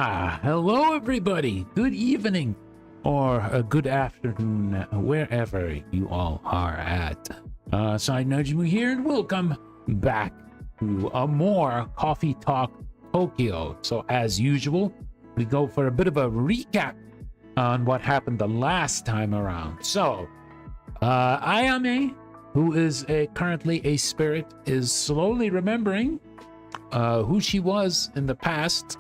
Hello everybody. Good evening or a good afternoon, wherever you all are at. Side Najumu here, and welcome back to a more Coffee Talk Tokyo. So as usual, we go for a bit of a recap on what happened the last time around. So, Ayame, who is currently a spirit, is slowly remembering who she was in the past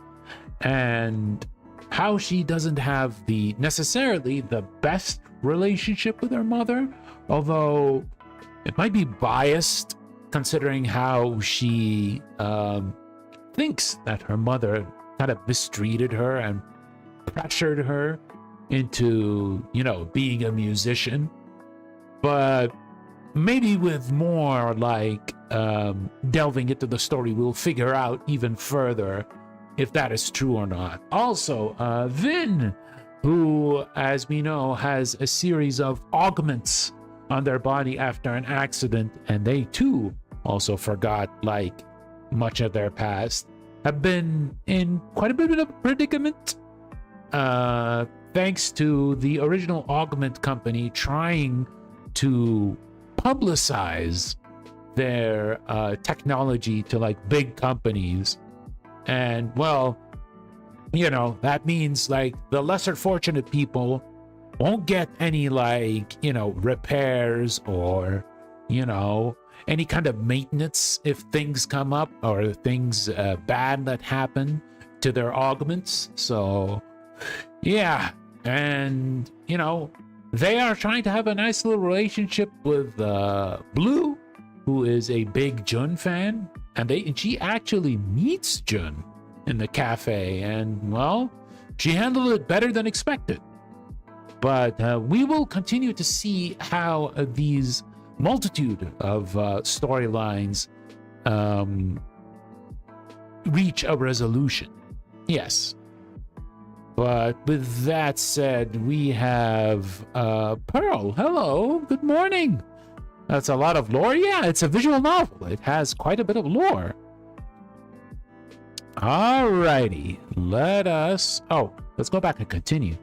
and how she doesn't have necessarily the best relationship with her mother, although it might be biased considering how she thinks that her mother kind of mistreated her and pressured her into, being a musician. But maybe with more delving into the story, we'll figure out even further if that is true or not. Also, Vin, who, as we know, has a series of augments on their body after an accident, and they too also forgot much of their past, have been in quite a bit of a predicament, thanks to the original augment company trying to publicize their technology to big companies. And well, that means the lesser fortunate people won't get any repairs or any kind of maintenance if things come up or things bad that happen to their augments. So yeah, and they are trying to have a nice little relationship with Blue, who is a big Jun fan, and she actually meets Jun in the cafe, and well, she handled it better than expected. But we will continue to see how these multitude of storylines reach a resolution. Yes. But with that said, we have Pearl. Hello, good morning. That's a lot of lore. Yeah, it's a visual novel. It has quite a bit of lore. Alrighty, let's go back and continue.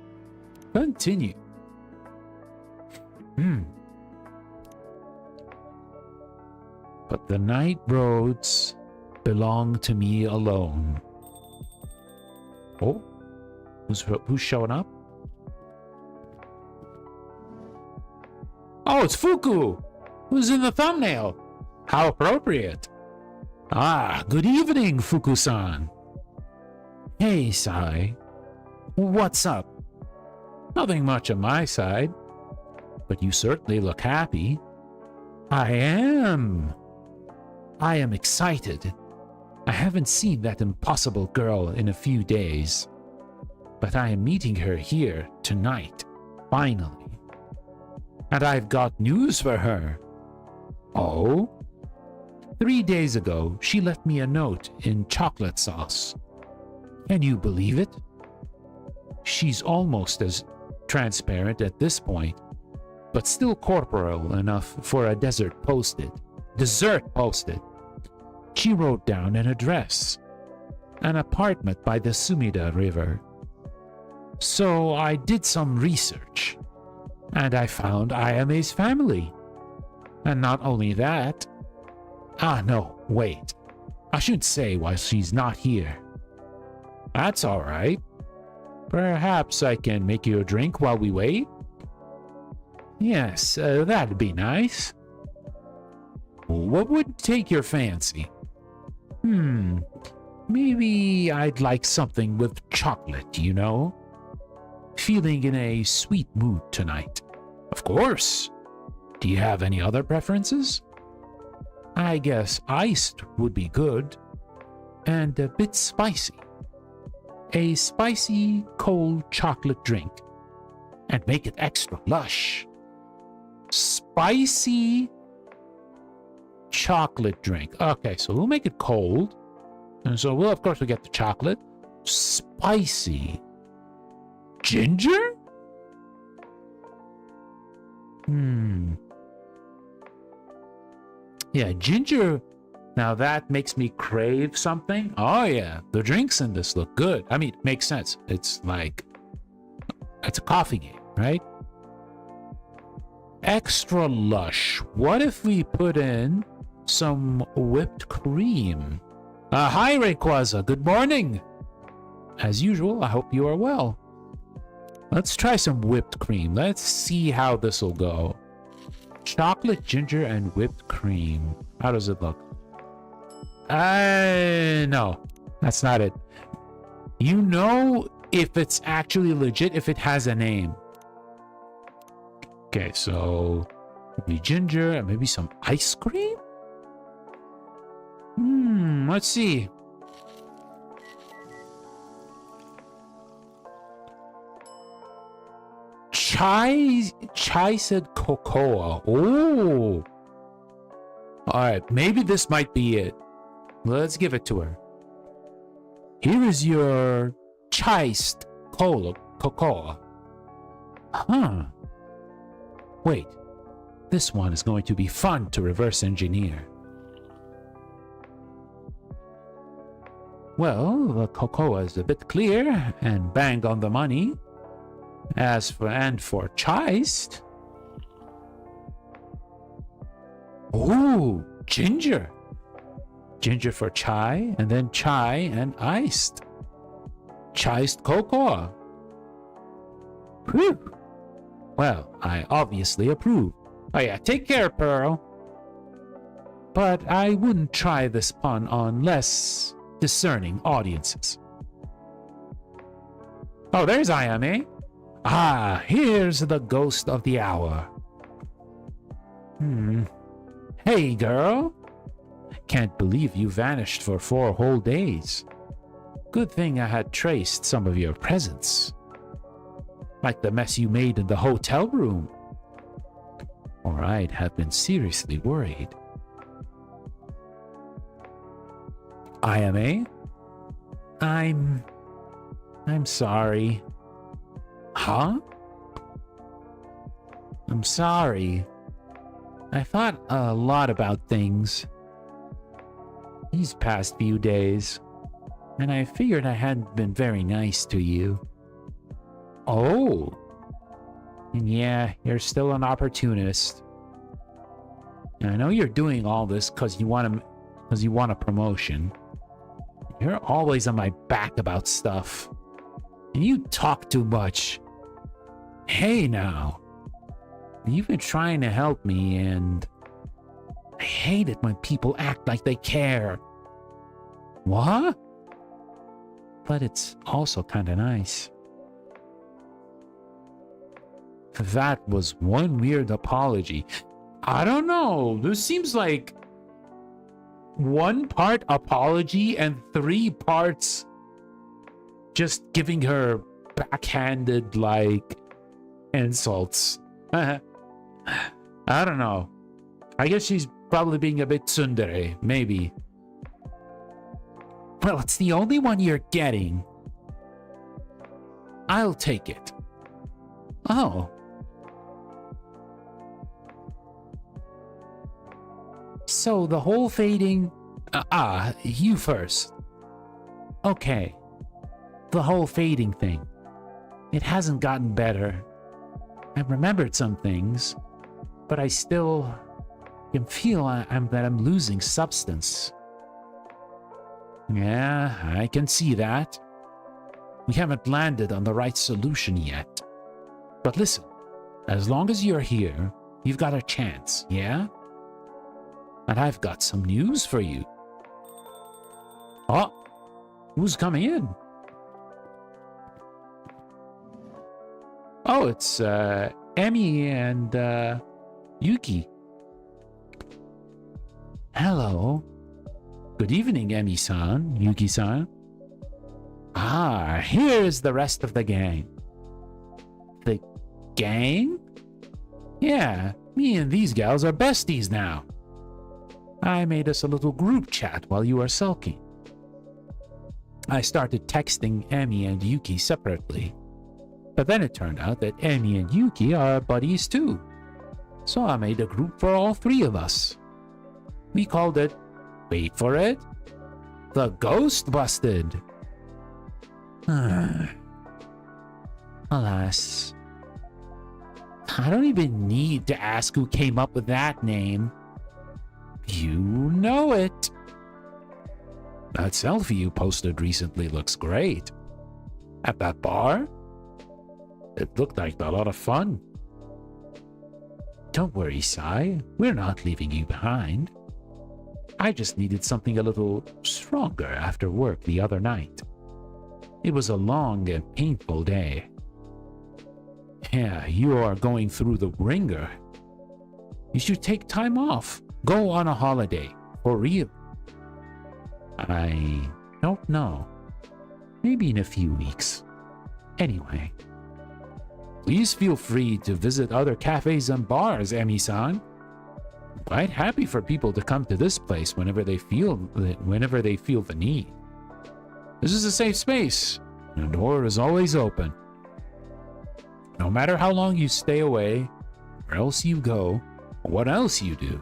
But the night roads belong to me alone. Oh, who's showing up? Oh, it's Fuku, who's in the thumbnail. How appropriate. Good evening, Fuku-san. Hey, Sai. What's up? Nothing much on my side, but you certainly look happy. I am excited. I haven't seen that impossible girl in a few days, but I am meeting her here tonight, finally. And I've got news for her. Oh? 3 days ago, she left me a note in chocolate sauce. Can you believe it? She's almost as transparent at this point, but still corporeal enough for a dessert posted. She wrote down an address, an apartment by the Sumida River. So I did some research, and I found Ayame's family. And not only that, no, wait. I shouldn't say why she's not here. That's all right. Perhaps I can make you a drink while we wait? Yes, that'd be nice. What would take your fancy? Maybe I'd like something with chocolate, Feeling in a sweet mood tonight. Of course. Do you have any other preferences? I guess iced would be good, and a bit spicy. A spicy, cold chocolate drink, and make it extra lush. Spicy chocolate drink. Okay, so we'll make it cold, and so we'll get the chocolate. Spicy. Ginger? Yeah, ginger Now that makes me crave something. Oh yeah, the drinks in this look good. I mean, it makes sense. It's a coffee game, right? Extra lush. What if we put in some whipped cream? Hi Rayquaza, good morning. As usual, I hope you are well. Let's try some whipped cream. Let's see how this will go. Chocolate, ginger, and whipped cream. How does it look? No, that's not it. You know if it's actually legit if it has a name. Okay, so maybe ginger and maybe some ice cream? Let's see. Chai said cocoa. Oh. All right, maybe this might be it. Let's give it to her. Here is your chiced cocoa. Huh. Wait. This one is going to be fun to reverse engineer. Well, the cocoa is a bit clear and bang on the money. As for chiced. Ooh, ginger. Ginger for chai, and then chai and iced. Chiced cocoa. Whew. Well, I obviously approve. Oh yeah, take care, Pearl. But I wouldn't try this pun on less discerning audiences. Oh, there's Ayame. Ah, here's the ghost of the hour. Hey, girl. Can't believe you vanished for 4 whole days. Good thing I had traced some of your presents. Like the mess you made in the hotel room. Or I'd have been seriously worried. Ayame? I'm sorry. Huh? I'm sorry. I thought a lot about things these past few days, and I figured I hadn't been very nice to you. Oh. And yeah, you're still an opportunist. And I know you're doing all this because you want a promotion. You're always on my back about stuff. And you talk too much. Hey now. You've been trying to help me, and I hate it when people act like they care. What? But it's also kind of nice. That was one weird apology. I don't know. This seems like 1 part apology and 3 parts just giving her backhanded, like, insults. I don't know. I guess she's probably being a bit tsundere, maybe. Well, it's the only one you're getting. I'll take it. Oh. So the whole fading... you first. Okay. The whole fading thing. It hasn't gotten better. I've remembered some things, but I still can feel that I'm losing substance. Yeah, I can see that. We haven't landed on the right solution yet. But listen, as long as you're here, you've got a chance, yeah? And I've got some news for you. Oh, who's coming in? Oh, it's Emmy and Yuki. Hello. Good evening, Emmy-san, Yuki-san. Ah, here's the rest of the gang. The gang? Yeah, me and these gals are besties now. I made us a little group chat while you were sulking. I started texting Emmy and Yuki separately. But then it turned out that Emmy and Yuki are buddies too. So I made a group for all 3 of us. We called it Wait for it. The ghost busted. Alas. I don't even need to ask who came up with that name. You know it. That selfie you posted recently looks great. At that bar? It looked like a lot of fun. Don't worry, Sai. We're not leaving you behind. I just needed something a little stronger after work the other night. It was a long and painful day. Yeah, you are going through the ringer. You should take time off. Go on a holiday. For real. I don't know. Maybe in a few weeks. Anyway. Please feel free to visit other cafes and bars, Emi-san. Quite happy for people to come to this place whenever they feel the need. This is a safe space. The door is always open. No matter how long you stay away, where else you go, or what else you do.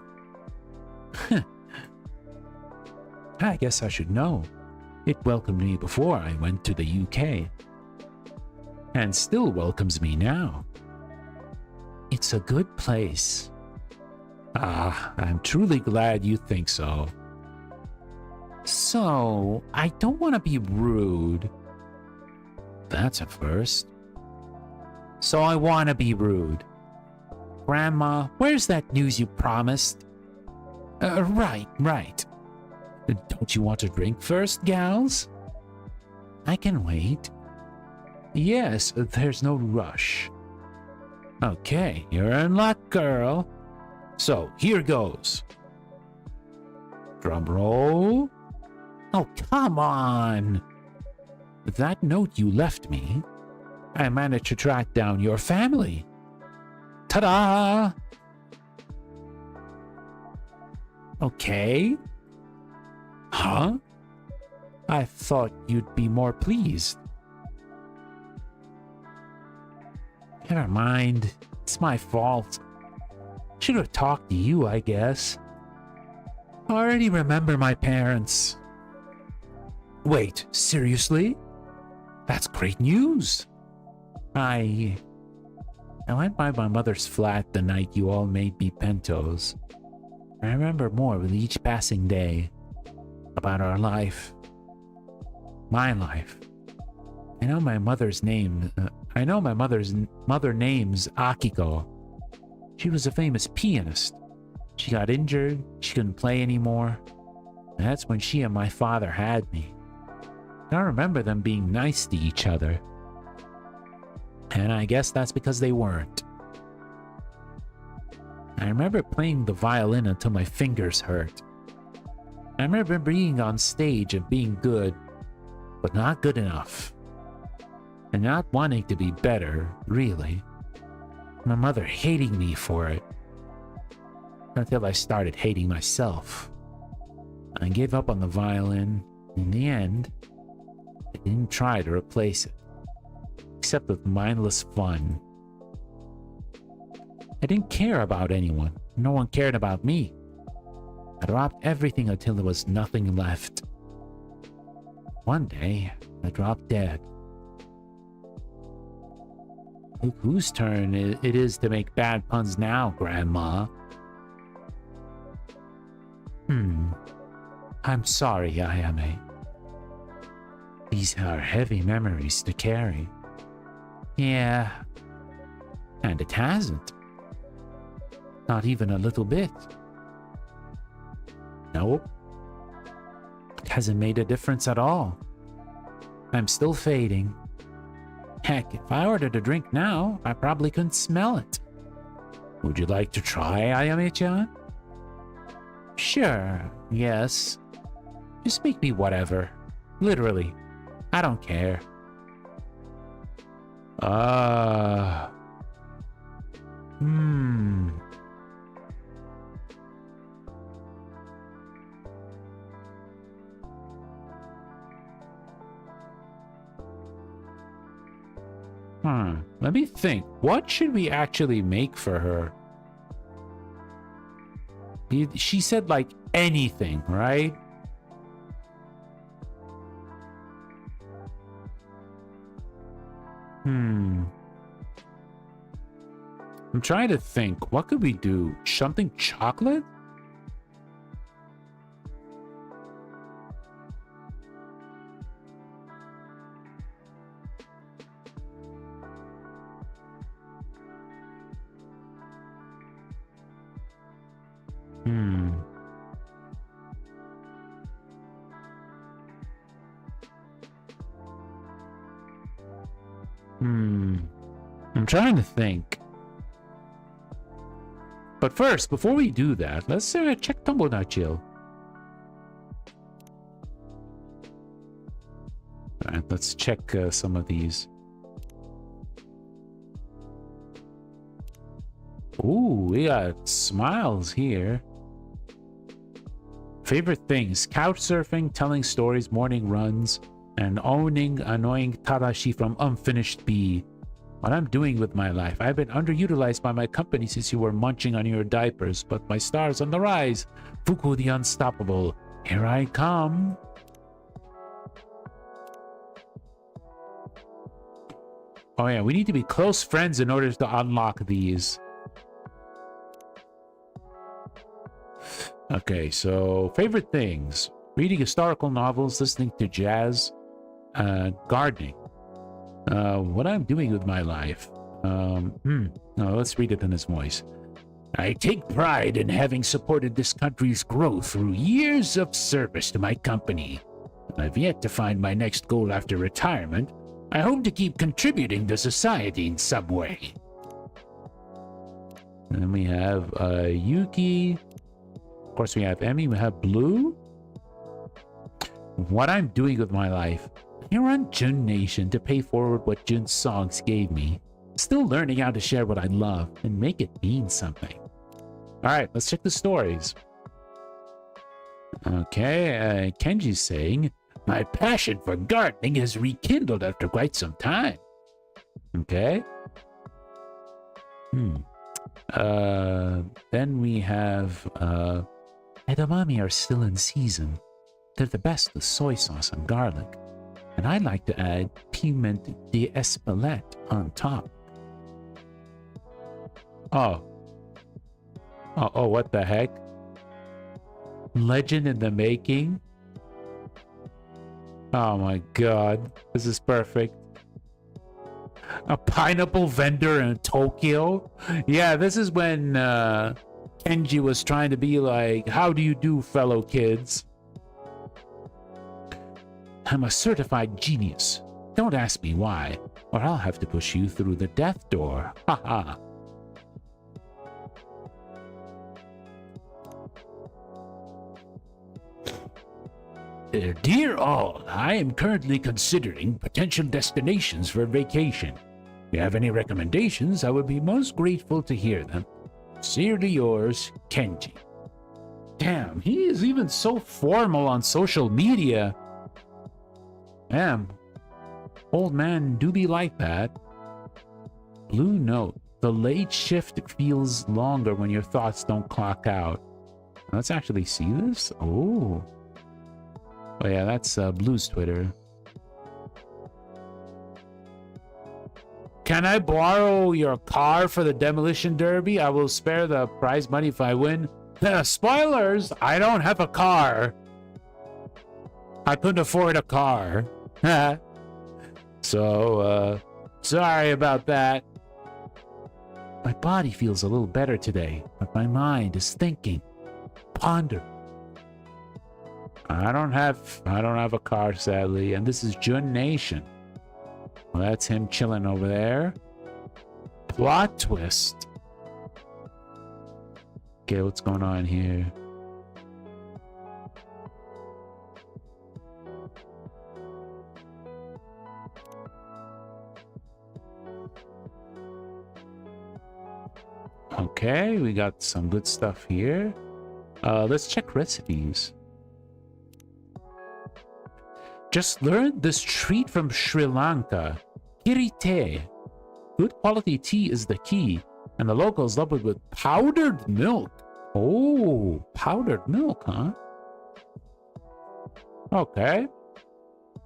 I guess I should know. It welcomed me before I went to the UK. And still welcomes me now. It's a good place. I'm truly glad you think so. So, I don't want to be rude. That's a first. So I want to be rude. Grandma, where's that news you promised? Right. Don't you want to drink first, gals? I can wait. Yes, there's no rush. Okay, you're in luck, girl. So, here goes. Drum roll. Oh, come on. With that note you left me, I managed to track down your family. Ta-da! Okay. Huh? I thought you'd be more pleased. Never mind. It's my fault. Should have talked to you, I guess. I already remember my parents. Wait, seriously? That's great news. I went by my mother's flat the night you all made me pentos. I remember more with each passing day about our life. My life. I know my mother's mother name's Akiko. She was a famous pianist. She got injured, she couldn't play anymore. And that's when she and my father had me. I remember them being nice to each other. And I guess that's because they weren't. I remember playing the violin until my fingers hurt. I remember being on stage and being good, but not good enough. And not wanting to be better, really. My mother hating me for it. Until I started hating myself. I gave up on the violin. In the end, I didn't try to replace it. Except with mindless fun. I didn't care about anyone. No one cared about me. I dropped everything until there was nothing left. One day, I dropped dead. Look whose turn it is to make bad puns now, Grandma. I'm sorry, Ayame. These are heavy memories to carry. Yeah. And it hasn't. Not even a little bit. Nope. It hasn't made a difference at all. I'm still fading. Heck, if I ordered a drink now, I probably couldn't smell it. Would you like to try, Ayame-chan? Sure, yes. Just make me whatever. Literally. I don't care. Let me think. What should we actually make for her? She said, like, anything, right? I'm trying to think. What could we do? Something chocolate? I'm trying to think. But first, before we do that, let's check Tomodachi. Alright, let's check some of these. Ooh, we got smiles here. Favorite things: couch surfing, telling stories, morning runs, and owning annoying Tadashi from Unfinished B. What I'm doing with my life. I've been underutilized by my company since you were munching on your diapers, but my star's on the rise. Fuku the Unstoppable. Here I come. Oh yeah, we need to be close friends in order to unlock these. Okay, so favorite things: reading historical novels, listening to jazz, gardening. What I'm doing with my life. No, let's read it in his voice. I take pride in having supported this country's growth through years of service to my company. I've yet to find my next goal after retirement. I hope to keep contributing to society in some way. And then we have Yuki. Of course, we have Emmy. We have Blue. What I'm doing with my life. Here on Jun Nation to pay forward what Jun's songs gave me. Still learning how to share what I love and make it mean something. Alright, let's check the stories. Okay, Kenji's saying, my passion for gardening has rekindled after quite some time. Okay. Then we have, edamame are still in season. They're the best with soy sauce and garlic. And I like to add piment d'Espelette on top. Oh, what the heck? Legend in the making? Oh my god, this is perfect. A pineapple vendor in Tokyo? Yeah, this is when Kenji was trying to be like, how do you do, fellow kids? I'm a certified genius. Don't ask me why, or I'll have to push you through the death door. Haha. Dear all, I am currently considering potential destinations for vacation. If you have any recommendations, I would be most grateful to hear them. Sincerely yours, Kenji. Damn, he is even so formal on social media. Damn, old man do be like that. Blue note: the late shift feels longer when your thoughts don't clock out. Let's actually see this. Oh yeah, that's Blue's Twitter. Can I borrow your car for the demolition derby? I will spare the prize money if I win. Spoilers! I don't have a car. I couldn't afford a car. So, sorry about that. My body feels a little better today, but my mind is thinking. Ponder. I don't have a car, sadly, and this is Jun Nation. Well, that's him chilling over there. Plot twist. Okay, what's going on here? Okay, we got some good stuff here. Let's check recipes. Just learned this treat from Sri Lanka. Kiri te. Good quality tea is the key, and the locals love it with powdered milk. Oh, powdered milk, huh? Okay.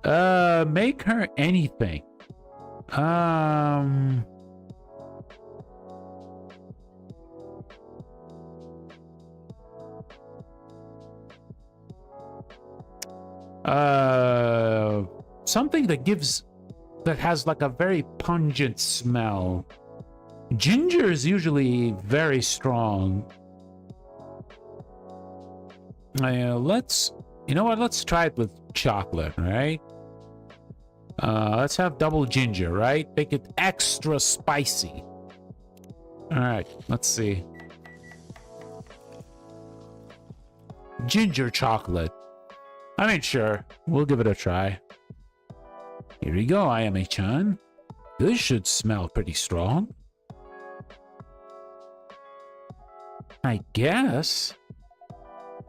Make her anything. Something that has like a very pungent smell. Ginger is usually very strong. You know what? Let's try it with chocolate, right? Let's have double ginger, right? Make it extra spicy. All right, let's see. Ginger chocolate. I mean, sure, we'll give it a try. Here we go, Ayame-chan. This should smell pretty strong. I guess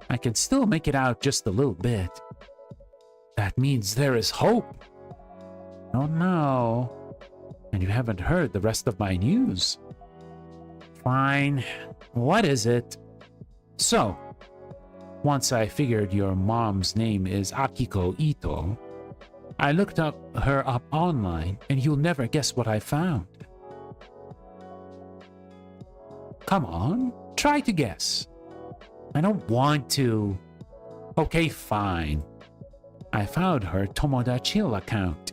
I can still make it out just a little bit. That means there is hope. Oh no. And you haven't heard the rest of my news. Fine. What is it? So, once I figured your mom's name is Akiko Ito, I looked her up online, and you'll never guess what I found. Come on, try to guess. I don't want to. Okay, fine. I found her Tomodachi account.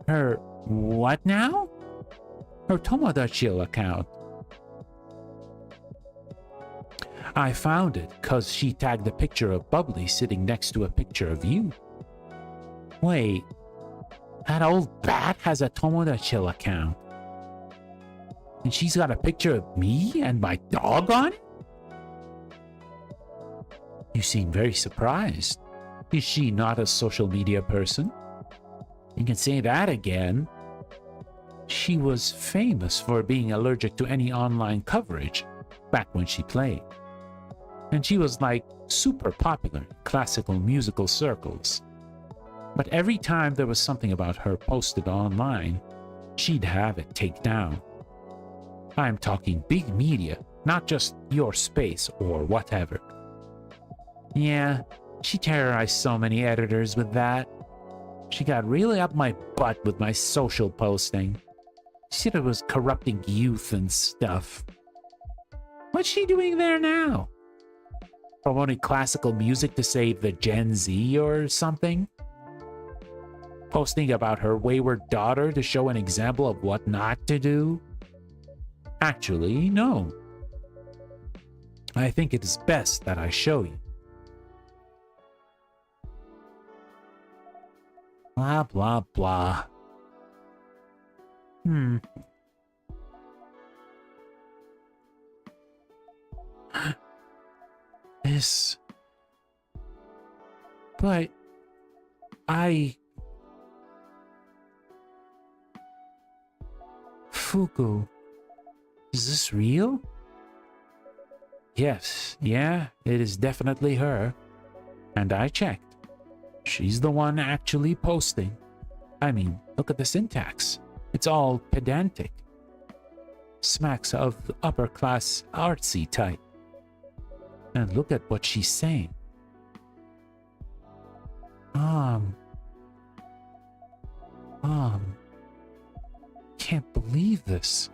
Her what now? Her Tomodachi account. I found it because she tagged a picture of Bubbly sitting next to a picture of you. Wait, that old bat has a Tomodachi account. And she's got a picture of me and my dog on it? You seem very surprised. Is she not a social media person? You can say that again. She was famous for being allergic to any online coverage back when she played. And she was like super popular in classical musical circles. But every time there was something about her posted online, she'd have it taken down. I'm talking big media, not just your space or whatever. Yeah, she terrorized so many editors with that. She got really up my butt with my social posting. She said it was corrupting youth and stuff. What's she doing there now? Promoting classical music to save the Gen Z or something? Posting about her wayward daughter to show an example of what not to do? Actually, no. I think it is best that I show you. Blah, blah, blah. This... But... Fuku... Is this real? Yes, yeah, it is definitely her. And I checked. She's the one actually posting. I mean, look at the syntax. It's all pedantic. Smacks of the upper-class artsy type. And look at what she's saying. Can't believe this.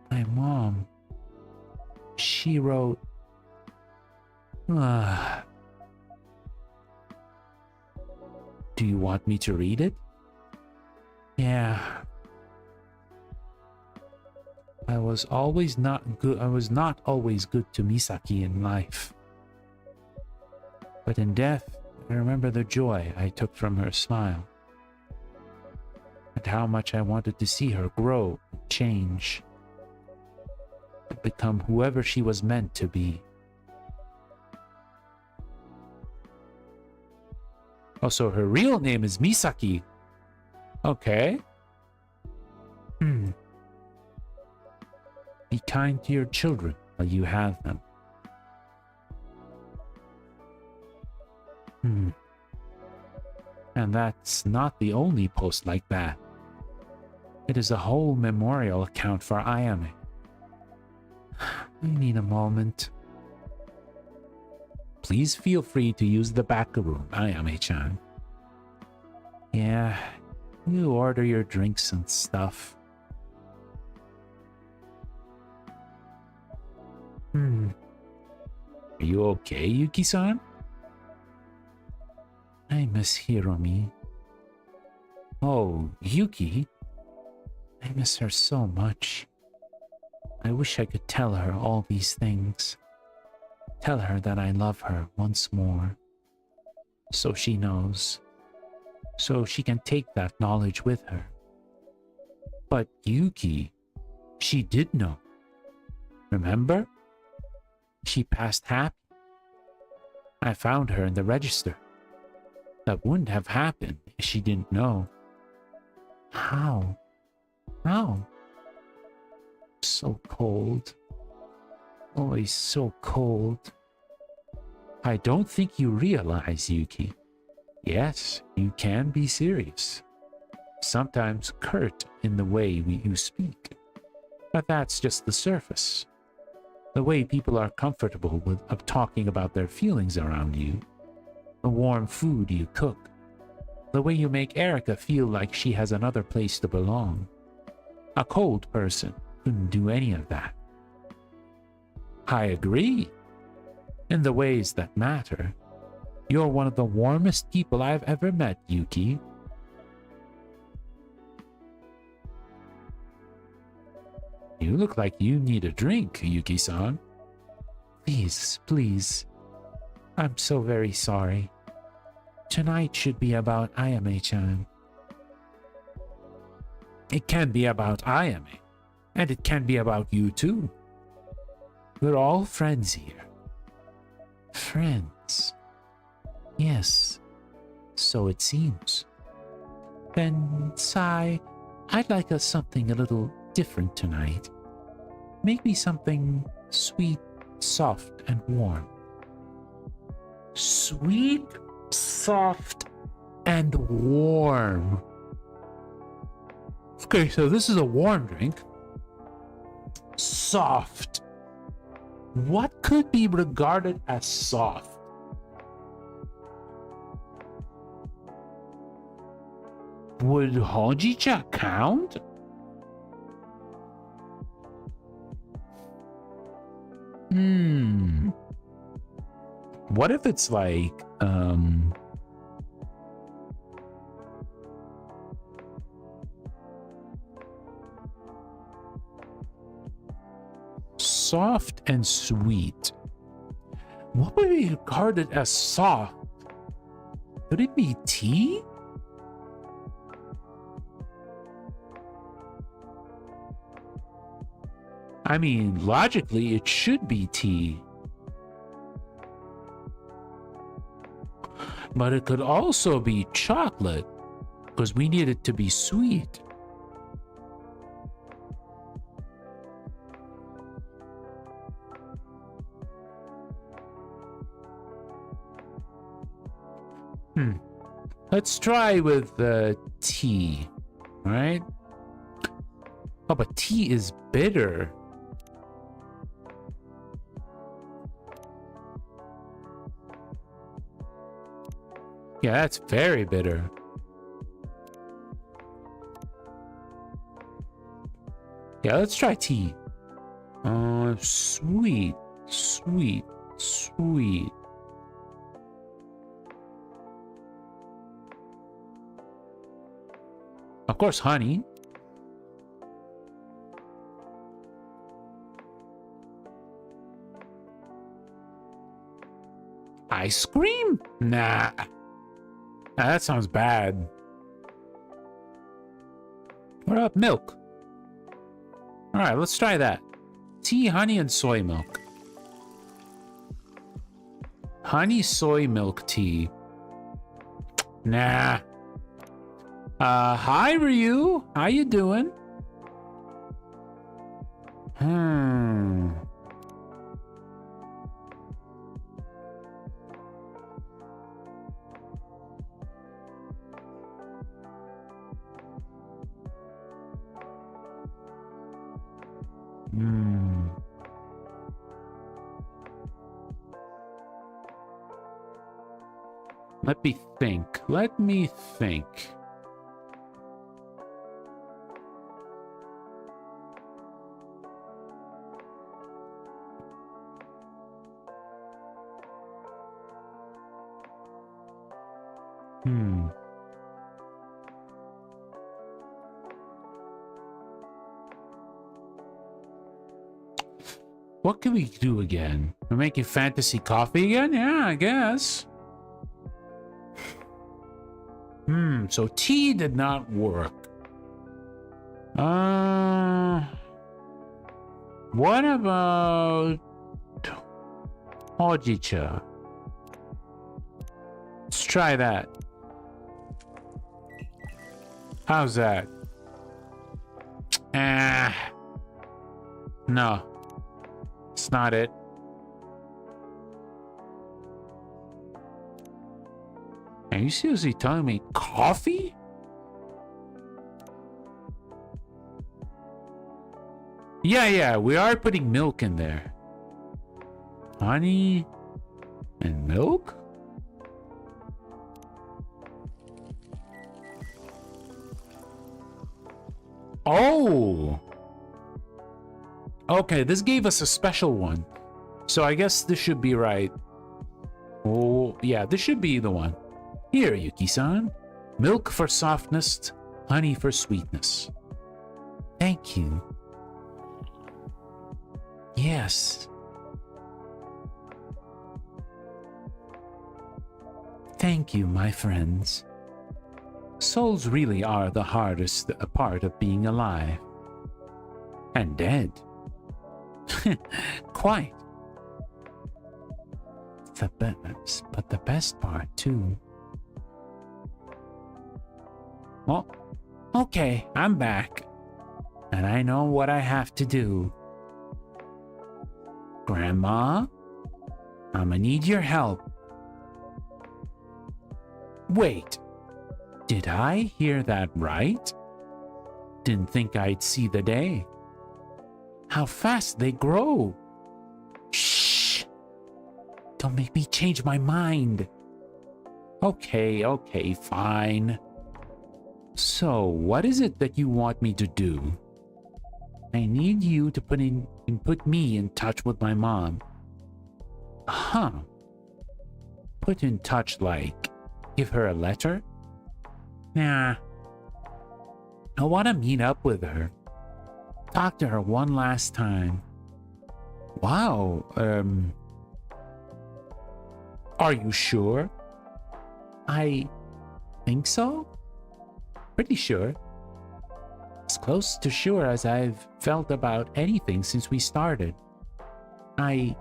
My mom. She wrote... Do you want me to read it? Yeah. I was not always good to Misaki in life. But in death, I remember the joy I took from her smile. And how much I wanted to see her grow and change. To become whoever she was meant to be. Oh, so her real name is Misaki. Okay. Be kind to your children while you have them. And that's not the only post like that. It is a whole memorial account for Ayame. I need a moment. Please feel free to use the back room, Ayame-chan. Yeah, you order your drinks and stuff. Are you okay, Yuki-san? I miss Hiromi. Oh, Yuki? I miss her so much. I wish I could tell her all these things. Tell her that I love her once more. So she knows. So she can take that knowledge with her. But Yuki, she did know. Remember? She passed happy. I found her in the register. That wouldn't have happened if she didn't know. How? How? So cold. Always so cold. I don't think you realize, Yuki. Yes, you can be serious. Sometimes curt in the way you speak. But that's just the surface. The way people are comfortable with talking about their feelings around you. The warm food you cook. The way you make Erica feel like she has another place to belong. A cold person couldn't do any of that. I agree. In the ways that matter. You're one of the warmest people I've ever met, Yuki. You look like you need a drink, Yuki-san. Please, please. I'm so very sorry. Tonight should be about Ayame-chan. It can be about Ayame. And it can be about you too. We're all friends here. Friends. Yes. So it seems. Then, Sai, I'd like something a little different tonight. Maybe something sweet, soft, and warm. Sweet, soft, and warm. Okay, so this is a warm drink. Soft. What could be regarded as soft? Would Hojicha count? What if it's like, soft and sweet? What would be regarded as soft? Could it be tea? I mean, logically, it should be tea. But it could also be chocolate, because we need it to be sweet. Let's try with tea, right? Oh, but tea is bitter. Yeah, that's very bitter. Yeah, let's try tea. Sweet, sweet, sweet. Of course, honey. Ice cream? Nah. That sounds bad. What about milk? Alright, let's try that. Tea, honey, and soy milk. Honey soy milk tea. Nah. Hi Ryu. How you doing? Let me think. Let me think. What can we do again? We're making fantasy coffee again? Yeah, I guess. So tea did not work. What about hojicha? Let's try that. How's that? No. It's not it. Are you seriously telling me coffee? Yeah, we are putting milk in there. Honey and milk? Oh! Okay, this gave us a special one. So I guess this should be right. Oh, yeah, this should be the one. Here, Yuki-san. Milk for softness, honey for sweetness. Thank you. Yes. Thank you, my friends. Souls really are the hardest part of being alive. And dead. Quite. But the best part, too. Well, okay, I'm back. And I know what I have to do. Grandma, I'ma need your help. Wait, did I hear that right? Didn't think I'd see the day. How fast they grow. Shh! Don't make me change my mind. Okay, fine. So, what is it that you want me to do? I need you to put me in touch with my mom. Huh. Put in touch like, give her a letter? Nah. I want to meet up with her. Talk to her one last time. Wow, are you sure? I think so? Pretty sure. As close to sure as I've felt about anything since we started. I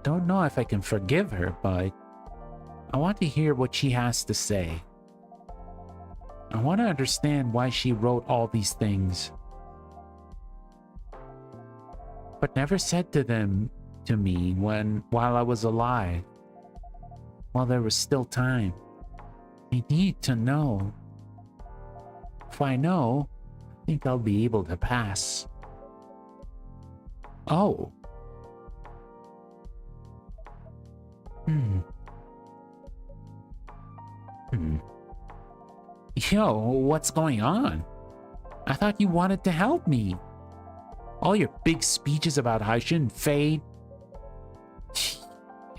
don't know if I can forgive her, but I want to hear what she has to say. I want to understand why she wrote all these things, but never said them to me while I was alive, while there was still time. I need to know. If I know, I think I'll be able to pass. Oh. Yo, what's going on? I thought you wanted to help me. All your big speeches about how I shouldn't fade.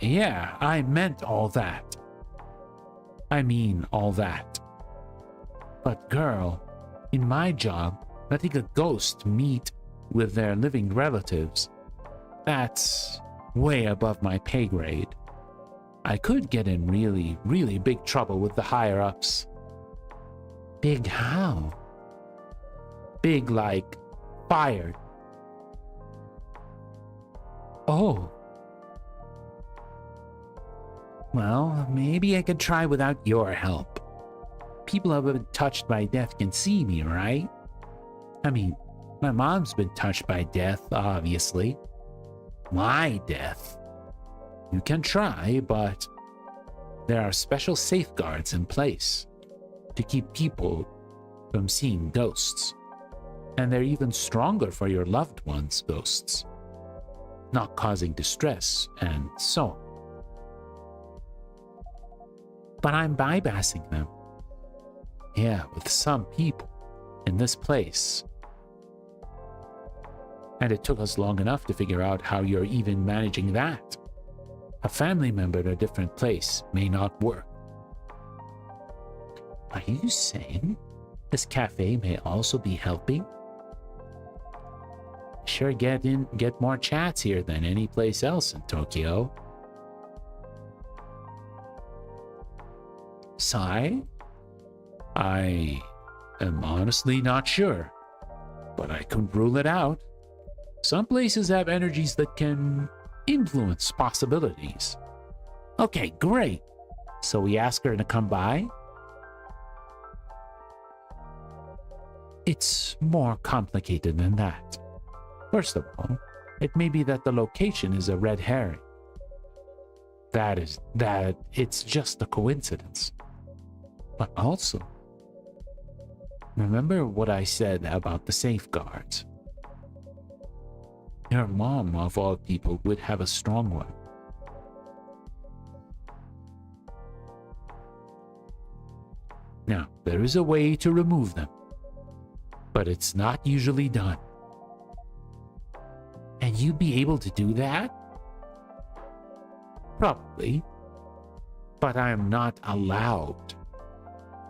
Yeah, I meant all that. I mean all that. But girl, in my job, letting a ghost meet with their living relatives, that's way above my pay grade. I could get in really, really big trouble with the higher-ups. Big how? Big like fired. Oh. Well, maybe I could try without your help. People who have been touched by death can see me, right? I mean, my mom's been touched by death, obviously. My death. You can try, but there are special safeguards in place to keep people from seeing ghosts. And they're even stronger for your loved ones' ghosts, not causing distress and so on. but I'm bypassing them. Yeah, with some people in this place. And it took us long enough to figure out how you're even managing that. A family member in a different place may not work. Are you saying this cafe may also be helping? Sure get more chats here than any place else in Tokyo. Sai? I am honestly not sure, but I couldn't rule it out. Some places have energies that can influence possibilities. Okay, great. So we ask her to come by? It's more complicated than that. First of all, it may be that the location is a red herring. That it's just a coincidence. But also, remember what I said about the safeguards? Your mom, of all people, would have a strong one. Now, there is a way to remove them, but it's not usually done. And you'd be able to do that? Probably. But I am not allowed.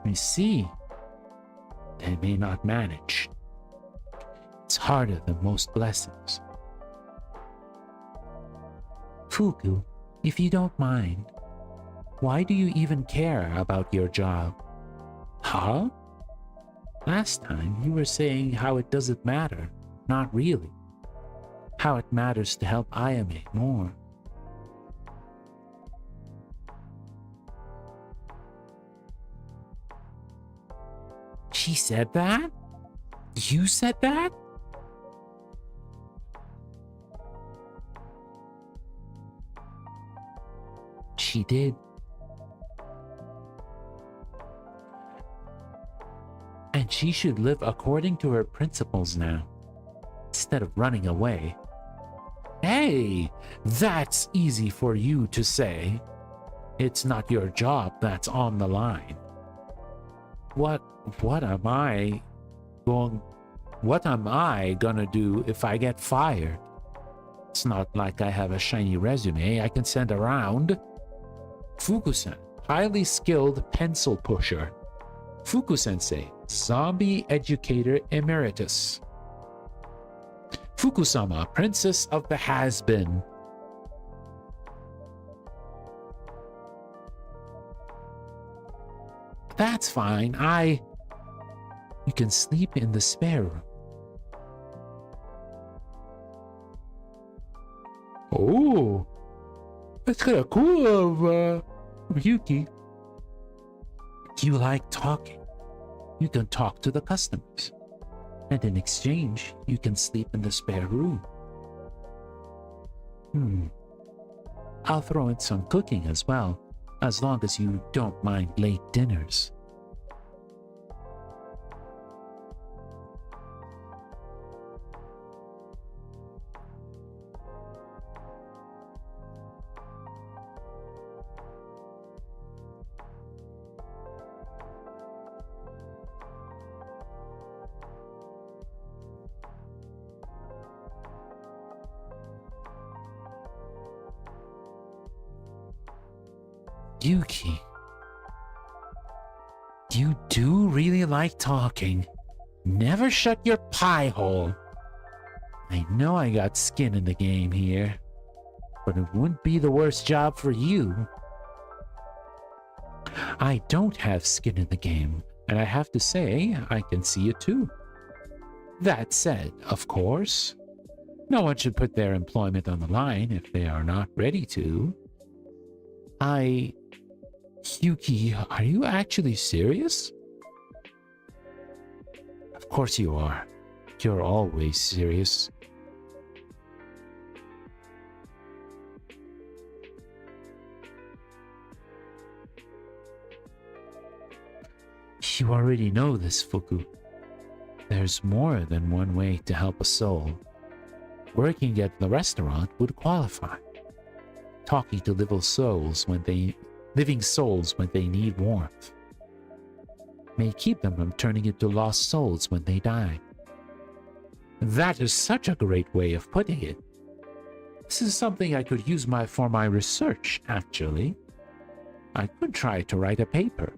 You see, they may not manage. It's harder than most blessings. Fuku, if you don't mind, why do you even care about your job? Huh? Last time you were saying how it doesn't matter. Not really. How it matters to help Ayame more. She said that? You said that? She did. And she should live according to her principles now, instead of running away. Hey, that's easy for you to say. It's not your job that's on the line. What am I gonna do if I get fired? It's not like I have a shiny resume I can send around. Fuku-san, highly skilled pencil pusher. Fuku-sensei, zombie educator emeritus. Fuku-sama, princess of the has-been. That's fine. You can sleep in the spare room. Oh, that's kind of cool of Yuki. You like talking. You can talk to the customers. And in exchange, you can sleep in the spare room. I'll throw in some cooking as well, as long as you don't mind late dinners. Yuki, you do really like talking. Never shut your pie hole. I know I got skin in the game here, but it wouldn't be the worst job for you. I don't have skin in the game, and I have to say, I can see it too. That said, of course, no one should put their employment on the line if they are not ready to. Yuki, are you actually serious? Of course you are. You're always serious. You already know this, Fuku. There's more than one way to help a soul. Working at the restaurant would qualify. Talking to little souls when they living souls when they need warmth. May keep them from turning into lost souls when they die. That is such a great way of putting it. This is something I could use for my research, actually. I could try to write a paper.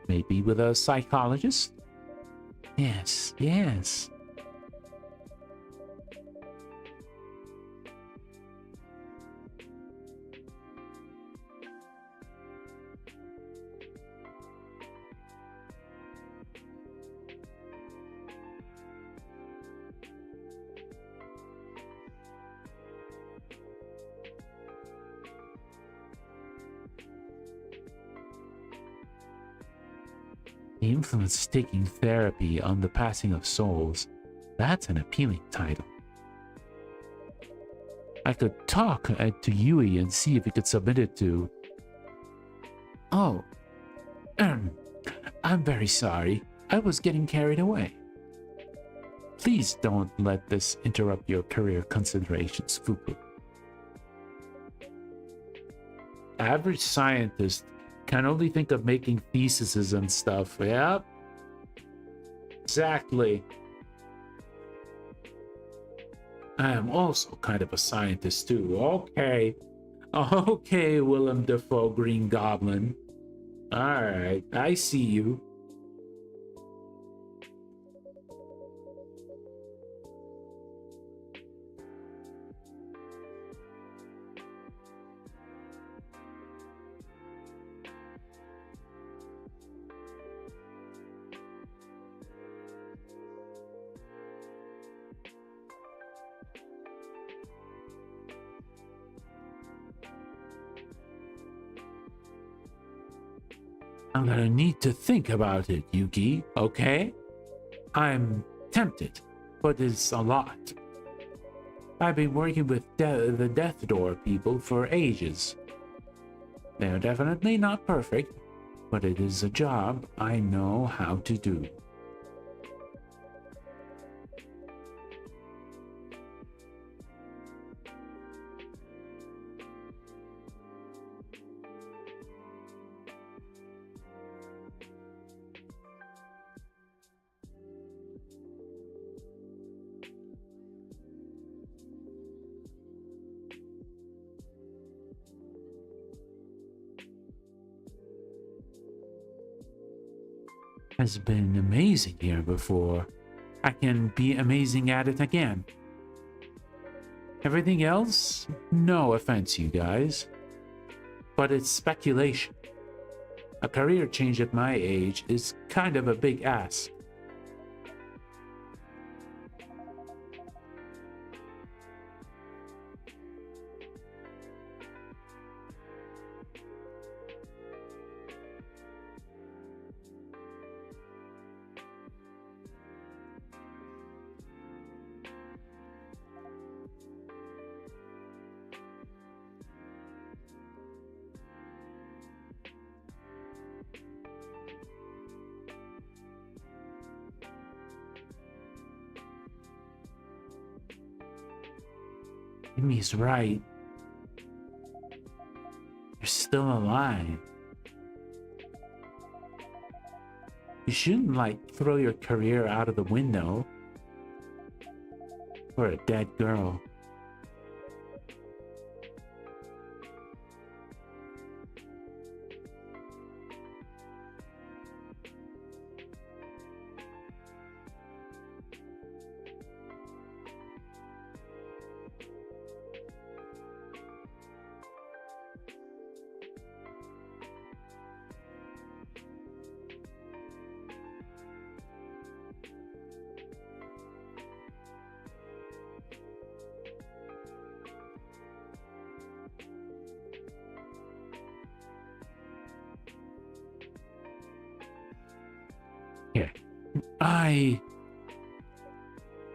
Maybe with a psychologist? Yes, yes. The influence taking therapy on the passing of souls. That's an appealing title. I could talk to Yui and see if he could submit it to... Oh. I'm very sorry. I was getting carried away. Please don't let this interrupt your career considerations, Fuku. Average scientist can only think of making theses and stuff. Yep. Exactly. I am also kind of a scientist too. Okay. Okay, Willem Dafoe Green Goblin. Alright, I see you. I'm gonna need to think about it, Yuki, okay? I'm tempted, but it's a lot. I've been working with the Death Door people for ages. They're definitely not perfect, but it is a job I know how to do. Has been amazing here before. I can be amazing at it again. Everything else? No offense, you guys. But it's speculation. A career change at my age is kind of a big ask. Jimmy's right. You're still alive. You shouldn't, throw your career out of the window for a dead girl.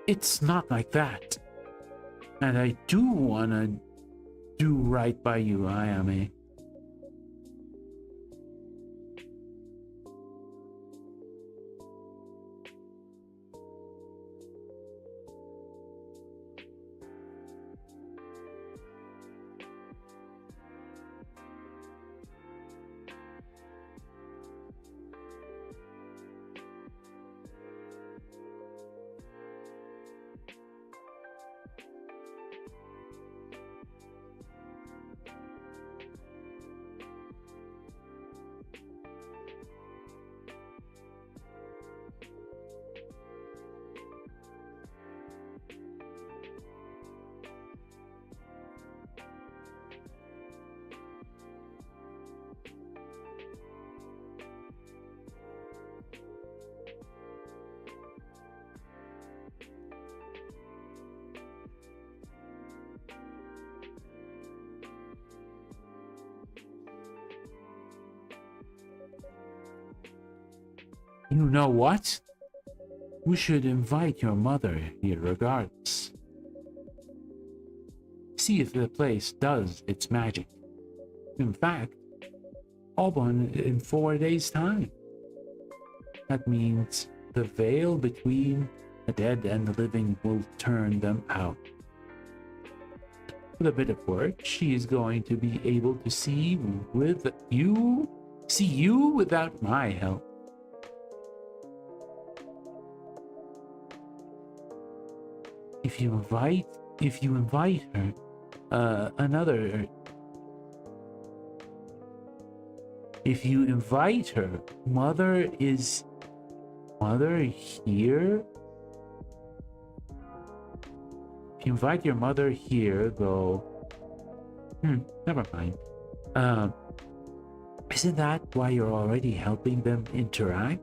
It's not like that. And I do want to do right by you, Ayame. You know what? We should invite your mother here regardless. See if the place does its magic. In fact, open in 4 days' time. That means the veil between the dead and the living will turn them out. With a bit of work, she is going to be able to see you without my help. If you invite her, if you invite her, mother here? If you invite your mother here, though, never mind. Isn't that why you're already helping them interact?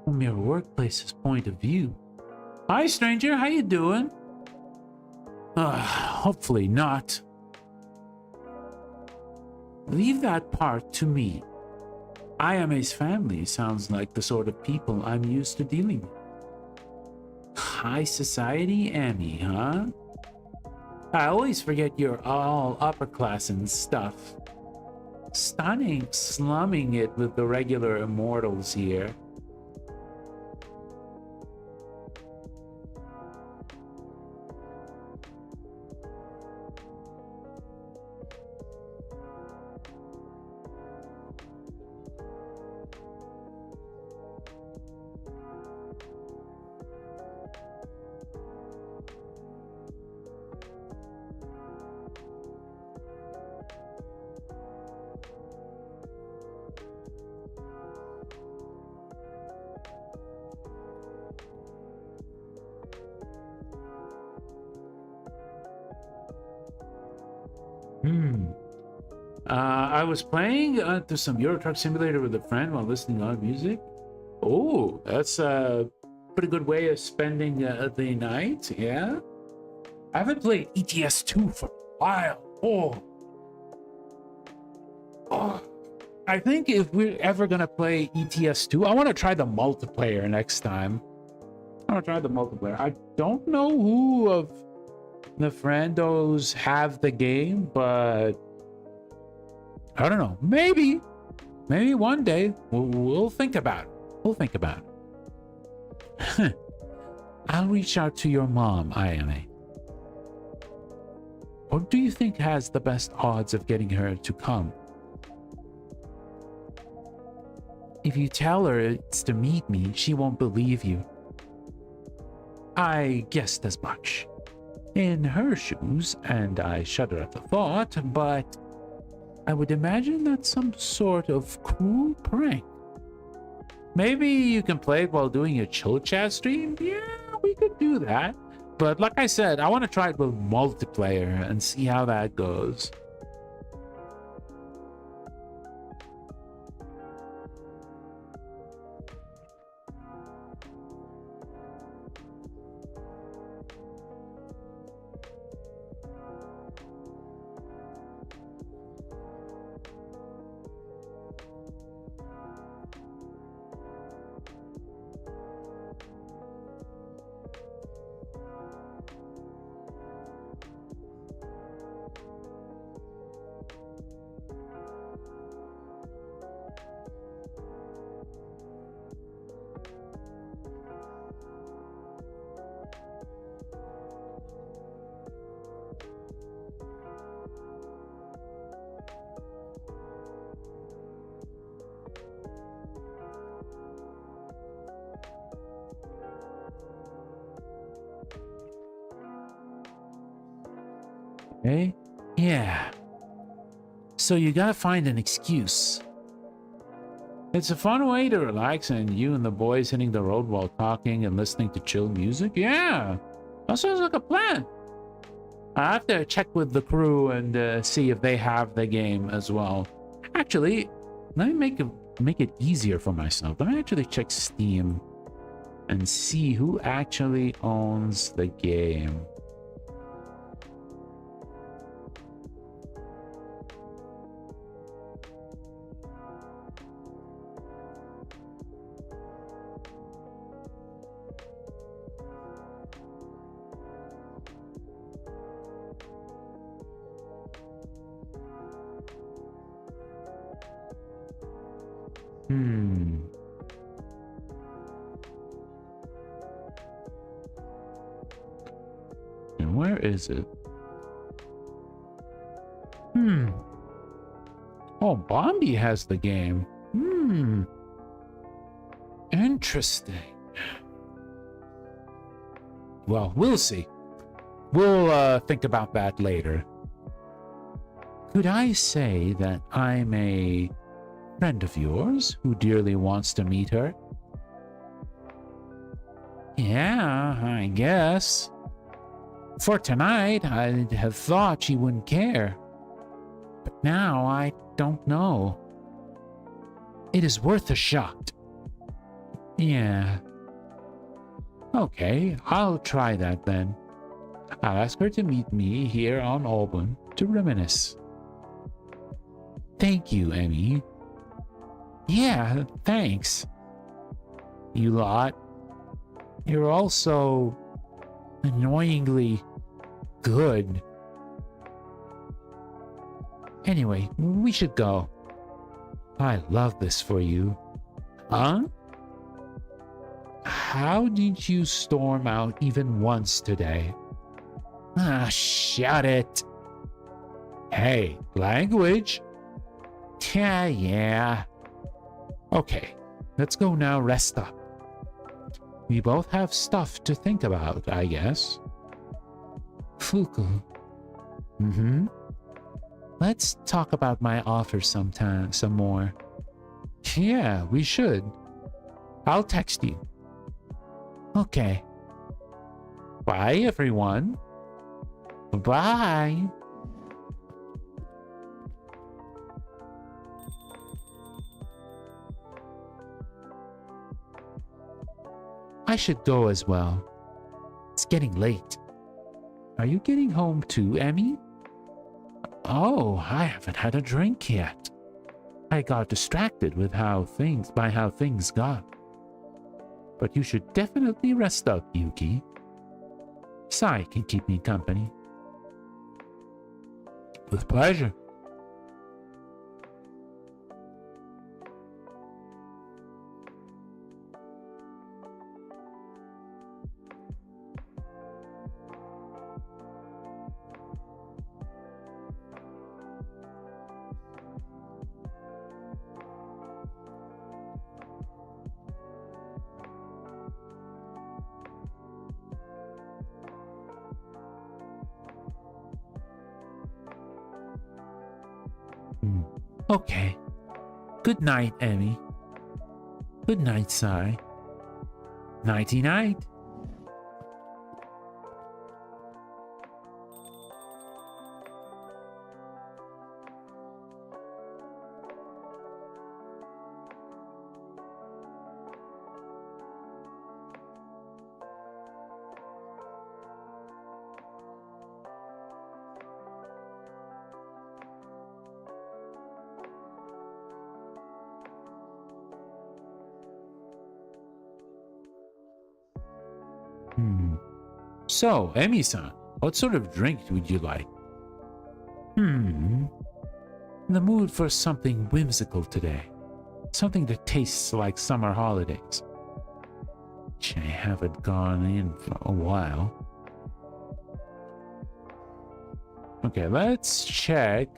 From your workplace's point of view. Hi, stranger. How you doing? Hopefully not. Leave that part to me. Ayame's family sounds like the sort of people I'm used to dealing with. High society Amy, huh? I always forget you're all upper class and stuff. Stunning, slumming it with the regular immortals here. I was playing to some Euro Truck Simulator with a friend while listening to loud music. Oh, that's a pretty good way of spending the night, yeah? I haven't played ETS2 for a while. Oh. I think if we're ever going to play ETS2, I want to try the multiplayer next time. I want to try the multiplayer. I don't know who of the friendos have the game, but I don't know. Maybe one day we'll think about it. We'll think about it. I'll reach out to your mom, Ayame. What do you think has the best odds of getting her to come? If you tell her it's to meet me, she won't believe you. I guessed as much. In her shoes, and I shudder at the thought, but I would imagine that's some sort of cool prank. Maybe you can play it while doing a chill chat stream? Yeah, we could do that. But like I said, I want to try it with multiplayer and see how that goes. Okay. Yeah. So you gotta find an excuse. It's a fun way to relax, and you and the boys hitting the road while talking and listening to chill music? Yeah. That sounds like a plan. I have to check with the crew and see if they have the game as well. Actually, let me make it easier for myself. Let me actually check Steam and see who actually owns the game. And where is it? Oh, Bombi has the game. Interesting. Well, we'll see. We'll think about that later. Could I say that I'm a friend of yours who dearly wants to meet her? Yeah, I guess. For tonight, I'd have thought she wouldn't care. But now I don't know. It is worth a shot. Yeah. Okay, I'll try that then. I'll ask her to meet me here on Auburn to reminisce. Thank you, Emmy. Yeah, thanks. You lot. You're also annoyingly good. Anyway, we should go. I love this for you. Huh? How did you storm out even once today? Ah, shut it. Hey, language. Yeah. Okay, let's go now, rest up. We both have stuff to think about, I guess. Fuku. Let's talk about my offer some more. Yeah, we should. I'll text you. Okay. Bye, everyone. Bye. I should go as well. It's getting late. Are you getting home too, Emmy? Oh, I haven't had a drink yet. I got distracted with how things got. But you should definitely rest up, Yuki. Sai can keep me company. With pleasure. Okay. Good night, Emmy. Good night, Sai. Nighty-night. So, Emmy-san, what sort of drink would you like? In the mood for something whimsical today. Something that tastes like summer holidays. Which I haven't gone in for a while. Okay, let's check.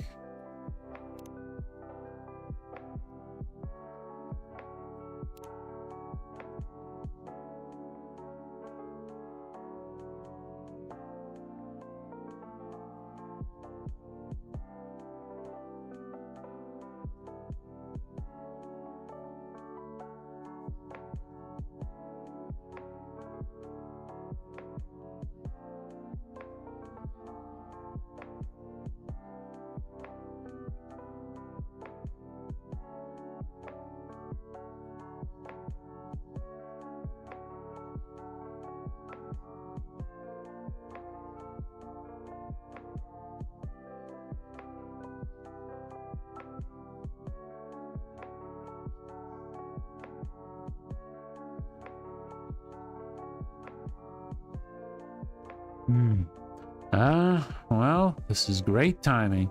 Hmm. Well, this is great timing.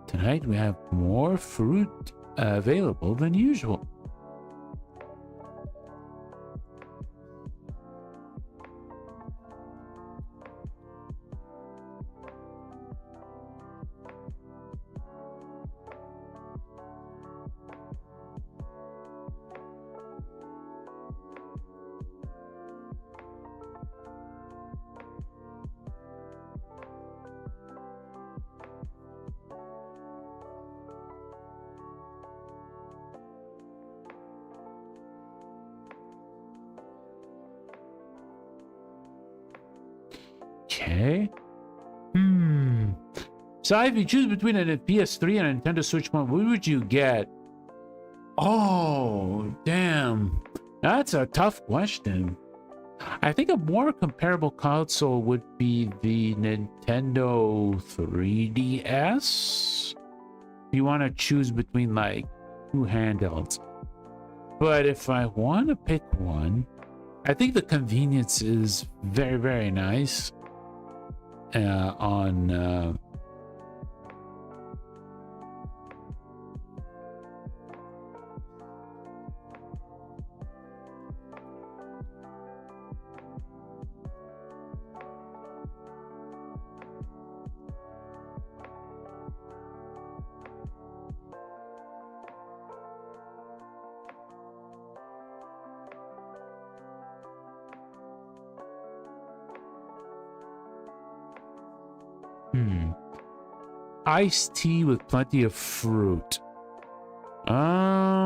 Tonight we have more fruit available than usual. Okay. So if you choose between a PS3 and a Nintendo Switch one, what would you get? Oh, damn. That's a tough question. I think a more comparable console would be the Nintendo 3DS. If you want to choose between like two handhelds. But if I want to pick one, I think the convenience is very, very nice on iced tea with plenty of fruit. Oh.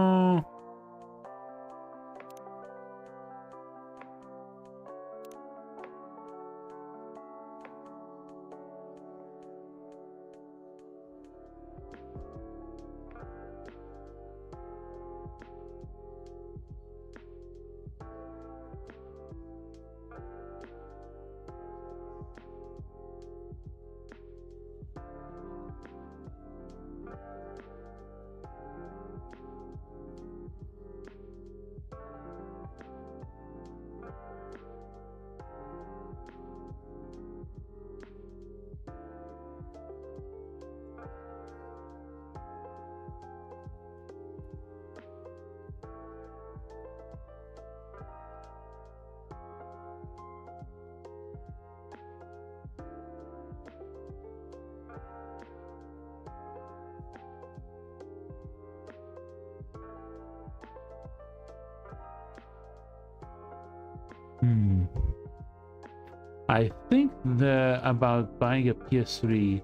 I think about buying a PS3.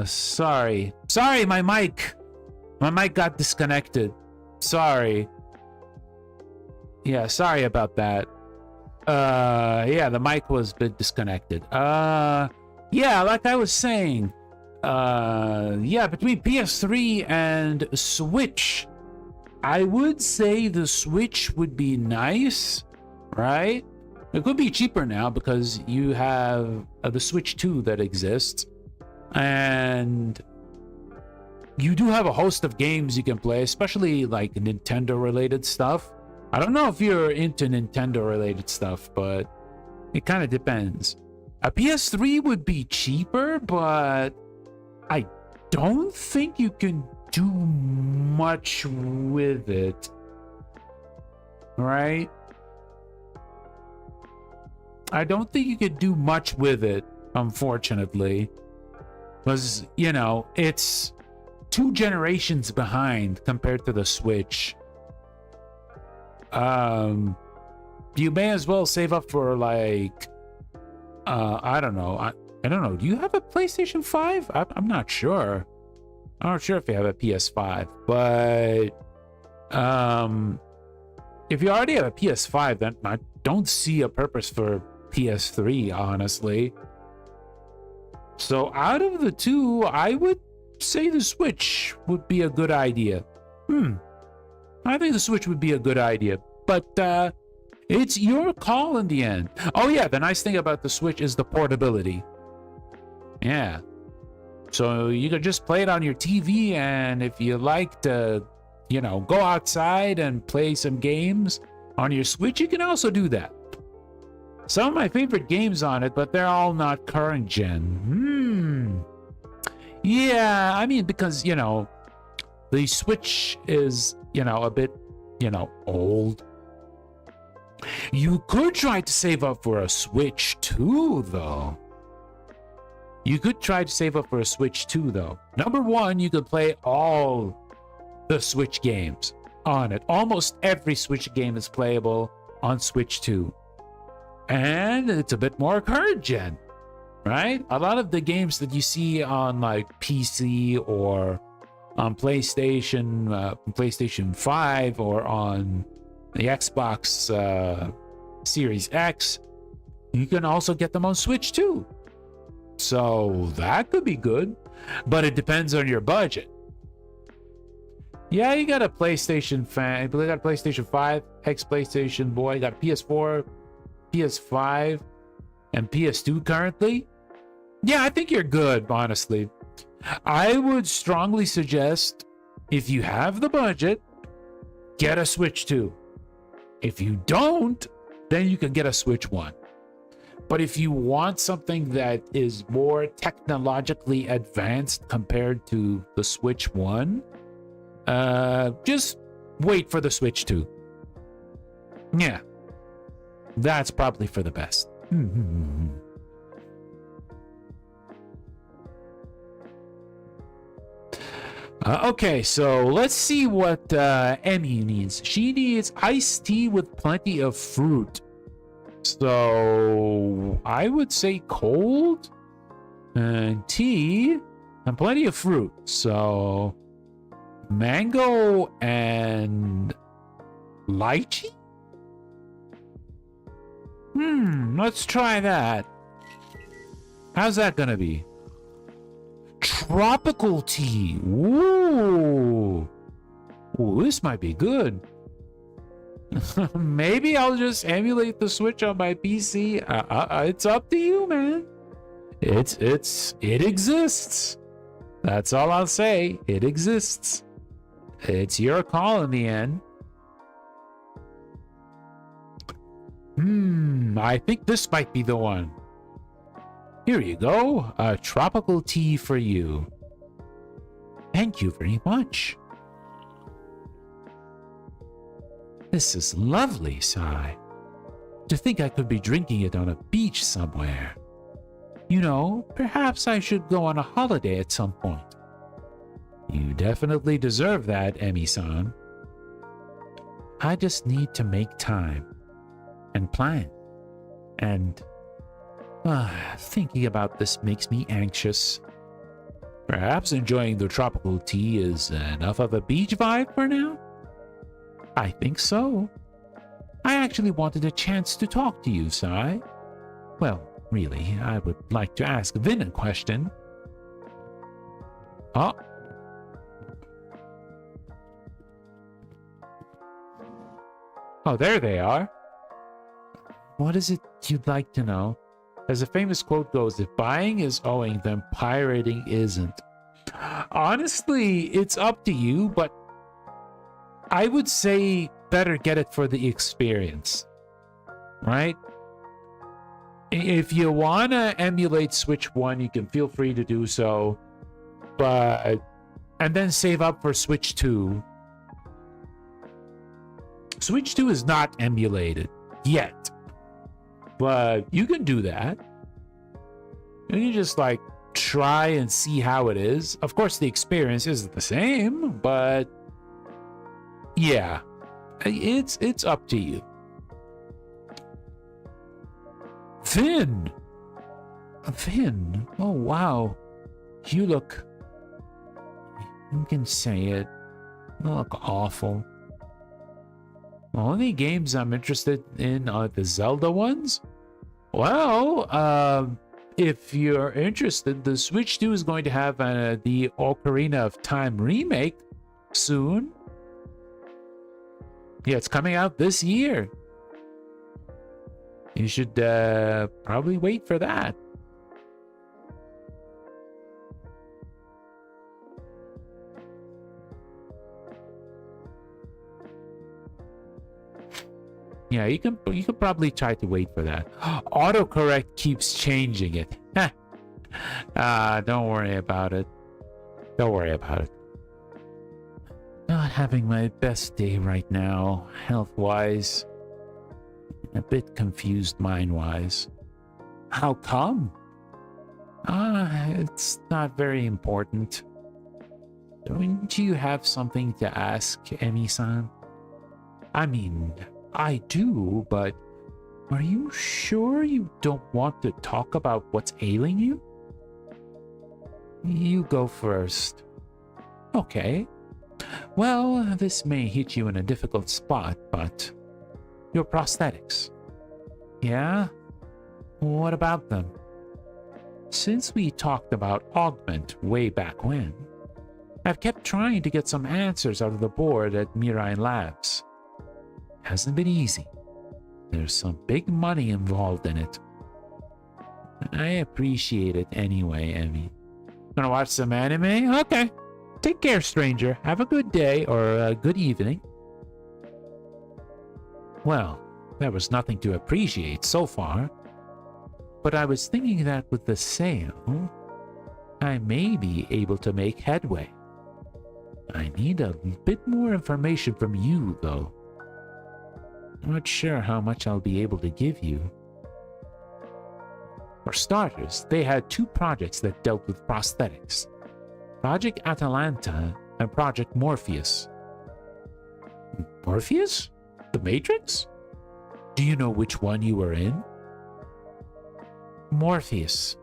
Sorry. Sorry, my mic. My mic got disconnected. Sorry. Yeah, sorry about that. Yeah, the mic was a bit disconnected. Yeah, like I was saying, yeah, between PS3 and Switch, I would say the Switch would be nice, right? It could be cheaper now because you have the Switch 2 that exists, and you do have a host of games you can play, especially like Nintendo related stuff. I don't know if you're into Nintendo related stuff, but it kind of depends. A PS3 would be cheaper, but I don't think you can do much with it, right? I don't think you could do much with it, unfortunately, because, you know, it's 2 generations behind compared to the Switch. You may as well save up for like, I don't know. I don't know. Do you have a PlayStation 5? I'm not sure. I'm not sure if you have a PS5, but if you already have a PS5, then I don't see a purpose for PS3, honestly. So out of the two, I would say the Switch would be a good idea. I think the Switch would be a good idea, but it's your call in the end. Oh yeah, the nice thing about the Switch is the portability. Yeah. So you could just play it on your TV, and if you like to, you know, go outside and play some games on your Switch, you can also do that. Some of my favorite games on it, but they're all not current gen. Yeah, I mean, because, you know, the Switch is, you know, a bit, you know, old. You could try to save up for a Switch 2, though. You could try to save up for a Switch 2, though. Number one, you could play all the Switch games on it. Almost every Switch game is playable on Switch 2. And it's a bit more current gen, right? A lot of the games that you see on like PC or on PlayStation 5 or on the Xbox Series X, you can also get them on Switch too. So that could be good, but it depends on your budget. Yeah, you got a PlayStation fan, you got a PlayStation 5, ex-PlayStation boy, you got a PS4, PS5, and PS2 currently. Yeah, I think you're good, honestly. I would strongly suggest, if you have the budget, get a Switch 2. If you don't, then you can get a Switch 1. But if you want something that is more technologically advanced compared to the Switch 1, just wait for the Switch 2. Yeah, that's probably for the best. Okay, so let's see what Emmy needs. She needs iced tea with plenty of fruit. So I would say cold and tea and plenty of fruit. So mango and lychee? Let's try that. How's that gonna be? Tropical tea. Ooh. Ooh, this might be good. Maybe I'll just emulate the Switch on my PC. It's up to you, man. It exists. That's all I'll say. It exists. It's your call in the end. I think this might be the one. Here you go. A tropical tea for you. Thank you very much. This is lovely, Sai. To think I could be drinking it on a beach somewhere. You know, perhaps I should go on a holiday at some point. You definitely deserve that, Emi-san. I just need to make time and plan. And thinking about this makes me anxious. Perhaps enjoying the tropical tea is enough of a beach vibe for now? I think so. I actually wanted a chance to talk to you, Sai. Well, really, I would like to ask Vin a question. Oh. Oh, there they are. What is it you'd like to know? As a famous quote goes, if buying is owing, then pirating isn't. Honestly, it's up to you, but I would say better get it for the experience, right? If you want to emulate Switch 1, you can feel free to do so, and then save up for Switch 2. Switch 2 is not emulated yet, but you can do that. You can just like try and see how it is. Of course, the experience isn't the same, but yeah, it's up to you. Vin! Oh wow, you can say it. You look awful. The only games I'm interested in are the Zelda ones. Well, if you're interested, the Switch 2 is going to have the Ocarina of Time remake soon. Yeah, it's coming out this year. You should probably wait for that. Yeah, you can probably try to wait for that. Autocorrect keeps changing it. Don't worry about it. Don't worry about it. Not having my best day right now, health-wise. A bit confused mind-wise. How come? It's not very important. Don't you have something to ask, Emi-san? I mean, I do, but are you sure you don't want to talk about what's ailing you? You go first. Okay. Well, this may hit you in a difficult spot, but your prosthetics. Yeah? What about them? Since we talked about Augment way back when, I've kept trying to get some answers out of the board at Mirai Labs. Hasn't been easy. There's some big money involved in it. I appreciate it anyway, Emmy. Gonna watch some anime? Okay. Take care, stranger. Have a good day or a good evening. Well, there was nothing to appreciate so far. But I was thinking that with the sale, I may be able to make headway. I need a bit more information from you, though. Not sure how much I'll be able to give you. For starters, they had two projects that dealt with prosthetics. Project Atalanta and Project Morpheus. Morpheus? The Matrix? Do you know which one you were in? Morpheus.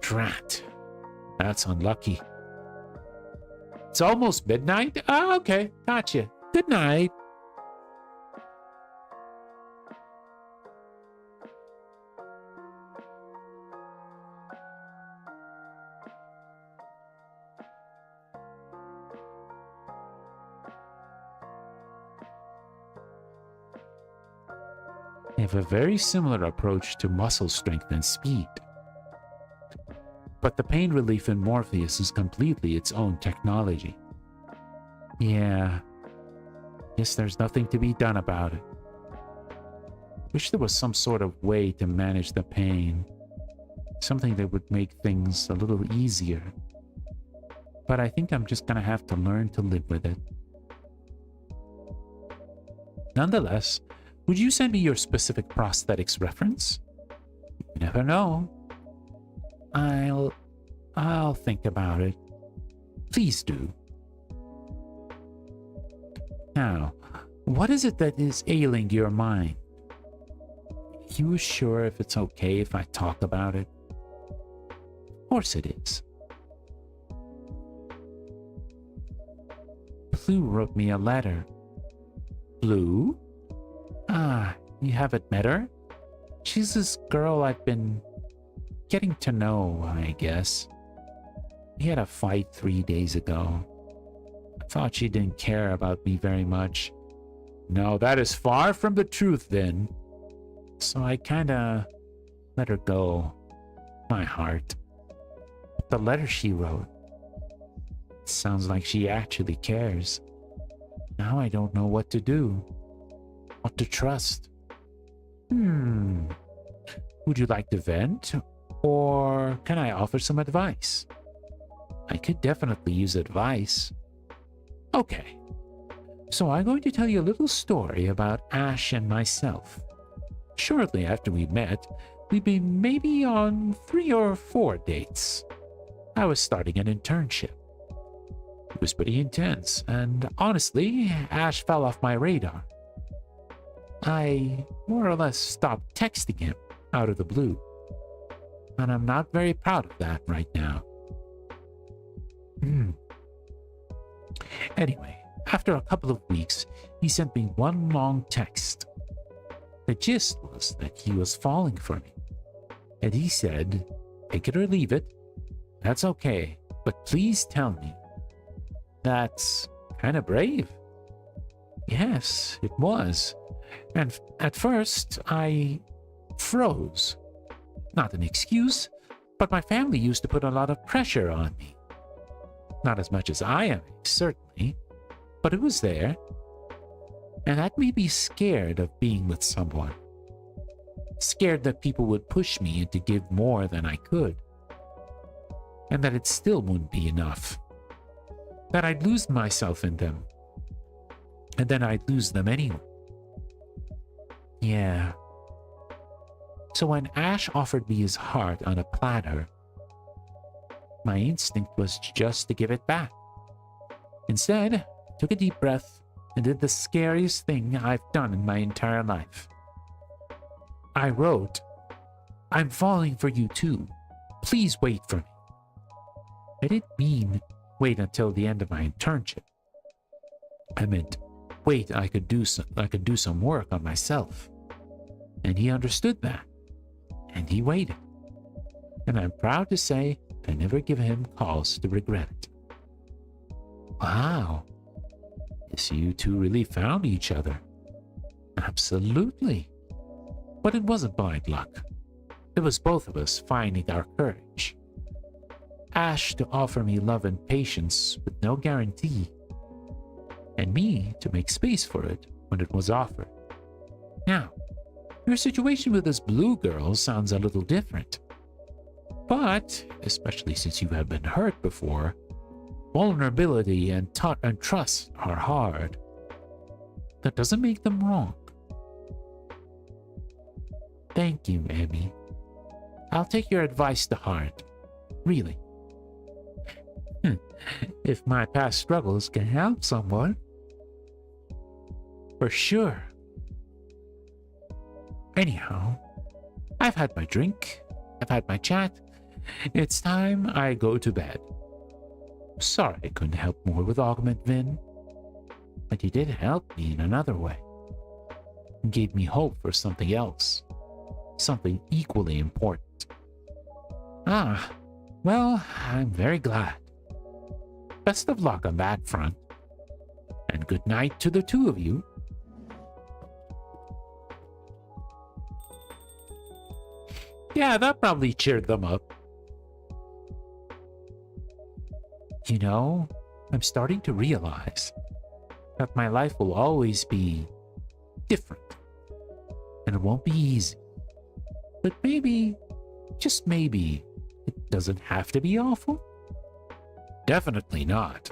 Drat. That's unlucky. It's almost midnight? Oh, okay. Gotcha. Good night. They have a very similar approach to muscle strength and speed. But the pain relief in Morpheus is completely its own technology. Yeah. Guess there's nothing to be done about it. Wish there was some sort of way to manage the pain. Something that would make things a little easier. But I think I'm just gonna have to learn to live with it. Nonetheless, would you send me your specific prosthetics reference? You never know. I'll think about it. Please do. Now, what is it that is ailing your mind? You sure if it's okay if I talk about it? Of course it is. Blue wrote me a letter. Blue? Ah, you haven't met her? She's this girl I've been getting to know, I guess. We had a fight 3 days ago. I thought she didn't care about me very much. No, that is far from the truth then. So I kinda let her go. My heart. The letter she wrote. It sounds like she actually cares. Now I don't know what to do. What to trust. Would you like to vent? Or can I offer some advice? I could definitely use advice. Okay. So I'm going to tell you a little story about Ash and myself. Shortly after we met, we'd been maybe on 3 or 4 dates. I was starting an internship. It was pretty intense, and honestly, Ash fell off my radar. I more or less stopped texting him out of the blue, and I'm not very proud of that right now. Anyway, after a couple of weeks, he sent me one long text. The gist was that he was falling for me, and he said, take it or leave it. That's okay, but please tell me. That's kind of brave. Yes, it was. And at first, I froze. Not an excuse, but my family used to put a lot of pressure on me. Not as much as Ayame, certainly, but it was there. And that made me scared of being with someone. Scared that people would push me to give more than I could. And that it still wouldn't be enough. That I'd lose myself in them. And then I'd lose them anyway. Yeah. So when Ash offered me his heart on a platter, my instinct was just to give it back. Instead, I took a deep breath and did the scariest thing I've done in my entire life. I wrote, I'm falling for you too. Please wait for me. I didn't mean wait until the end of my internship. I meant wait, I could do some work on myself. And he understood that. And he waited. And I'm proud to say I never give him cause to regret it. Wow. Yes, you two really found each other. Absolutely. But it wasn't blind luck. It was both of us finding our courage. Ash to offer me love and patience with no guarantee, and me to make space for it when it was offered. Now, your situation with this blue girl sounds a little different. But, especially since you have been hurt before, vulnerability and trust are hard. That doesn't make them wrong. Thank you, Emmy. I'll take your advice to heart. Really. If my past struggles can help someone. For sure. Anyhow, I've had my drink. I've had my chat. It's time I go to bed. Sorry I couldn't help more with Augment Vin. But you did help me in another way. You gave me hope for something else. Something equally important. Ah, well, I'm very glad. Best of luck on that front. And good night to the two of you. Yeah, that probably cheered them up. You know, I'm starting to realize that my life will always be different. And it won't be easy. But maybe, just maybe, it doesn't have to be awful. Definitely not.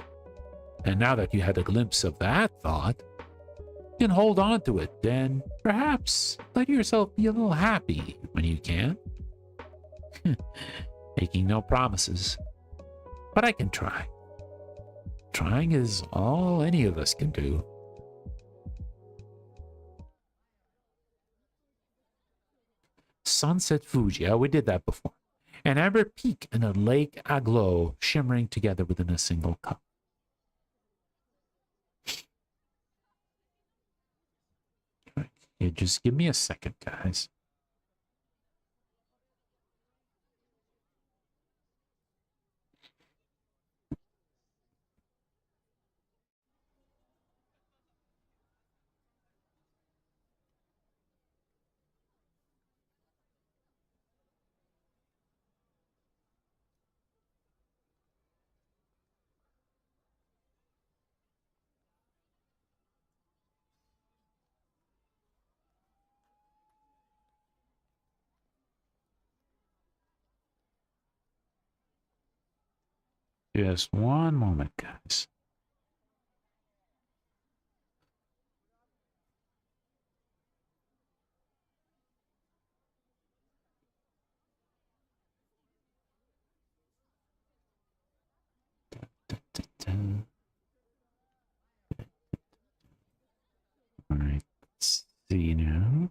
And now that you had a glimpse of that thought, you can hold on to it and perhaps let yourself be a little happy when you can. Making no promises, but I can try. Trying is all any of us can do. Sunset Fuji, we did that before. An amber peak and a lake aglow shimmering together within a single cup. Yeah, just give me a second, guys. Just one moment, guys. All right, let's see now.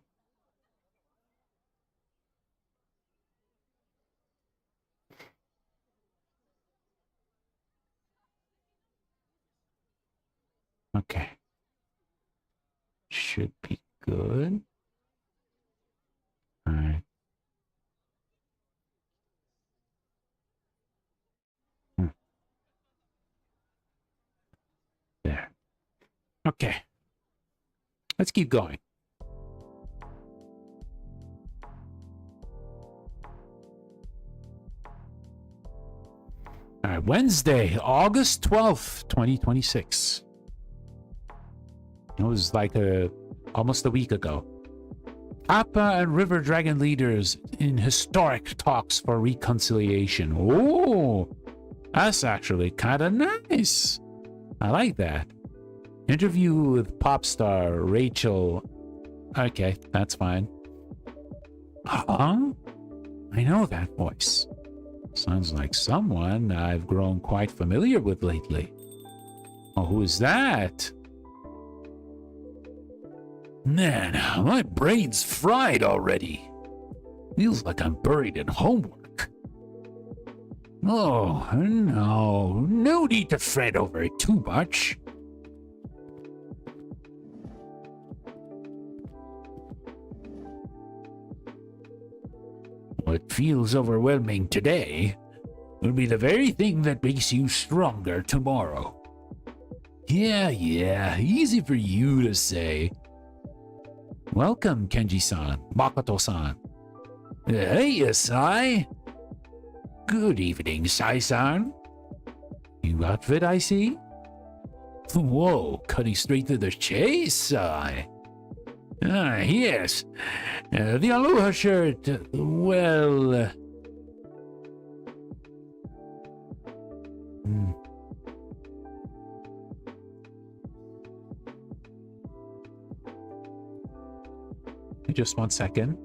Okay. Should be good. All right. There. Okay. Let's keep going. All right, Wednesday, August 12th, 2026. It was like almost a week ago. Appa and River Dragon leaders in historic talks for reconciliation. Oh, that's actually kind of nice. I like that. Interview with pop star Rachel. Okay, that's fine. Huh? I know that voice. Sounds like someone I've grown quite familiar with lately. Oh, who is that? Man, my brain's fried already. Feels like I'm buried in homework. Oh, no need to fret over it too much. What feels overwhelming today will be the very thing that makes you stronger tomorrow. Yeah, easy for you to say. Welcome, Kenji-san, Makoto-san. Hey, Sai. Good evening, Sai-san. New outfit, I see? Whoa, cutting straight to the chase, Sai. Ah, yes. The Aloha shirt, well... Just 1 second.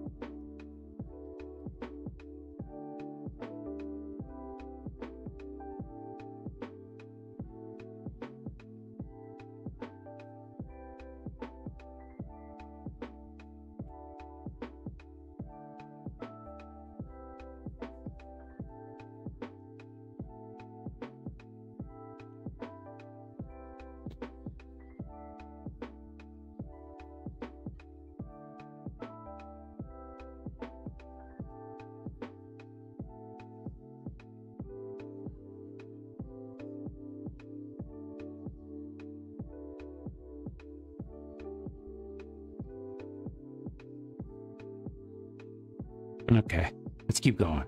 Okay, let's keep going.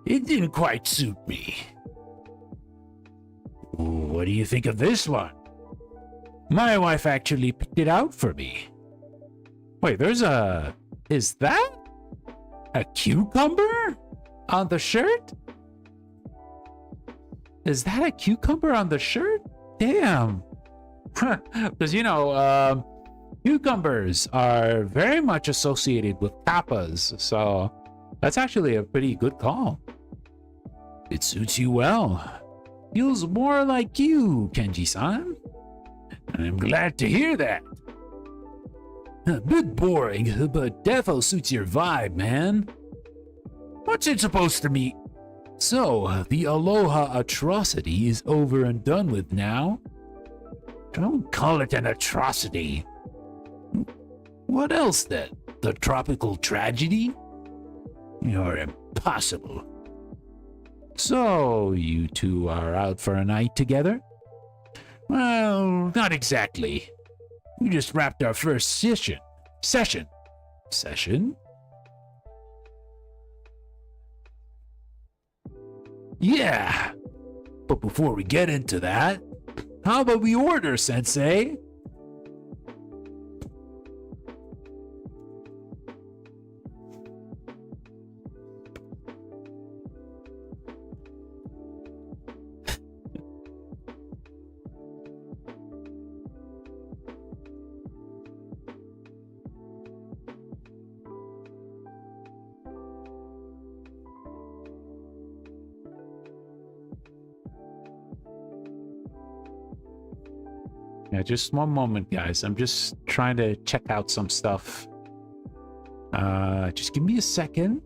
It didn't quite suit me. What do you think of this one? My wife actually picked it out for me. Wait, is that a cucumber on the shirt? Is that a cucumber on the shirt? Damn. Because, cucumbers are very much associated with kappas, so that's actually a pretty good call. It suits you well. Feels more like you, Kenji-san. I'm glad to hear that. A bit boring, but defo suits your vibe, man. What's it supposed to mean? So, the Aloha atrocity is over and done with now? Don't call it an atrocity. What else then? The tropical tragedy? You're impossible. So, you two are out for a night together? Well, not exactly. We just wrapped our first session? Yeah. But before we get into that, how about we order, Sensei? Yeah, just one moment, guys. I'm just trying to check out some stuff. Just give me a second.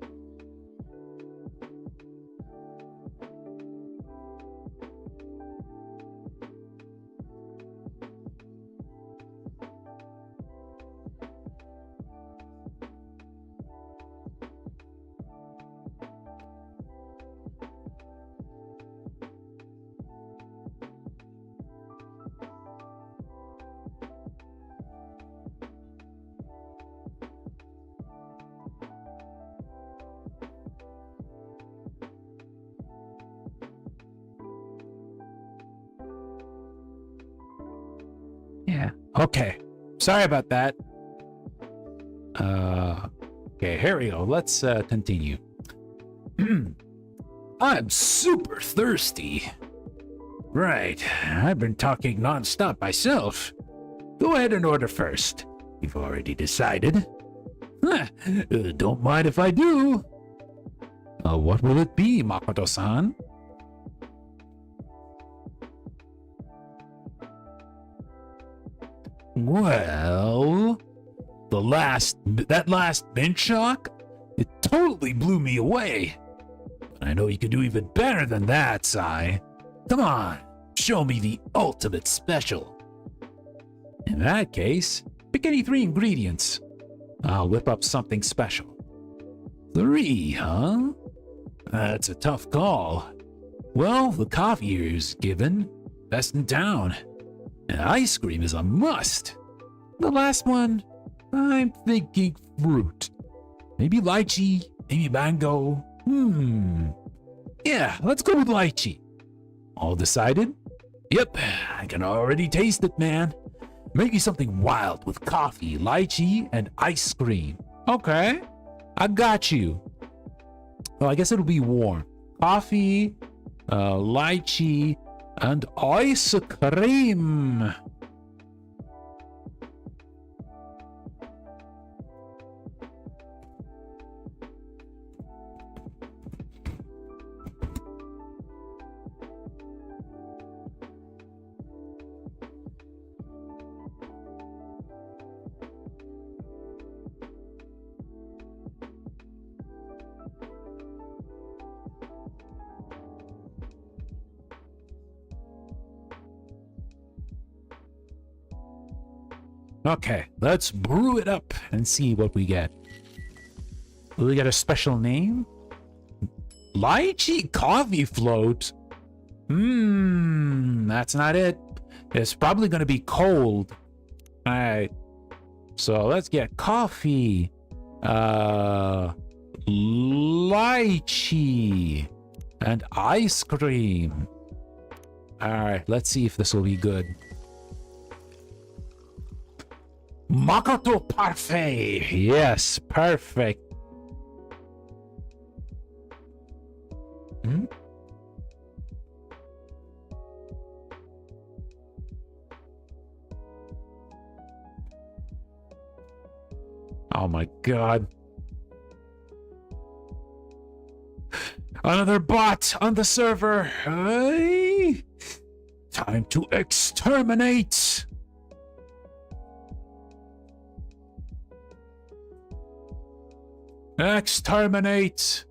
Yeah. Okay. Sorry about that. Okay, here we go. Let's continue. I'm super thirsty. Right. I've been talking nonstop myself. Go ahead and order first. You've already decided. Don't mind if I do. What will it be, Makoto-san? Well, that last mint shock, it totally blew me away. But I know you can do even better than that, Sai. Come on, show me the ultimate special. In that case, pick any 3 ingredients. I'll whip up something special. 3, huh? That's a tough call. Well, the coffee here is given. Best in town. And ice cream is a must. The last one, I'm thinking fruit. Maybe lychee, maybe mango. Yeah, let's go with lychee. All decided? Yep, I can already taste it, man. Maybe something wild with coffee, lychee, and ice cream. Okay, I got you. Well, I guess it'll be warm. Coffee, lychee, and ice cream. Okay, let's brew it up and see what we get. Will we get a special name? Lychee coffee float? That's not it. It's probably going to be cold. Alright, so let's get coffee. Lychee. And ice cream. Alright, let's see if this will be good. Makoto Parfait. Yes, perfect. Oh my god. Another bot on the server. Hey, time to exterminate. Exterminate.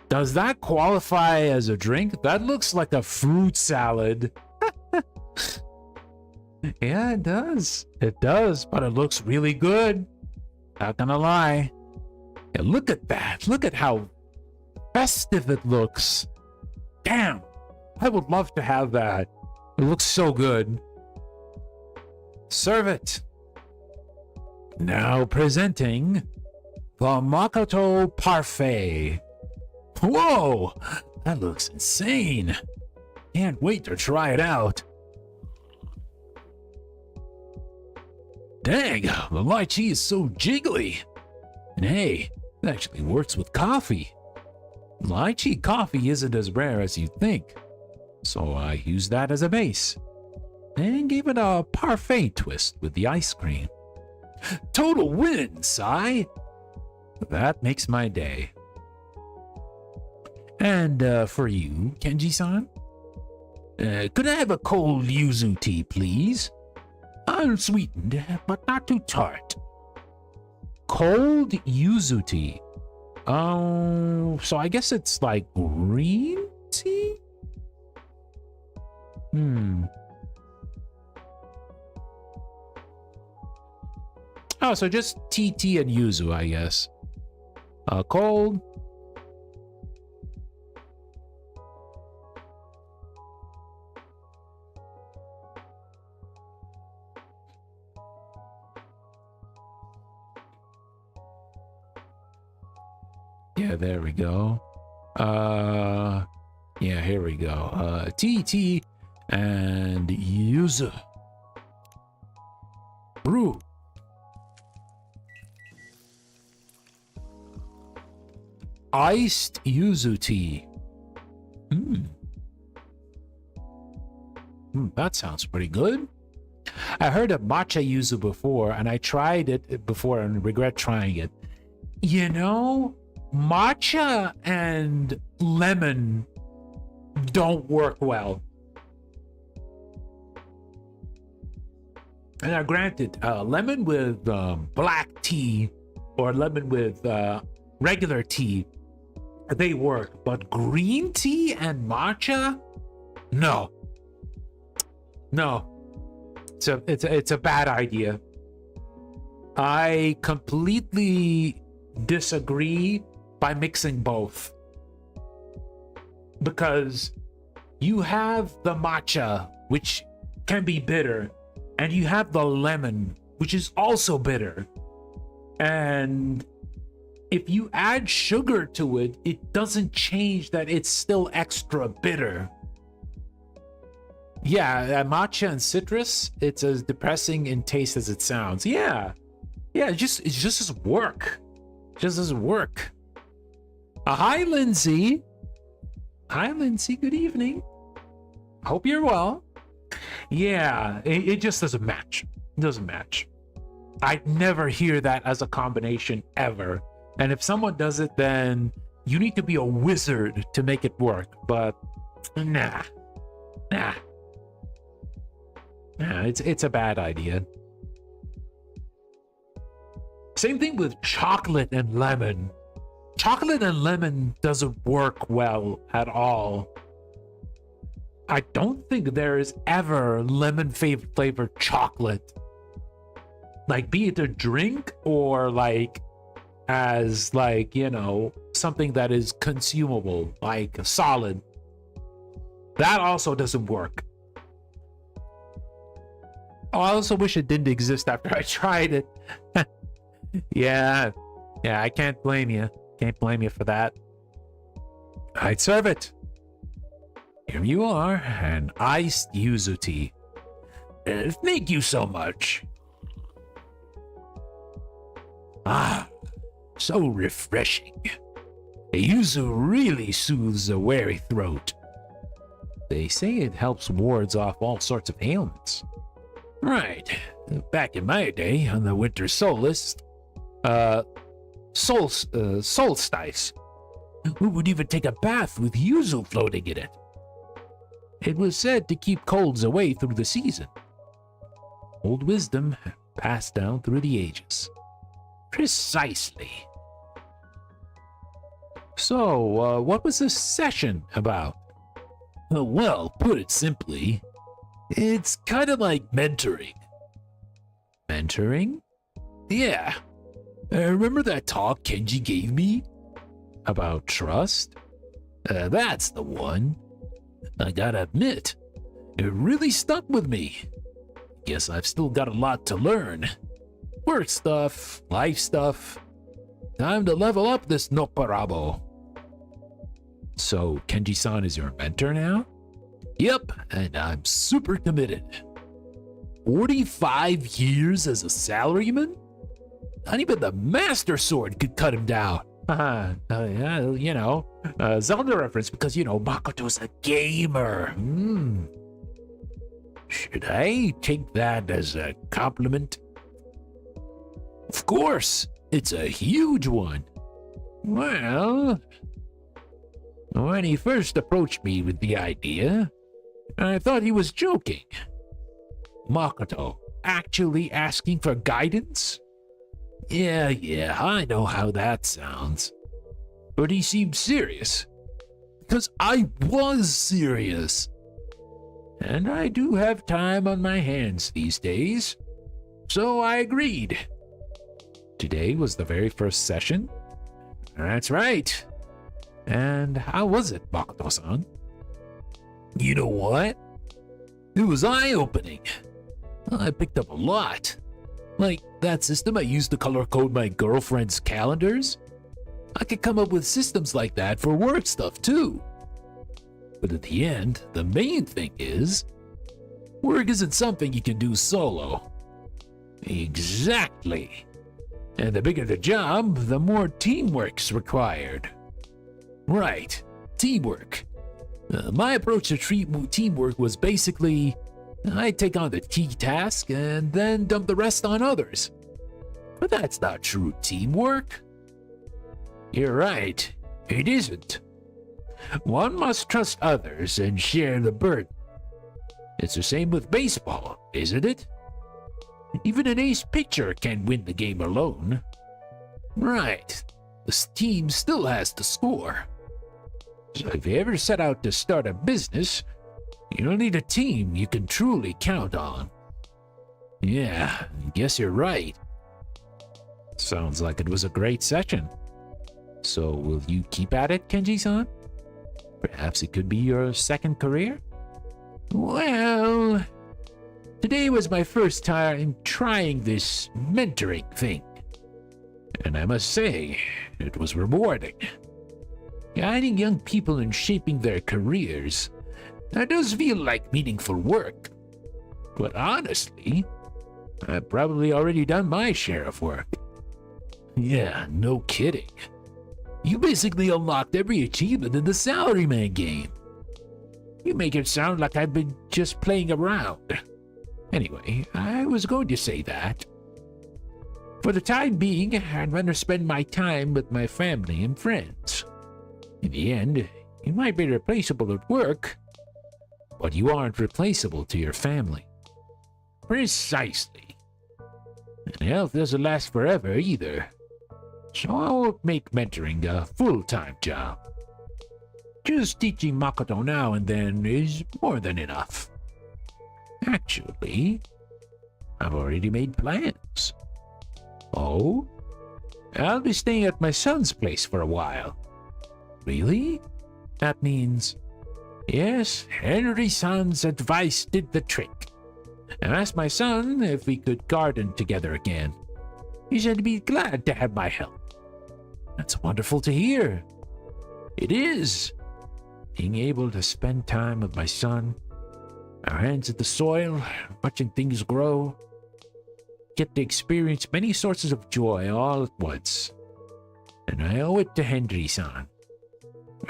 Does that qualify as a drink? That looks like a fruit salad. Yeah, it does. It does, but it looks really good. Not gonna lie. Yeah, look at that. Look at how festive it looks. Damn. I would love to have that. It looks so good. Serve it. Now presenting the Makoto Parfait. Whoa! That looks insane. Can't wait to try it out. Dang, the lychee is so jiggly. And hey, it actually works with coffee. Lychee coffee isn't as rare as you think, so I used that as a base and gave it a parfait twist with the ice cream. Total win, Sai! That makes my day. And for you, Kenji-san? Could I have a cold yuzu tea, please? Unsweetened, but not too tart. Cold yuzu tea. Oh, so I guess it's like green tea? Oh, so just tea and yuzu, I guess. Cold. Yeah, there we go. Yeah, here we go. Tea and yuzu. Brew. Iced yuzu tea. That sounds pretty good. I heard of matcha yuzu before, and I tried it before and regret trying it. You know, matcha and lemon don't work well. And now, granted, lemon with black tea or lemon with regular tea, they work. But green tea and matcha, no. It's a bad idea. I completely disagree by mixing both, because you have the matcha, which can be bitter, and you have the lemon, which is also bitter. And if you add sugar to it, it doesn't change that it's still extra bitter. Yeah, matcha and citrus, it's as depressing in taste as it sounds. Yeah, it just doesn't work. It just doesn't work. Hi, Lindsay. Hi, Lindsay. Good evening. Hope you're well. Yeah, it just doesn't match. It doesn't match. I never hear that as a combination ever. And if someone does it, then you need to be a wizard to make it work. But nah, it's a bad idea. Same thing with chocolate and lemon. Chocolate and lemon doesn't work well at all. I don't think there is ever lemon flavored chocolate. Like, be it a drink or like as like, you know, something that is consumable, like a solid. That also doesn't work. Oh, I also wish it didn't exist after I tried it. Yeah, I can't blame you. Can't blame you for that. I'd serve it. Here you are, an iced yuzu tea. Thank you so much. Ah, so refreshing. Yuzu really soothes a weary throat. They say it helps wards off all sorts of ailments. Right. Back in my day, on the winter solstice, we would even take a bath with yuzu floating in it. It was said to keep colds away through the season. Old wisdom passed down through the ages. Precisely. So, what was this session about? Well, put it simply, It's kind of like mentoring. Mentoring? Yeah. Remember that talk Kenji gave me? About trust? That's the one. I gotta admit, it really stuck with me. Guess I've still got a lot to learn. Work stuff, life stuff. Time to level up this Nopparabo. So, Kenji-san is your mentor now? Yep, and I'm super committed. 45 years as a salaryman? Not even the Master Sword could cut him down. Zelda reference because, Makoto's a gamer. Should I take that as a compliment? Of course, it's a huge one. Well, when he first approached me with the idea, I thought he was joking. Makoto actually asking for guidance? Yeah, I know how that sounds. But he seemed serious. Because I was serious. And I do have time on my hands these days. So I agreed. Today was the very first session? That's right. And how was it, Makoto-san? You know what? It was eye-opening. I picked up a lot. Like that system I used to color code my girlfriend's calendars. I could come up with systems like that for work stuff too. But at the end, the main thing is, work isn't something you can do solo. Exactly. And the bigger the job, the more teamwork's required. Right, teamwork. My approach to teamwork was basically, I take on the key task and then dump the rest on others. But that's not true teamwork. You're right, it isn't. One must trust others and share the burden. It's the same with baseball, isn't it? Even an ace pitcher can't win the game alone. Right, the team still has to score. So if you ever set out to start a business, you'll need a team you can truly count on. Yeah, I guess you're right. Sounds like it was a great session. So will you keep at it, Kenji-san? Perhaps it could be your second career? Well, today was my first time trying this mentoring thing. And I must say, it was rewarding. Guiding young people in shaping their careers, that does feel like meaningful work. But honestly, I've probably already done my share of work. Yeah, no kidding. You basically unlocked every achievement in the Salaryman game. You make it sound like I've been just playing around. Anyway, I was going to say that. For the time being, I'd rather spend my time with my family and friends. In the end, you might be replaceable at work, but you aren't replaceable to your family. Precisely. And health doesn't last forever either. So I won't make mentoring a full-time job. Just teaching Makoto now and then is more than enough. Actually, I've already made plans. Oh? I'll be staying at my son's place for a while. Really? That means... Yes, Henry-san's advice did the trick. I asked my son if we could garden together again. He said he'd be glad to have my help. That's wonderful to hear. It is. Being able to spend time with my son, our hands in the soil, watching things grow, get to experience many sources of joy all at once. And I owe it to Henry-san.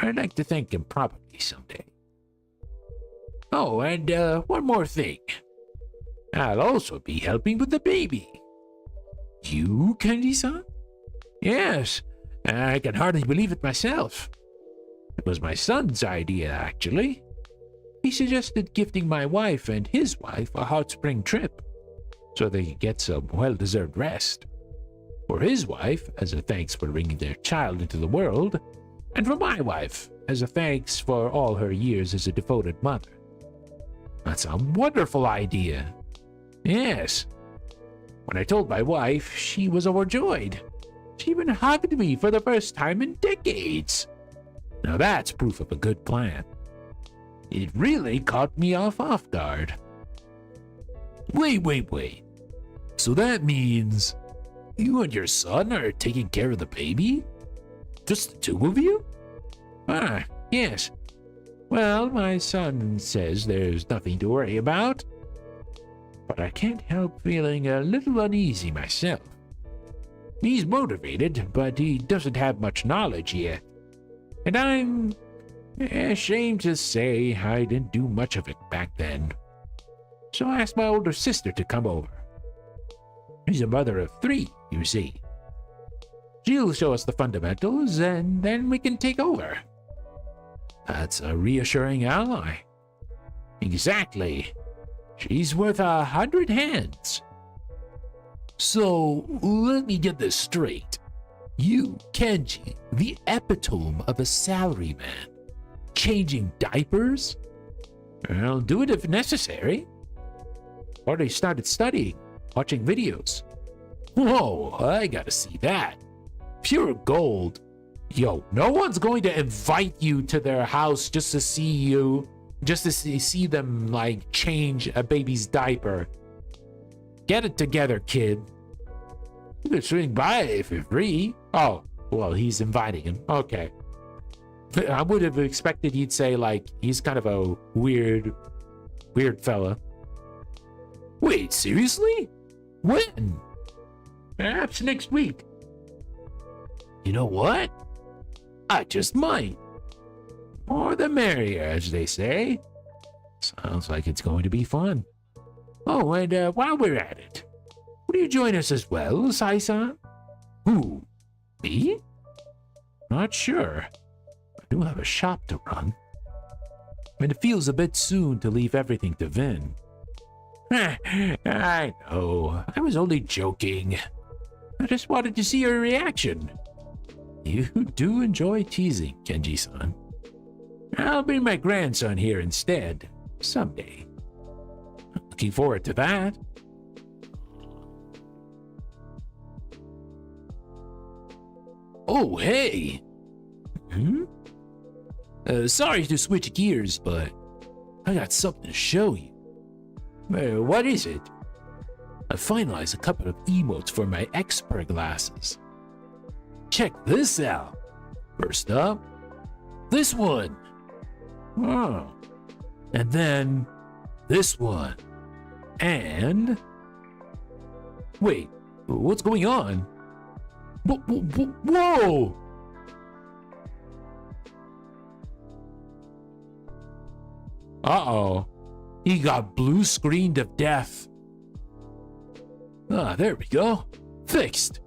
I'd like to thank him properly someday. Oh, and one more thing. I'll also be helping with the baby. You, Kenji-san? Yes, I can hardly believe it myself. It was my son's idea, actually. He suggested gifting my wife and his wife a hot spring trip, so they could get some well-deserved rest. For his wife, as a thanks for bringing their child into the world, and for my wife, as a thanks for all her years as a devoted mother. That's a wonderful idea. Yes. When I told my wife, she was overjoyed. She even hugged me for the first time in decades. Now that's proof of a good plan. It really caught me off guard. Wait. So that means you and your son are taking care of the baby? Just the two of you? Ah, yes. Well, my son says there's nothing to worry about. But I can't help feeling a little uneasy myself. He's motivated, but he doesn't have much knowledge yet. And I'm ashamed to say I didn't do much of it back then. So I asked my older sister to come over. She's a mother of 3, you see. She'll show us the fundamentals, and then we can take over. That's a reassuring ally. Exactly. She's worth 100 hands. So, let me get this straight. You, Kenji, the epitome of a salaryman, changing diapers? I'll do it if necessary. Already started studying, watching videos. Whoa, I gotta see that. Pure gold. Yo, no one's going to invite you to their house just to see you, just to see them, like, change a baby's diaper. Get it together, kid. You could swing by if you're free. Oh, well, he's inviting him. Okay. I would have expected he'd say, like, he's kind of a weird fella. Wait, seriously? When? Perhaps next week. You know what? I just might. More the merrier, as they say. Sounds like it's going to be fun. Oh, and while we're at it, will you join us as well, Sai-san? Who? Me? Not sure. I do have a shop to run. And it feels a bit soon to leave everything to Vin. I know. I was only joking. I just wanted to see your reaction. You do enjoy teasing, Kenji-san. I'll bring my grandson here instead, someday. Looking forward to that. Oh, hey! Sorry to switch gears, but I got something to show you. What is it? I finalized a couple of emotes for my expert glasses. Check this out. First up, this one. Oh. And then this one. And... Wait, what's going on? Whoa! Uh-oh. He got blue screened of death. Ah, there we go. Fixed.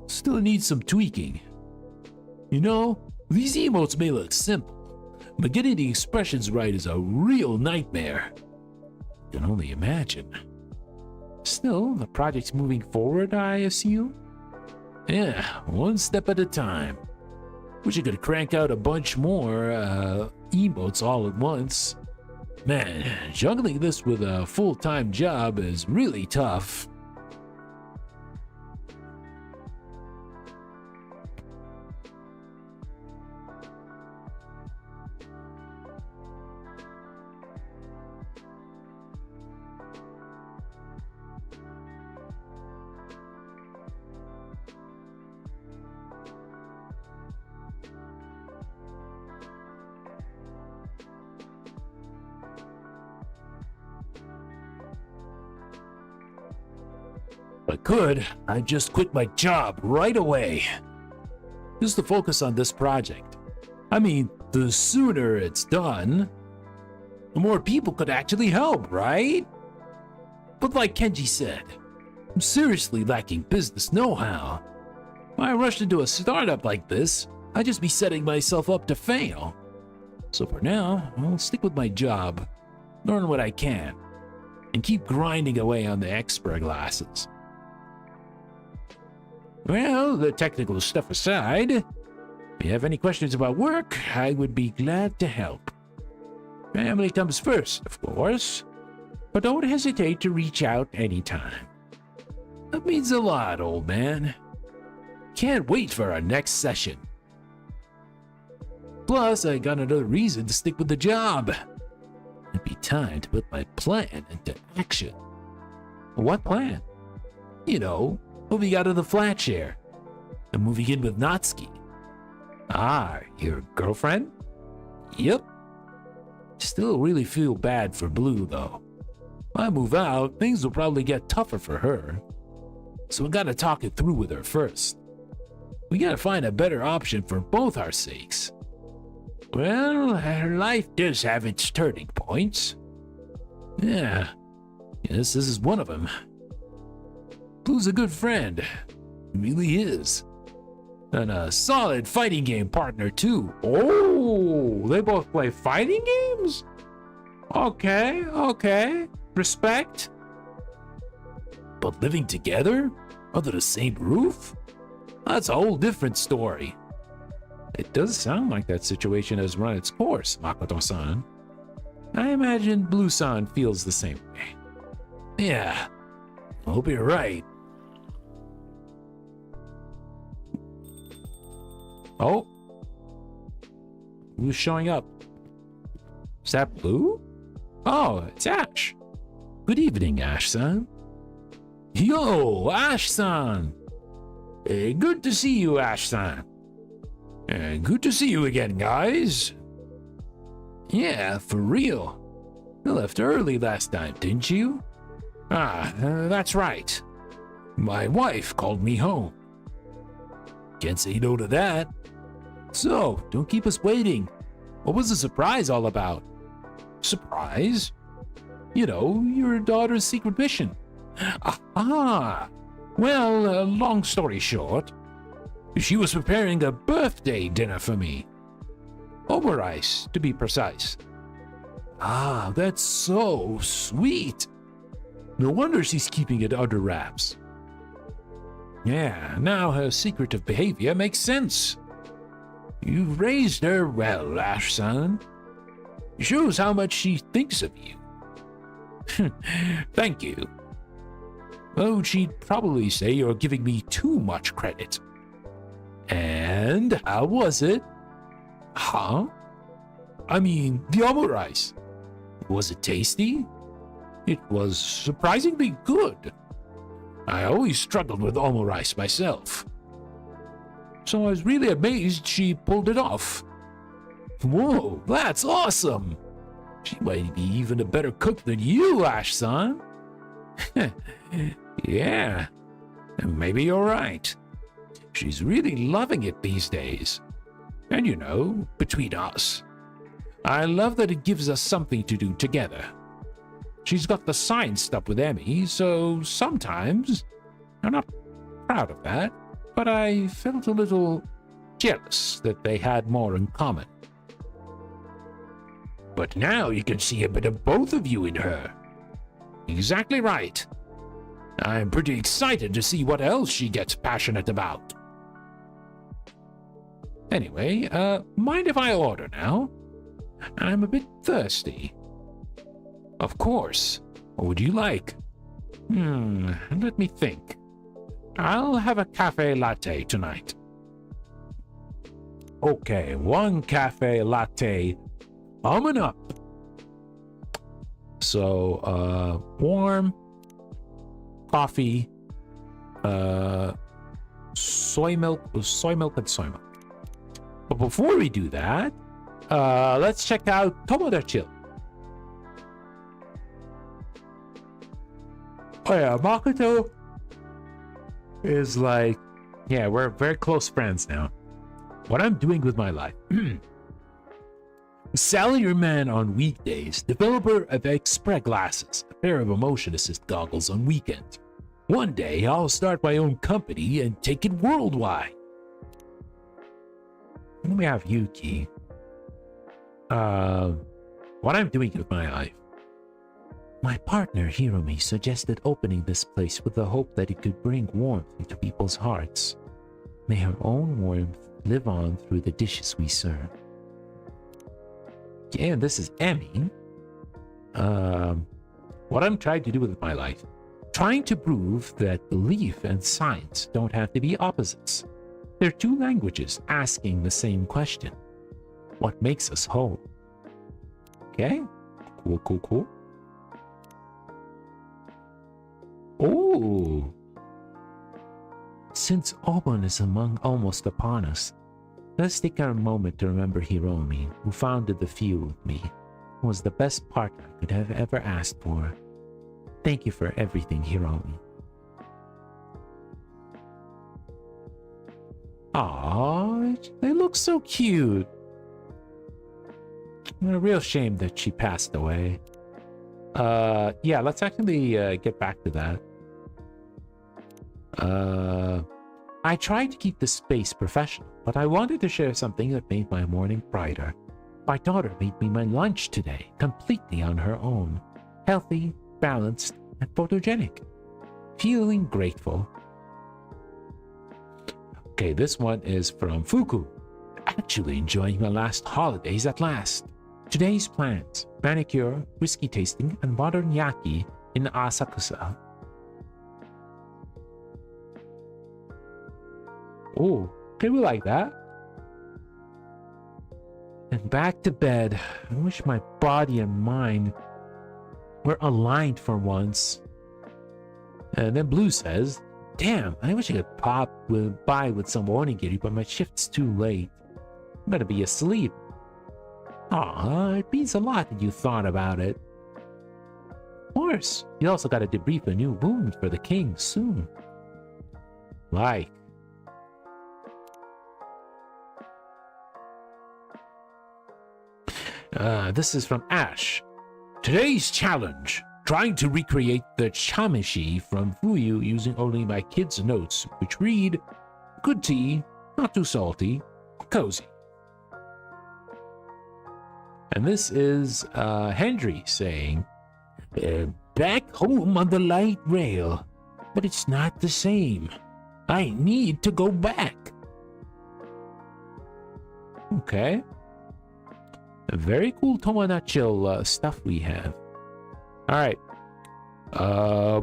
Still needs some tweaking. You know, these emotes may look simple, but getting the expressions right is a real nightmare. I can only imagine. Still, the project's moving forward, I assume? Yeah, one step at a time. Wish I could crank out a bunch more, emotes all at once. Man, juggling this with a full-time job is really tough. If I could, I'd just quit my job right away. Just to focus on this project. I mean, the sooner it's done, the more people could actually help, right? But like Kenji said, I'm seriously lacking business know-how. If I rushed into a startup like this, I'd just be setting myself up to fail. So for now, I'll stick with my job, learn what I can, and keep grinding away on the expert glasses. Well, the technical stuff aside, if you have any questions about work, I would be glad to help. Family comes first, of course, but don't hesitate to reach out anytime. That means a lot, old man. Can't wait for our next session. Plus, I got another reason to stick with the job. It'd be time to put my plan into action. What plan? You know, moving out of the flat share. I'm moving in with Natsuki. Ah, your girlfriend? Yep. Still really feel bad for Blue, though. When I move out, things will probably get tougher for her. So we gotta talk it through with her first. We gotta find a better option for both our sakes. Well, her life does have its turning points. Yeah, yes, this is one of them. Blue's a good friend. He really is. And a solid fighting game partner, too. Oh, they both play fighting games? Okay. Respect. But living together? Under the same roof? That's a whole different story. It does sound like that situation has run its course, Makoto-san. I imagine Blue-san feels the same way. Yeah, I hope you're right. Oh, who's showing up? Is that Blue? Oh, it's Ash. Good evening, Ash-san. Yo, Ash-san. Good to see you, Ash-san. Good to see you again, guys. Yeah, for real. You left early last time, didn't you? That's right. My wife called me home. Can't say no to that. So, don't keep us waiting. What was the surprise all about? Surprise? You know, your daughter's secret mission. Aha! Well, long story short, she was preparing a birthday dinner for me. Omurice, to be precise. Ah, that's so sweet. No wonder she's keeping it under wraps. Yeah, now her secretive behavior makes sense. You've raised her well, Ash-san. Shows how much she thinks of you. Thank you. Oh, she'd probably say you're giving me too much credit. And how was it? Huh? I mean, the omurice. Was it tasty? It was surprisingly good. I always struggled with omurice myself. So I was really amazed she pulled it off. Whoa, that's awesome! She might be even a better cook than you, Ash-san. Yeah, maybe you're right. She's really loving it these days. And you know, between us, I love that it gives us something to do together. She's got the science stuff with Emmy, so sometimes, I'm not proud of that, but I felt a little jealous that they had more in common. But now you can see a bit of both of you in her. Exactly right. I'm pretty excited to see what else she gets passionate about. Anyway, mind if I order now? I'm a bit thirsty. Of course. What would you like? Let me think. I'll have a cafe latte tonight. Okay, one cafe latte. Coming up. So, warm coffee, soy milk and soy milk. But before we do that, let's check out Tomodachi. Oh yeah, Makoto is like, yeah, we're very close friends now. What I'm doing with my life. Salary man on weekdays, developer of Xpre glasses, a pair of motion assist goggles on weekends. One day I'll start my own company and take it worldwide. Then we have Yuki. What I'm doing with my life. My partner Hiromi suggested opening this place with the hope that it could bring warmth into people's hearts. May her own warmth live on through the dishes we serve. And this is Emmy. What I'm trying to do with my life. Trying to prove that belief and science don't have to be opposites. They're two languages asking the same question. What makes us whole? Okay. Cool. Oh. Since Obon is almost upon us, let's take a moment to remember Hiromi, who founded the feud with me, who was the best partner I could have ever asked for. Thank you for everything, Hiromi. Aww, they look so cute. A real shame that she passed away. Yeah, let's actually get back to that. I tried to keep the space professional, but I wanted to share something that made my morning brighter. My daughter made me my lunch today, completely on her own. Healthy, balanced, and photogenic. Feeling grateful. Okay, this one is from Fuku. Actually enjoying my last holidays at last. Today's plans: manicure, whiskey tasting, and modern yaki in Asakusa. Oh, okay, we like that. And back to bed. I wish my body and mind were aligned for once. And then Blue says, damn, I wish I could pop by with some onigiri, but my shift's too late. I'm gonna be asleep. Aw, it means a lot that you thought about it. Of course, you also gotta debrief a new wound for the king soon. Like. This is from Ash. Today's challenge: trying to recreate the chamishi from Fuyu using only my kids' notes, which read, good tea, not too salty, cozy. And this is Hendry saying, back home on the light rail, but it's not the same. I need to go back. Okay. A very cool Tomonachill stuff we have. Alright.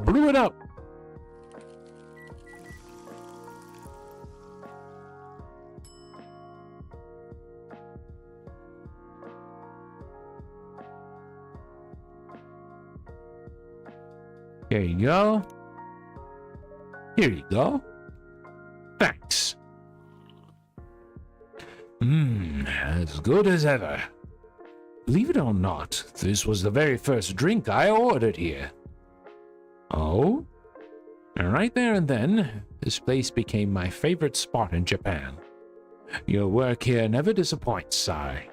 Brew it up. There you go. Here you go. Thanks. As good as ever. Believe it or not, this was the very first drink I ordered here. Oh? And right there and then, this place became my favorite spot in Japan. Your work here never disappoints, Sai.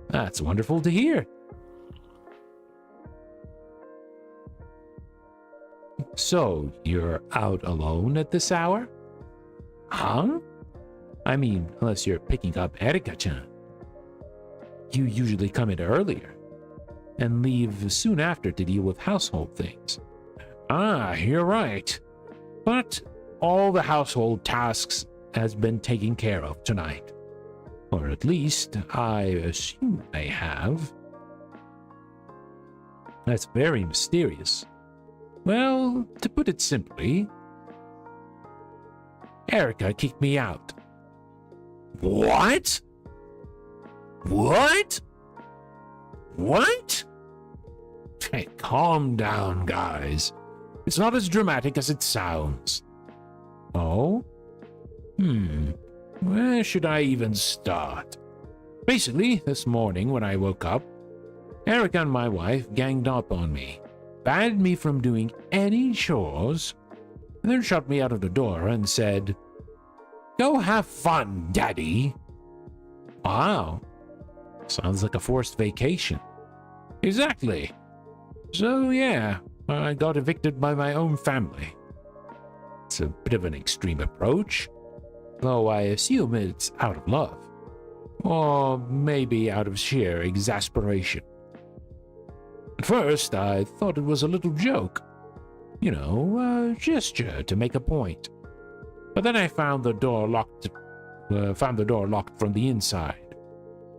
That's wonderful to hear. So, you're out alone at this hour? Huh? I mean, unless you're picking up Erika-chan. You usually come in earlier and leave soon after to deal with household things. Ah, you're right. But all the household tasks has been taken care of tonight. Or at least, I assume they have. That's very mysterious. Well, to put it simply, Erika kicked me out. What? What? What? Hey, calm down, guys. It's not as dramatic as it sounds. Oh? Where should I even start? Basically, this morning when I woke up, Erika and my wife ganged up on me, banned me from doing any chores, and then shut me out of the door and said, "Go have fun, Daddy." Wow. Sounds like a forced vacation. Exactly. So yeah, I got evicted by my own family. It's a bit of an extreme approach, though I assume it's out of love. Or maybe out of sheer exasperation. At first, I thought it was a little joke. You know, a gesture to make a point. But then I found the door locked from the inside.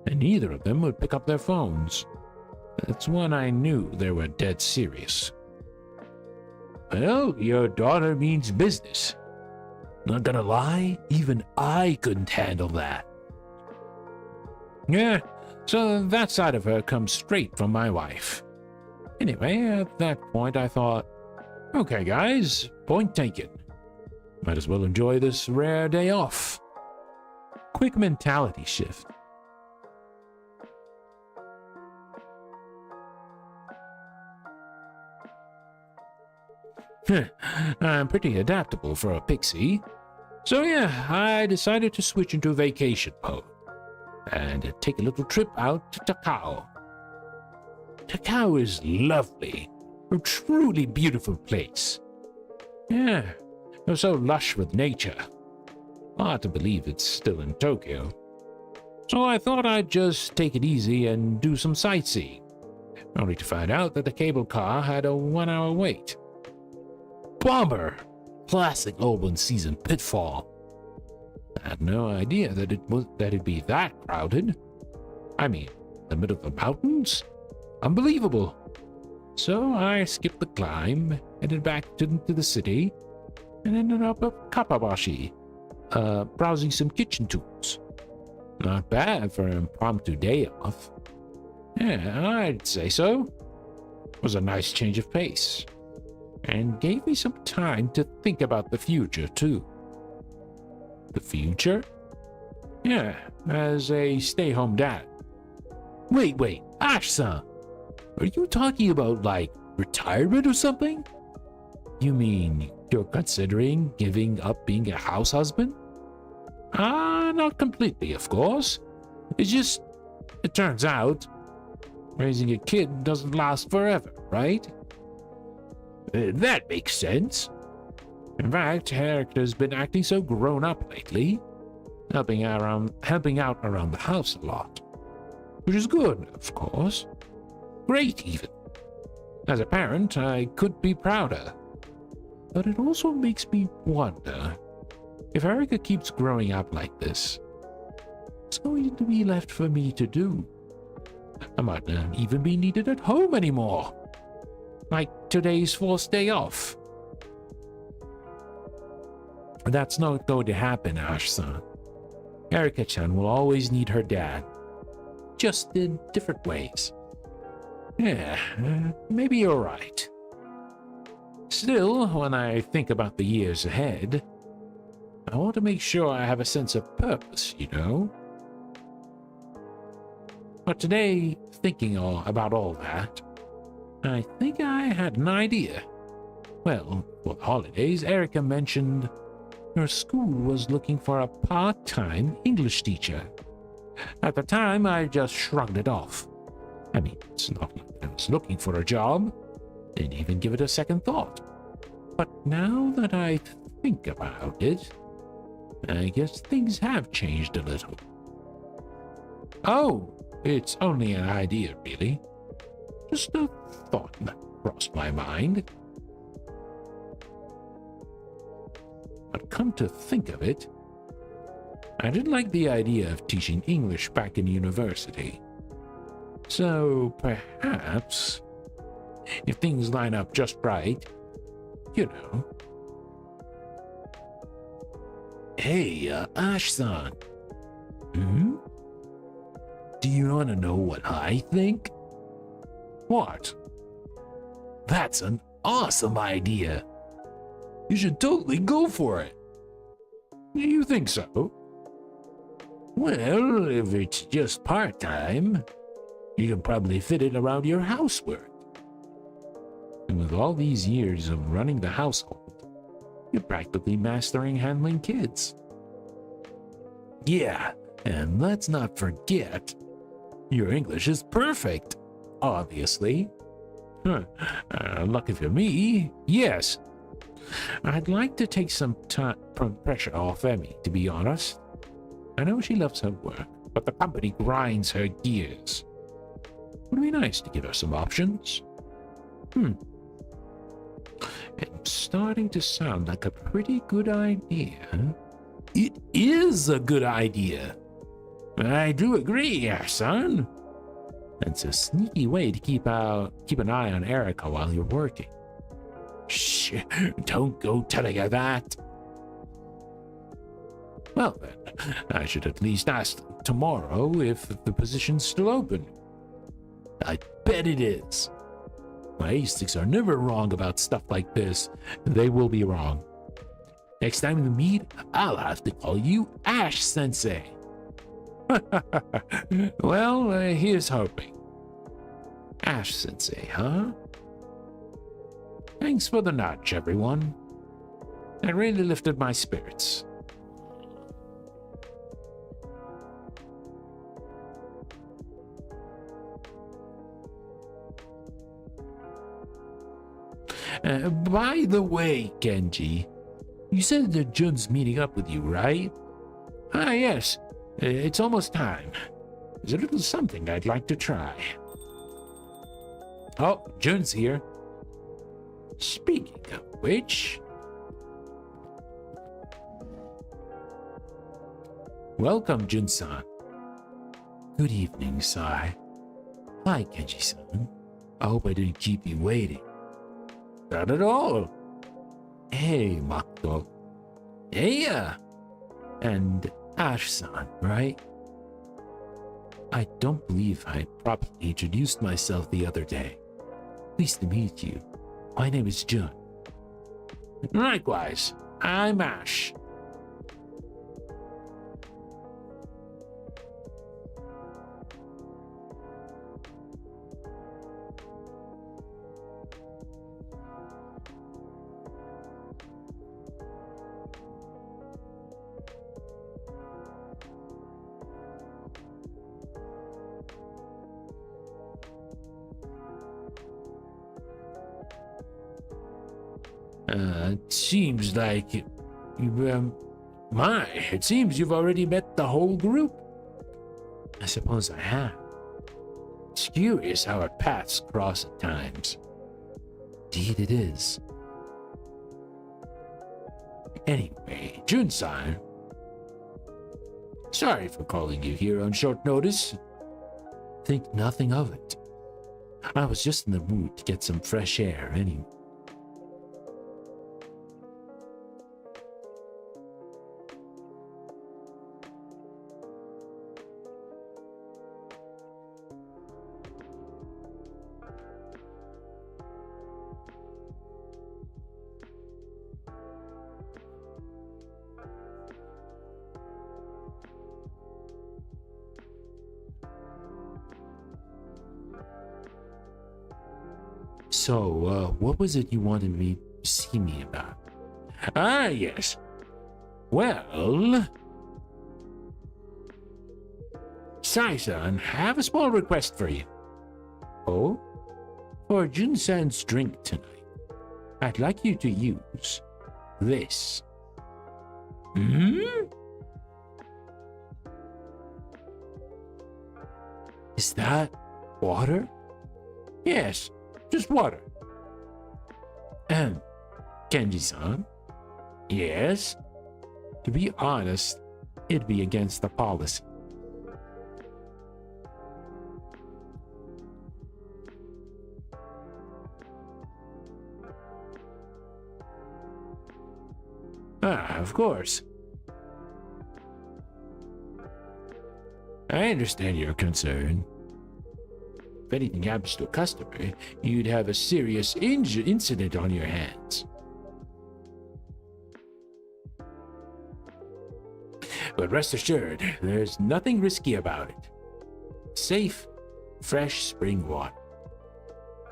and neither of them would pick up their phones. That's when I knew they were dead serious. Well, your daughter means business. Not gonna lie, even I couldn't handle that. Yeah, so that side of her comes straight from my wife. Anyway, at that point I thought, okay guys, point taken. Might as well enjoy this rare day off. Quick mentality shift. I'm pretty adaptable for a pixie. So yeah, I decided to switch into vacation mode and take a little trip out to Takao. Takao is lovely, a truly beautiful place. Yeah, it was so lush with nature. Hard to believe it's still in Tokyo. So I thought I'd just take it easy and do some sightseeing, only to find out that the cable car had a 1-hour wait. Bummer! Classic open season pitfall. I had no idea that it'd be that crowded. I mean, the middle of the mountains? Unbelievable. So I skipped the climb, headed back to the city, and ended up at Kappabashi, browsing some kitchen tools. Not bad for an impromptu day off. Yeah, I'd say so. It was a nice change of pace, and gave me some time to think about the future, too. The future? Yeah, as a stay-home dad. Wait, Ash-san! Are you talking about, like, retirement or something? You mean you're considering giving up being a house husband? Not completely, of course. It turns out, raising a kid doesn't last forever, right? That makes sense. In fact, Erica's been acting so grown up lately, helping out around the house a lot. Which is good, of course. Great, even. As a parent, I could be prouder. But it also makes me wonder, if Erica keeps growing up like this, what's going to be left for me to do? I might not even be needed at home anymore. Like today's forced day off. That's not going to happen, Ash-san. Erika-chan will always need her dad. Just in different ways. Yeah, maybe you're right. Still, when I think about the years ahead, I want to make sure I have a sense of purpose, you know? But today, thinking about all that, I think I had an idea. Well, for the holidays, Erica mentioned her school was looking for a part-time English teacher. At the time, I just shrugged it off. I mean, it's not like I was looking for a job. Didn't even give it a second thought. But now that I think about it, I guess things have changed a little. Oh, it's only an idea, really. Just a thought that crossed my mind. But come to think of it, I didn't like the idea of teaching English back in university. So perhaps, if things line up just right, you know. Hey, Ash-san. Do you want to know what I think? What? That's an awesome idea. You should totally go for it. You think so? Well, if it's just part-time, you can probably fit it around your housework. And with all these years of running the household, you're practically mastering handling kids. Yeah, and let's not forget, your English is perfect, obviously. Lucky for me, yes. I'd like to take some pressure off Emmy, to be honest. I know she loves her work, but the company grinds her gears. Would be nice to give her some options. It's starting to sound like a pretty good idea. It is a good idea. I do agree, son. It's a sneaky way to keep an eye on Erica while you're working. Shh, don't go telling her that. Well then, I should at least ask tomorrow if the position's still open. I bet it is. My Asics are never wrong about stuff like this. They will be wrong. Next time we meet, I'll have to call you Ash Sensei. Well, here's hoping. Ash Sensei, huh? Thanks for the nudge, everyone. That really lifted my spirits. By the way, Genji, you said that Jun's meeting up with you, right? Ah, yes. It's almost time. There's a little something I'd like to try. Oh, Jun's here. Speaking of which... Welcome, Jun-san. Good evening, Sai. Hi, Genji-san. I hope I didn't keep you waiting. Not at all. Hey, Makoto. Hey, and Ash-san, right? I don't believe I properly introduced myself the other day. Pleased to meet you. My name is Jun. Likewise, I'm Ash. It seems like it seems you've already met the whole group. I suppose I have. It's curious how our paths cross at times. Indeed it is. Anyway, Jun-san. Sorry for calling you here on short notice. Think nothing of it. I was just in the mood to get some fresh air anyway. So, what was it you wanted me to see me about? Ah, yes. Well... Sai-san, I have a small request for you. Oh? For Jun-san's drink tonight, I'd like you to use this. Is that water? Yes. Just water. Kenji-san? Yes? To be honest, it'd be against the policy. Ah, of course. I understand your concern. If anything happens to a customer, you'd have a serious incident on your hands. But rest assured, there's nothing risky about it. Safe, fresh spring water.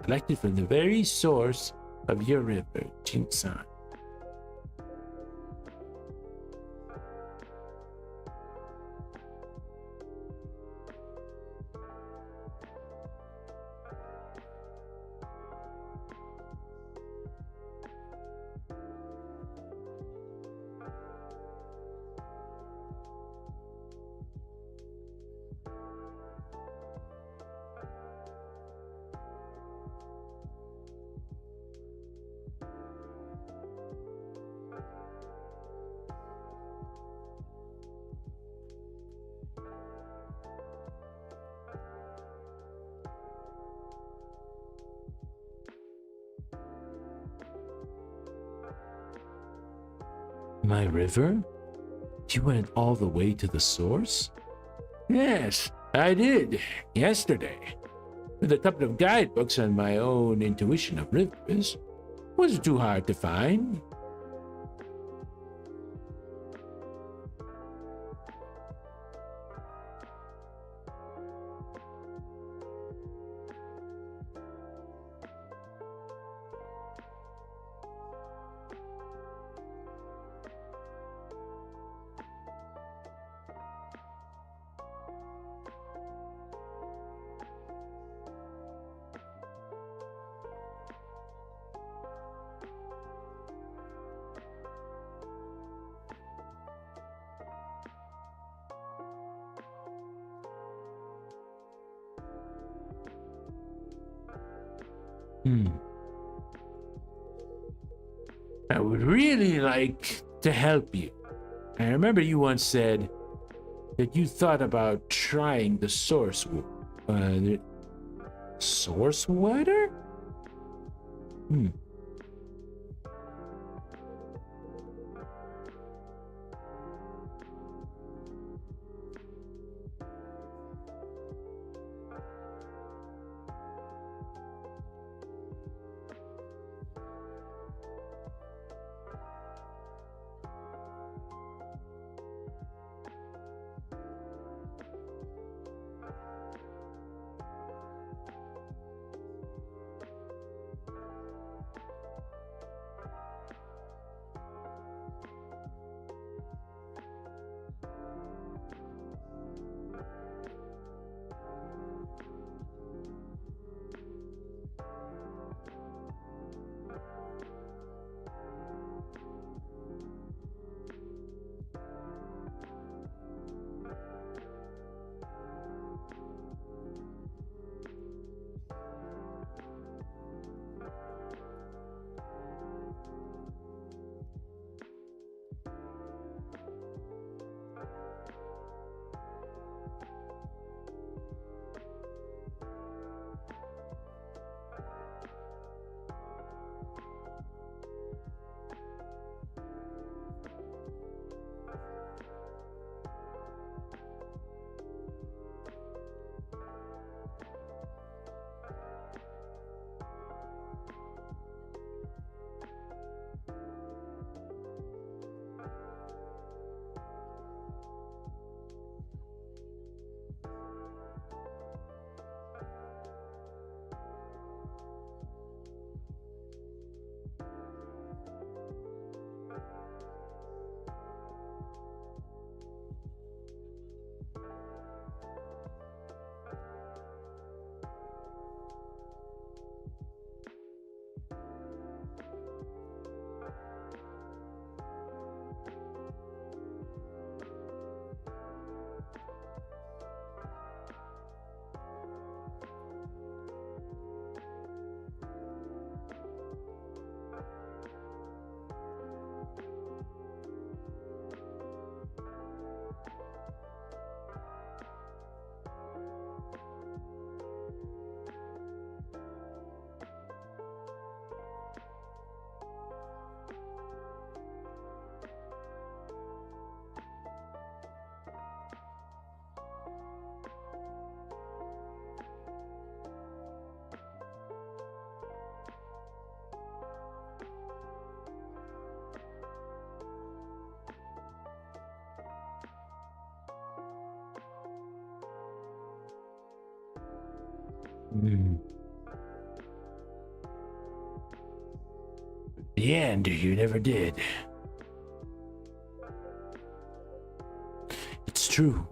Collected from the very source of your river, Jin-san. My river? You went all the way to the source? Yes, I did. Yesterday. With a couple of guidebooks and my own intuition of rivers. Wasn't too hard to find. I would really like to help you. I remember you once said that you thought about trying the the source water? The end, you never did. It's true.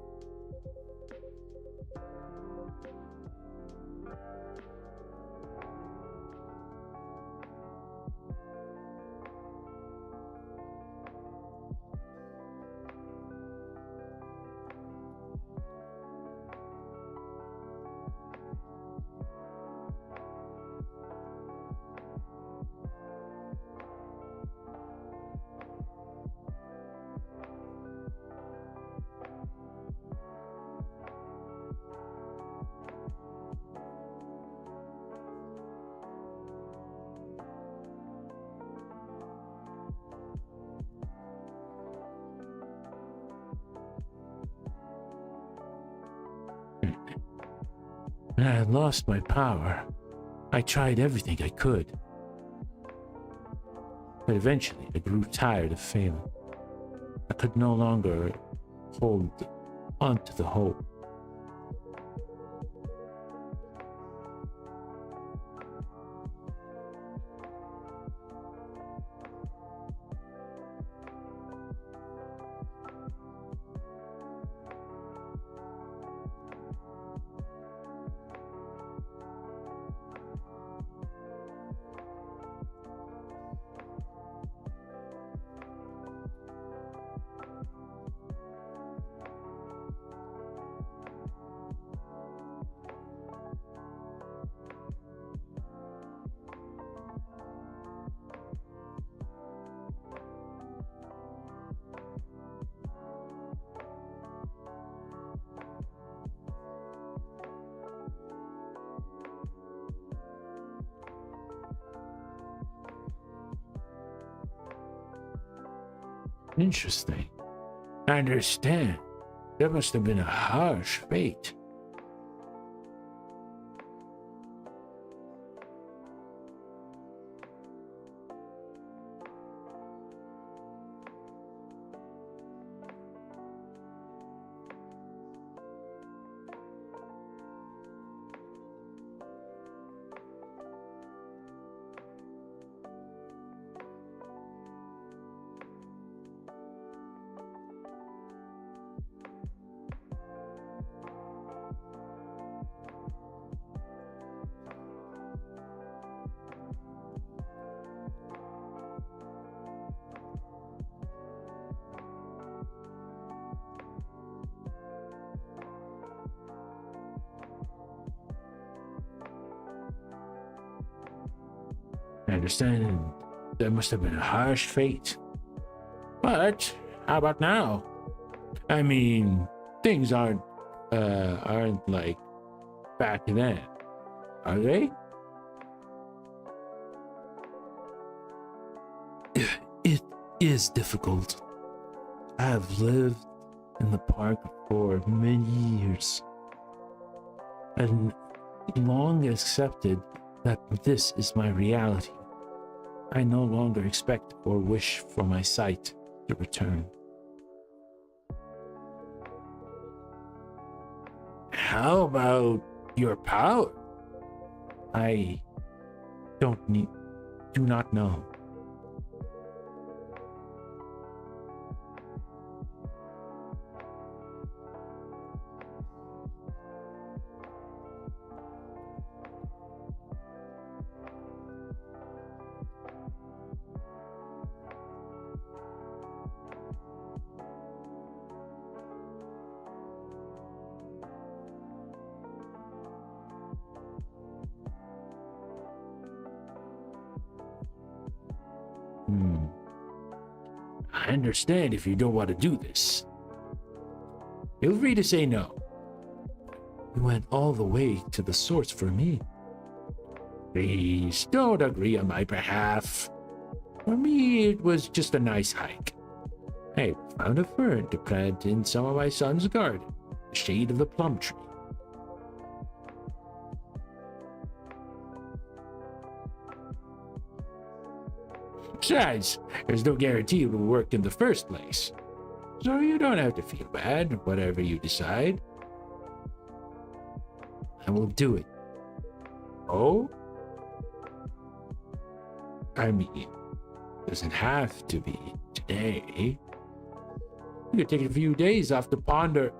and I had lost my power. I tried everything I could. But eventually I grew tired of failing. I could no longer hold onto the hope. Interesting. I understand. That must have been a harsh fate. I understand that must have been a harsh fate. But how about now? I mean, things aren't like back then, are they? It is difficult. I have lived in the park for many years and long accepted that this is my reality. I no longer expect or wish for my sight to return. How about your power? I do not know. I understand if you don't want to do this. Feel free to say no. You went all the way to the source for me. Please don't agree on my behalf. For me, it was just a nice hike. I found a fern to plant in some of my son's garden, the shade of the plum tree. Besides, there's no guarantee it will work in the first place. So you don't have to feel bad, whatever you decide. I will do it. Oh? I mean, doesn't have to be today. You could take a few days off to ponder.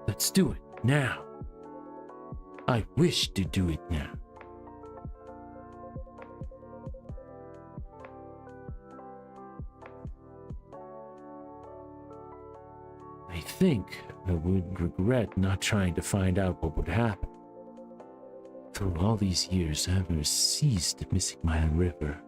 Let's do it now. I wish to do it now. I think I would regret not trying to find out what would happen. Through all these years, I haven't ceased missing my river.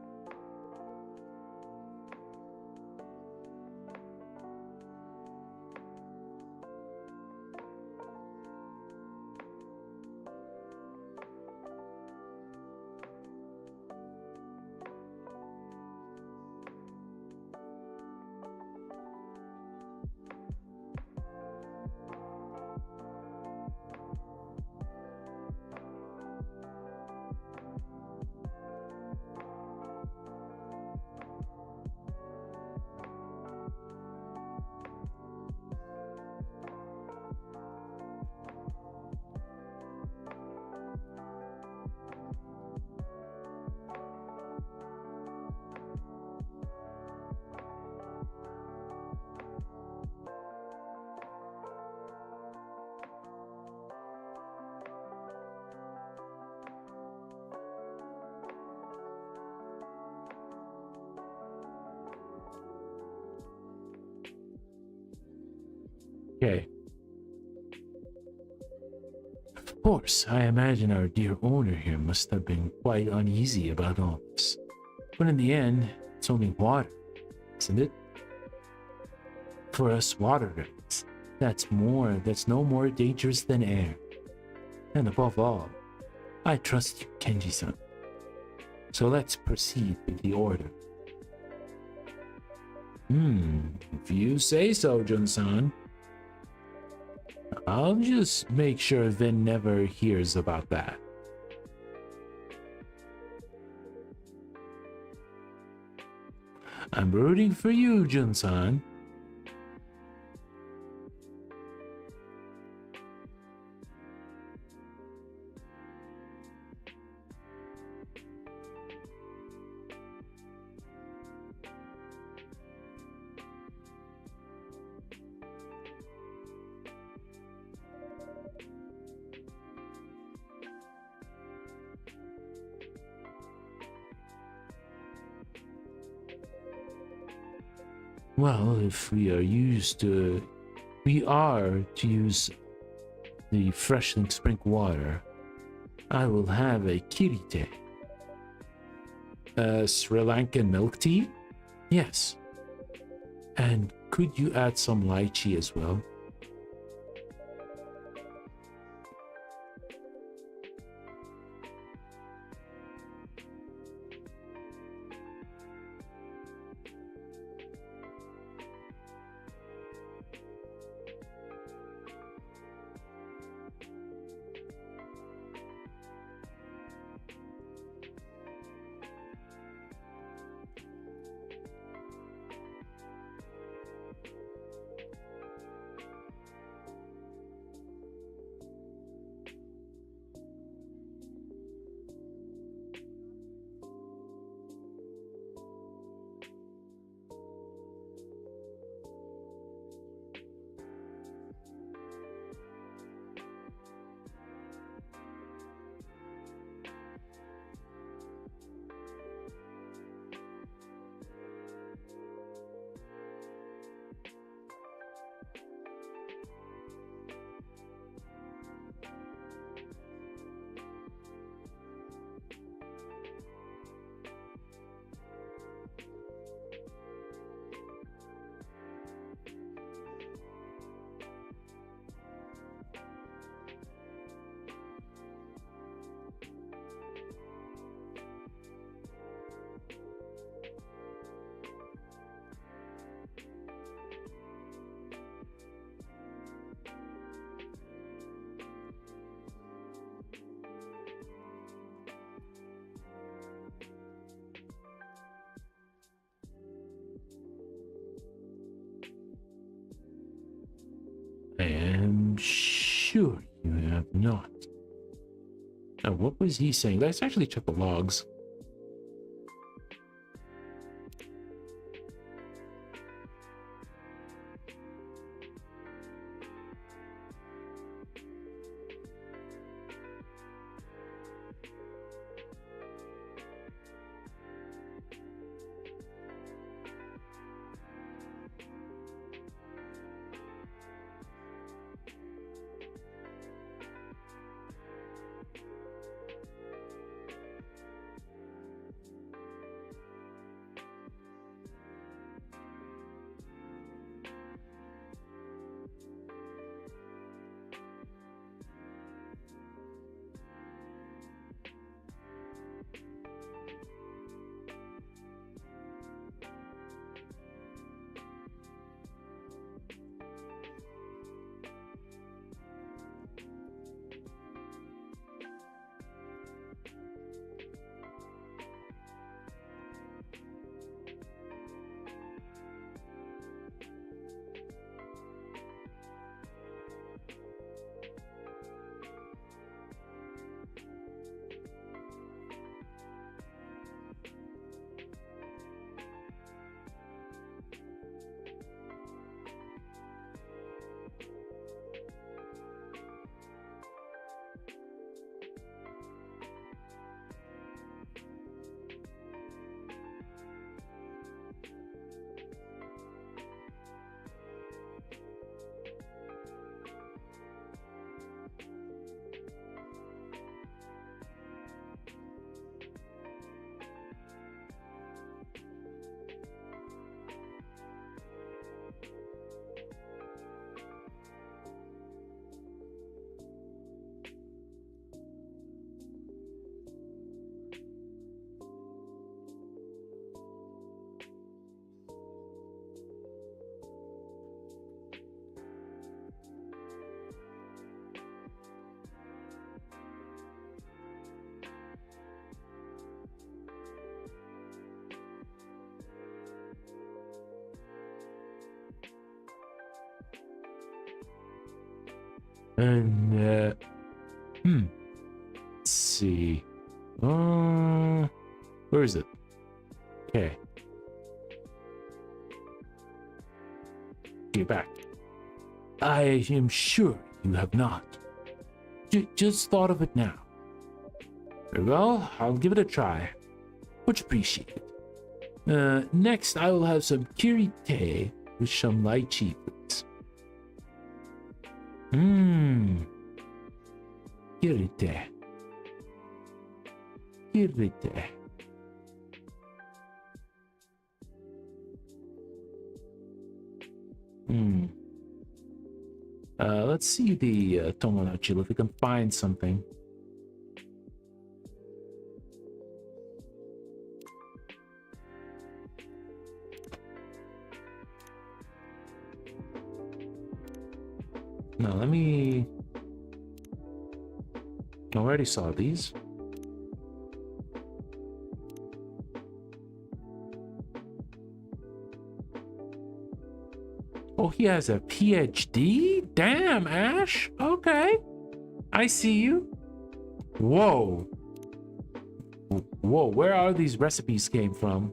Okay. Of course, I imagine our dear owner here must have been quite uneasy about all this. But in the end, it's only water, isn't it? For us waterers, that's no more dangerous than air. And above all, I trust you, Kenji-san. So let's proceed with the order. If you say so, Jun-san. I'll just make sure Vin never hears about that. I'm rooting for you, Jun-san. Well, if we are to use the freshening spring water, I will have a kirite. Sri Lankan milk tea? Yes. And could you add some lychee as well? I am sure you have not. Now, what was he saying? Let's actually check the logs. And, let's see. Where is it? Okay. Get back. I am sure you have not. Just thought of it now. Very well, I'll give it a try. Much appreciated. Next, I will have some kirite with some lychee, please. Kirite. Kirite. Let's see the Tomodachi if we can find something. No, let me... I already saw these. Oh, he has a PhD? Damn, Ash. Okay. I see you. Whoa. Whoa, where are these recipes came from?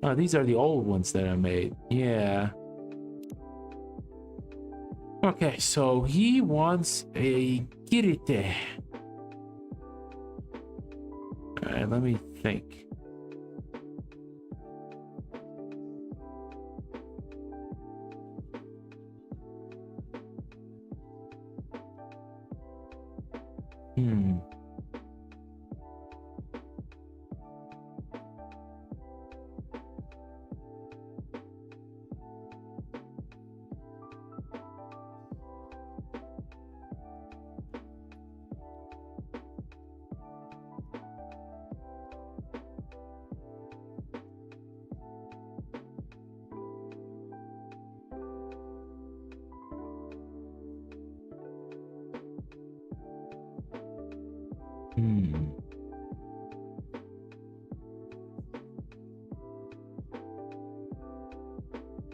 Oh, these are the old ones that I made. Yeah. Okay, so he wants a kirite. Alright, let me think.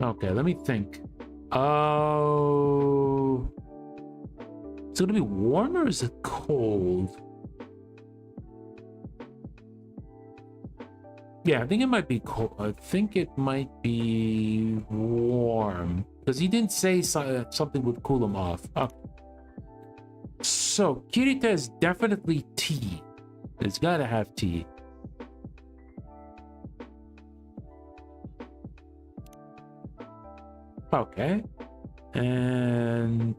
Okay, let me think. Oh, is it gonna be warm or is it cold? Yeah, I think it might be cold. I think it might be warm because he didn't say something would cool him off. So kirita is definitely tea. It's gotta have tea. Okay. And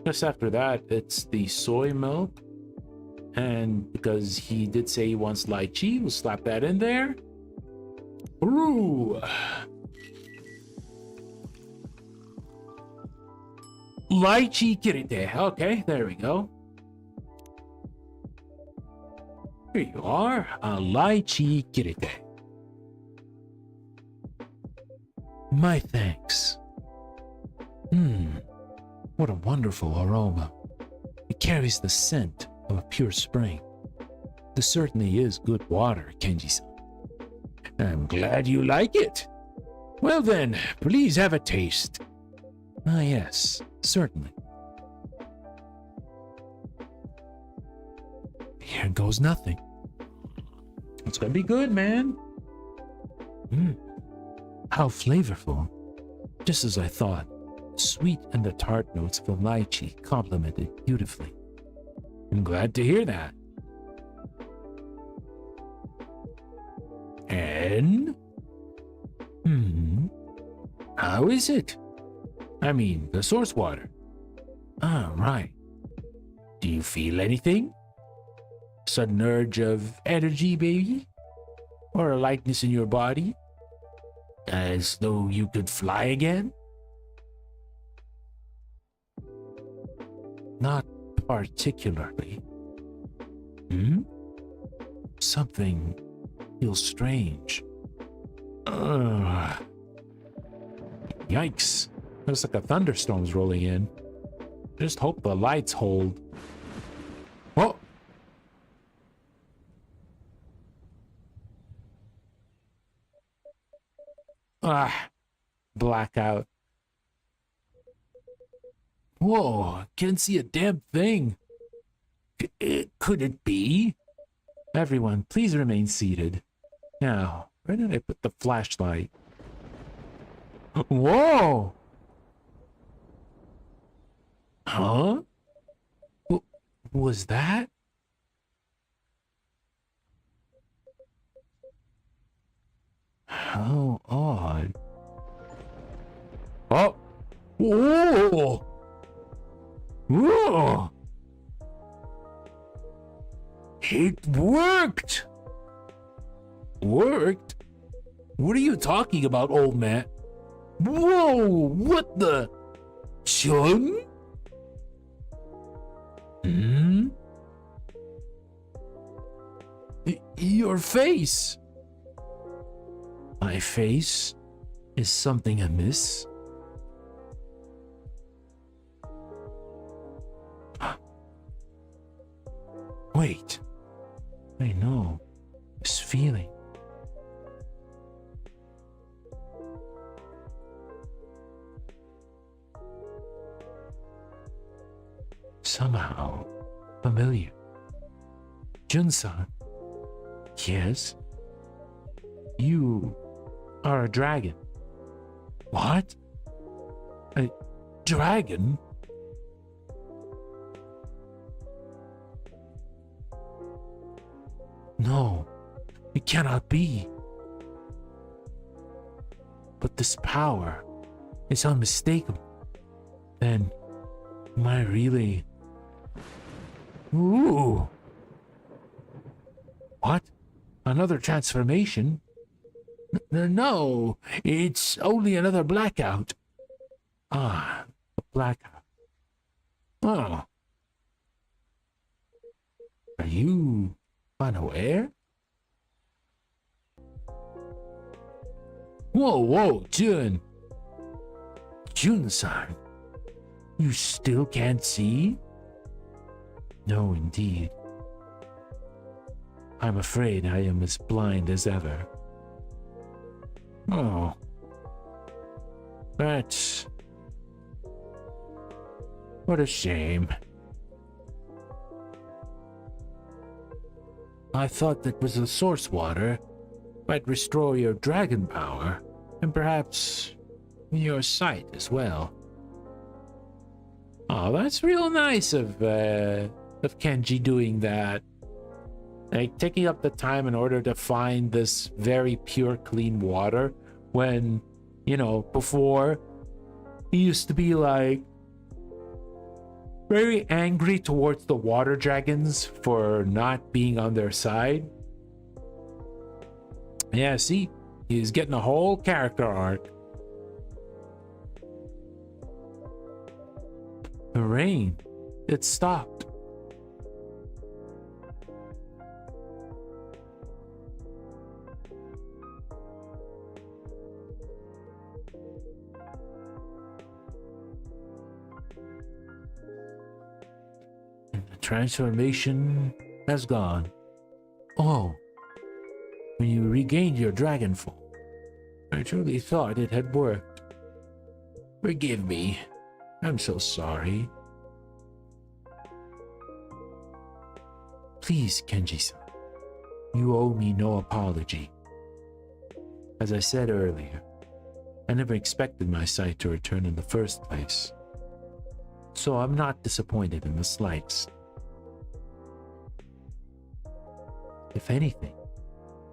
just after that, it's the soy milk. And because he did say he wants lychee, we'll slap that in there. Ooh. Lychee kirite. Okay, there we go. Here you are, a lychee kirite. My thanks. What a wonderful aroma. It carries the scent of a pure spring. This certainly is good water, Kenji-san. I'm glad you like it. Well then, please have a taste. Ah yes, certainly. Here goes nothing. It's gonna be good, man. How flavorful. Just as I thought. Sweet and the tart notes of the lychee complemented beautifully. I'm glad to hear that. And? How is it? I mean, the source water. Ah, right. Do you feel anything? Sudden urge of energy, baby? Or a lightness in your body? As though you could fly again? Not particularly. Something feels strange. Yikes. Looks like a thunderstorm's rolling in. Just hope the lights hold. Whoa! blackout. Whoa, can't see a damn thing. Could it be? Everyone, please remain seated. Now, where did I put the flashlight? Whoa! Huh? What was that? How odd. Oh! Whoa! Whoa! It worked! Worked? What are you talking about, old man? Whoa! What the? Chun? Hmm? Your face! My face? Is something amiss? Wait. I know. This feeling. Somehow familiar. Jun-san. Yes? You are a dragon. What? A dragon? No, it cannot be. But this power is unmistakable. Then, am I really... Ooh! What? Another transformation? No, it's only another blackout. Ah, a blackout. Oh. Are you unaware? Whoa, Jun. Jun-san, you still can't see? No, indeed. I'm afraid I am as blind as ever. Oh. That's... What a shame. I thought that was the source water might restore your dragon power, and perhaps your sight as well. Oh, that's real nice of Kenji doing that. Like, taking up the time in order to find this very pure, clean water when, you know, before he used to be like very angry towards the water dragons for not being on their side. Yeah, see, he's getting a whole character arc. The rain, it stopped. Transformation has gone. Oh, when you regained your dragon form, I truly thought it had worked. Forgive me. I'm so sorry. Please, Kenji-san, you owe me no apology. As I said earlier, I never expected my sight to return in the first place, so I'm not disappointed in the slightest. If anything,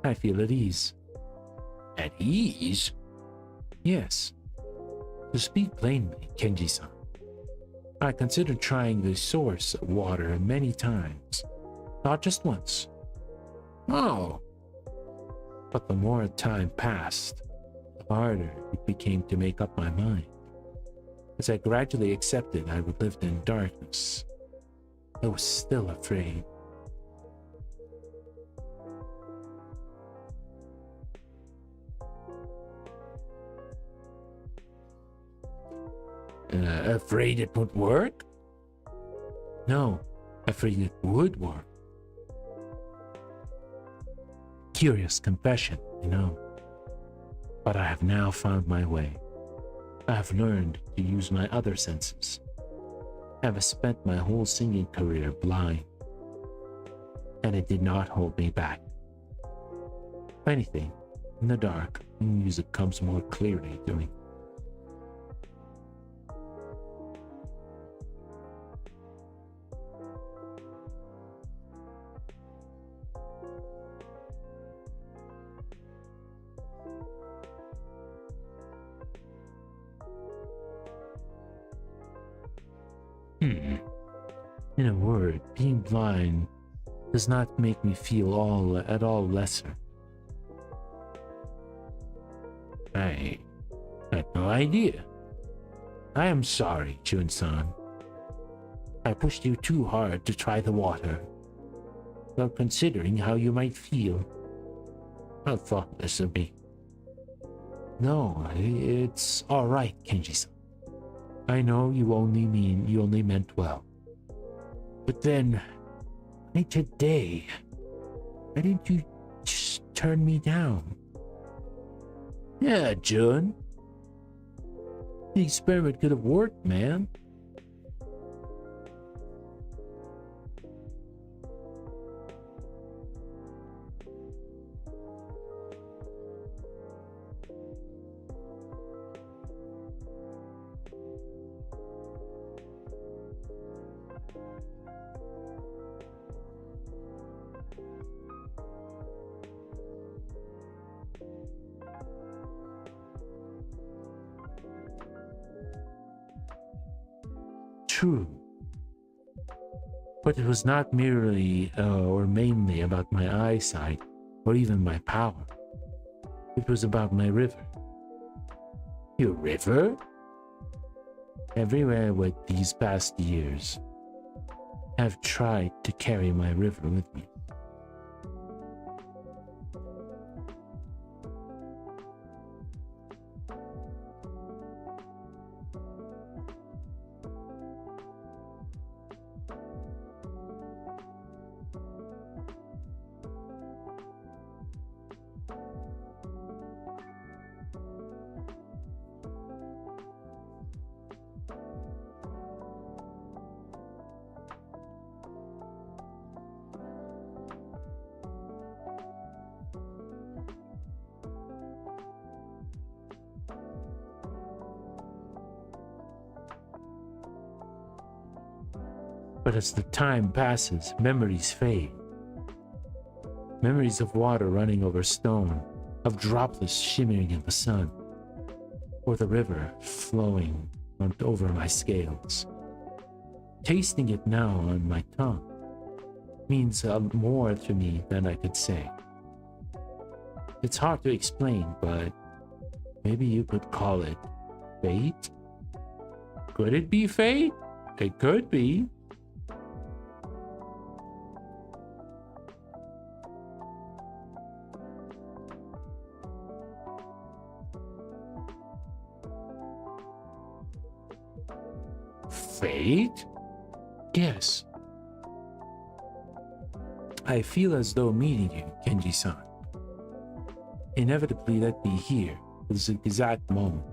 I feel at ease. At ease? Yes. To speak plainly, Kenji-san, I considered trying the source of water many times, not just once. Oh. But the more time passed, the harder it became to make up my mind. As I gradually accepted I would live in darkness, I was still afraid. Afraid it would work? No, afraid it would work. Curious confession, you know. But I have now found my way. I've learned to use my other senses. I've spent my whole singing career blind, and it did not hold me back. If anything, in the dark, music comes more clearly to me. In a word, being blind does not make me feel at all lesser. I had no idea. I am sorry, Jun-san. I pushed you too hard to try the water. Well, considering how you might feel. How thoughtless of me. No, it's all right, Kenji-san. I know you only meant well. But then, today, why didn't you just turn me down? Yeah, Jun. The experiment could have worked, man. True. But it was not merely or mainly about my eyesight or even my power. It was about my river. Your river? Everywhere with these past years, I've tried to carry my river with me. But as the time passes, memories fade. Memories of water running over stone, of droplets shimmering in the sun, or the river flowing over my scales. Tasting it now on my tongue means more to me than I could say. It's hard to explain, but maybe you could call it fate? Could it be fate? It could be. Fate? Yes. I feel as though meeting you, Kenji-san, inevitably led me here at this exact moment,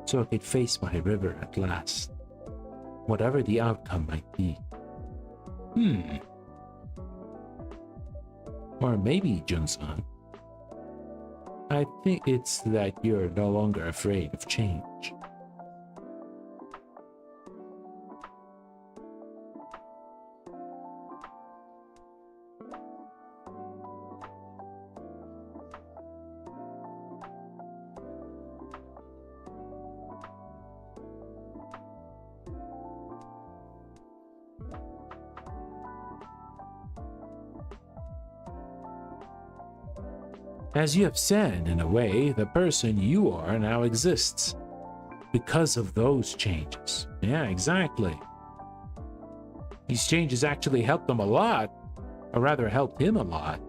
so I could face my river at last, whatever the outcome might be. Or maybe, Jun-san, I think it's that you're no longer afraid of change. As you have said, in a way, the person you are now exists because of those changes. Yeah, exactly. These changes actually helped them a lot, or rather helped him a lot.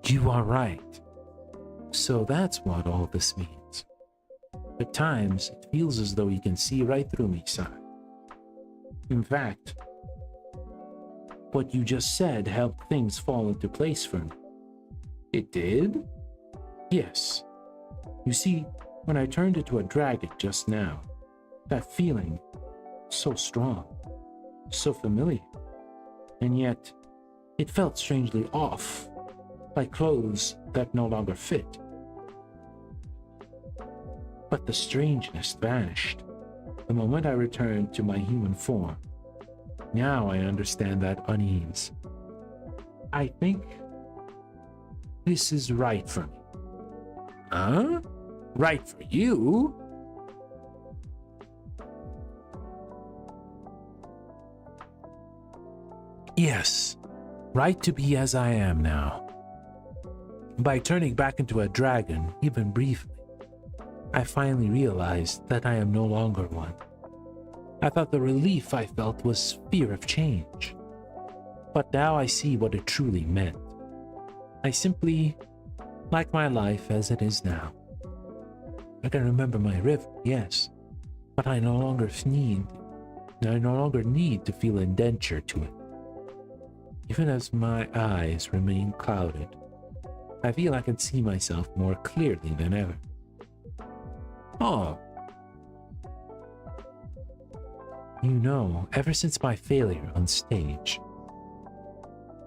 You are right. So that's what all this means. At times, it feels as though you can see right through me, son. In fact, what you just said helped things fall into place for me. It did? Yes. You see, when I turned into a dragon just now, that feeling, so strong, so familiar, and yet it felt strangely off, like clothes that no longer fit. But the strangeness vanished the moment I returned to my human form. Now I understand that unease. I think this is right for me. Huh? Right for you? Yes, right to be as I am now. By turning back into a dragon, even briefly, I finally realized that I am no longer one. I thought the relief I felt was fear of change. But now I see what it truly meant. I simply like my life as it is now. I can remember my river, yes, but I no longer need to feel indentured to it. Even as my eyes remain clouded, I feel I can see myself more clearly than ever. Oh. You know, ever since my failure on stage.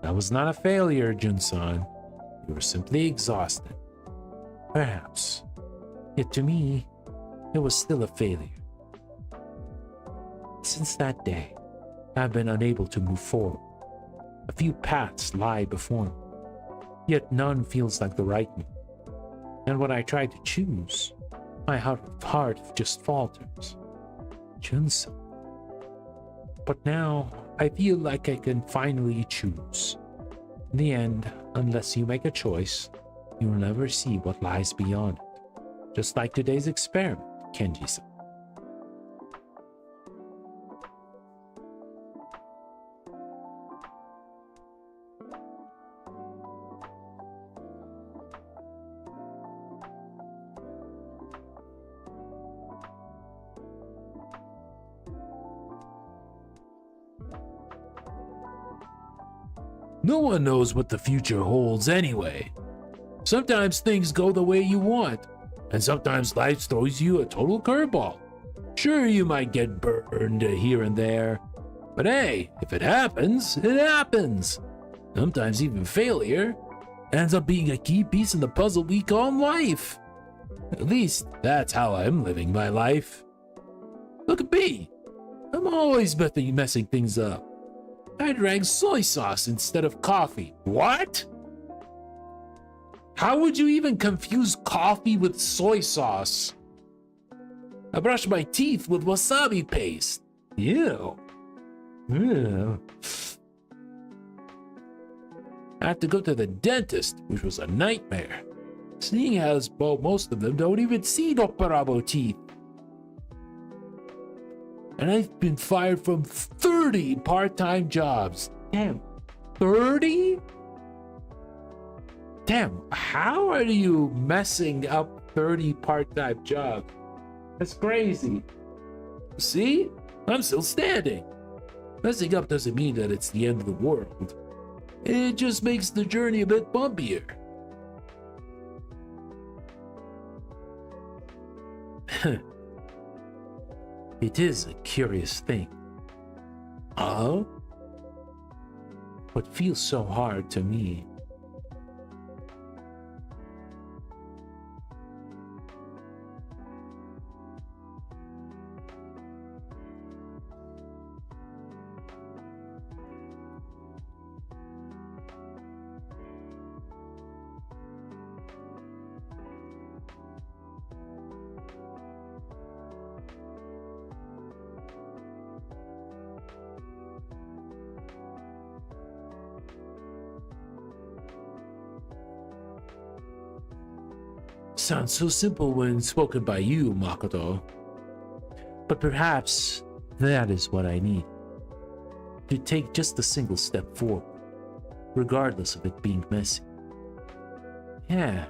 That was not a failure, Jun-san. You were simply exhausted. Perhaps. Yet to me, it was still a failure. Since that day, I've been unable to move forward. A few paths lie before me, yet none feels like the right one. And when I try to choose, my heart just falters. Jun-san. But now, I feel like I can finally choose. In the end, unless you make a choice, you will never see what lies beyond it. Just like today's experiment, Kenji-san. No one knows what the future holds anyway. Sometimes things go the way you want, and sometimes life throws you a total curveball. Sure, you might get burned here and there, but hey, if it happens, it happens. Sometimes even failure ends up being a key piece in the puzzle we call life. At least, that's how I'm living my life. Look at me. I'm always messing things up. I drank soy sauce instead of coffee. What? How would you even confuse coffee with soy sauce? I brushed my teeth with wasabi paste. Ew. Ew. I had to go to the dentist, which was a nightmare, seeing as most of them don't even see Nopparabo teeth. And I've been fired from 30 part-time jobs. Damn, 30? Damn, how are you messing up 30 part-time jobs? That's crazy. See? I'm still standing. Messing up doesn't mean that it's the end of the world. It just makes the journey a bit bumpier. It is a curious thing. Huh? What feels so hard to me. Sounds so simple when spoken by you, Makoto. But perhaps that is what I need. To take just a single step forward, regardless of it being messy. Yeah,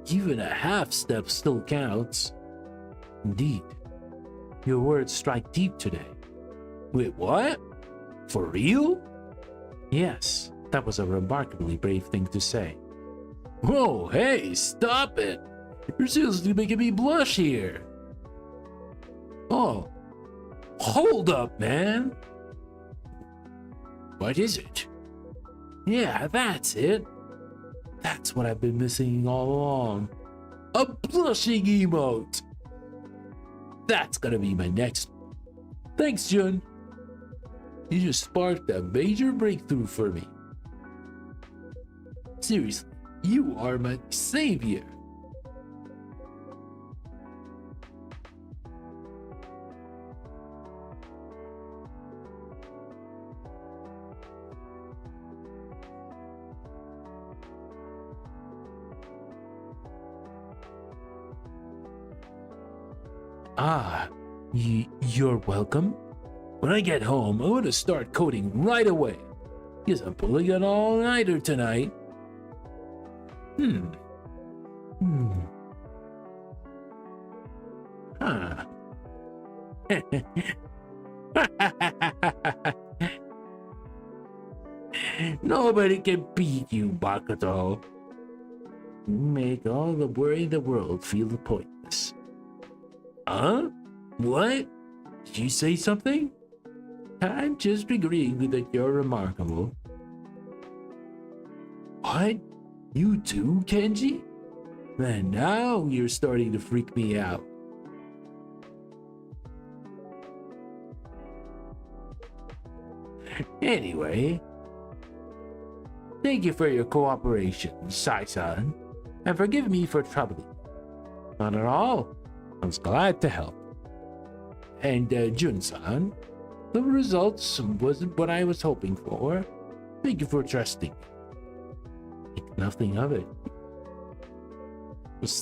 even a half step still counts. Indeed, your words strike deep today. Wait, what? For real? Yes, that was a remarkably brave thing to say. Whoa, hey, stop it! You're seriously making me blush here. Oh, hold up, man. What is it? Yeah, that's it. That's what I've been missing all along. A blushing emote. That's gonna be my next one. Thanks, Jun. You just sparked a major breakthrough for me. Seriously, you are my savior. Ah, you're welcome. When I get home, I'm gonna start coding right away. Guess I'm pulling an all-nighter tonight. Huh. Nobody can beat you, Bakuto. You make all the worry in the world feel pointless. Huh? What? Did you say something? I'm just agreeing that you're remarkable. What? You too, Kenji? Man, now you're starting to freak me out. Anyway, thank you for your cooperation, Sai-san, and forgive me for troubling you. Not at all. I was glad to help. And Jun-san, the results wasn't what I was hoping for. Thank you for trusting me. Think nothing of it. It was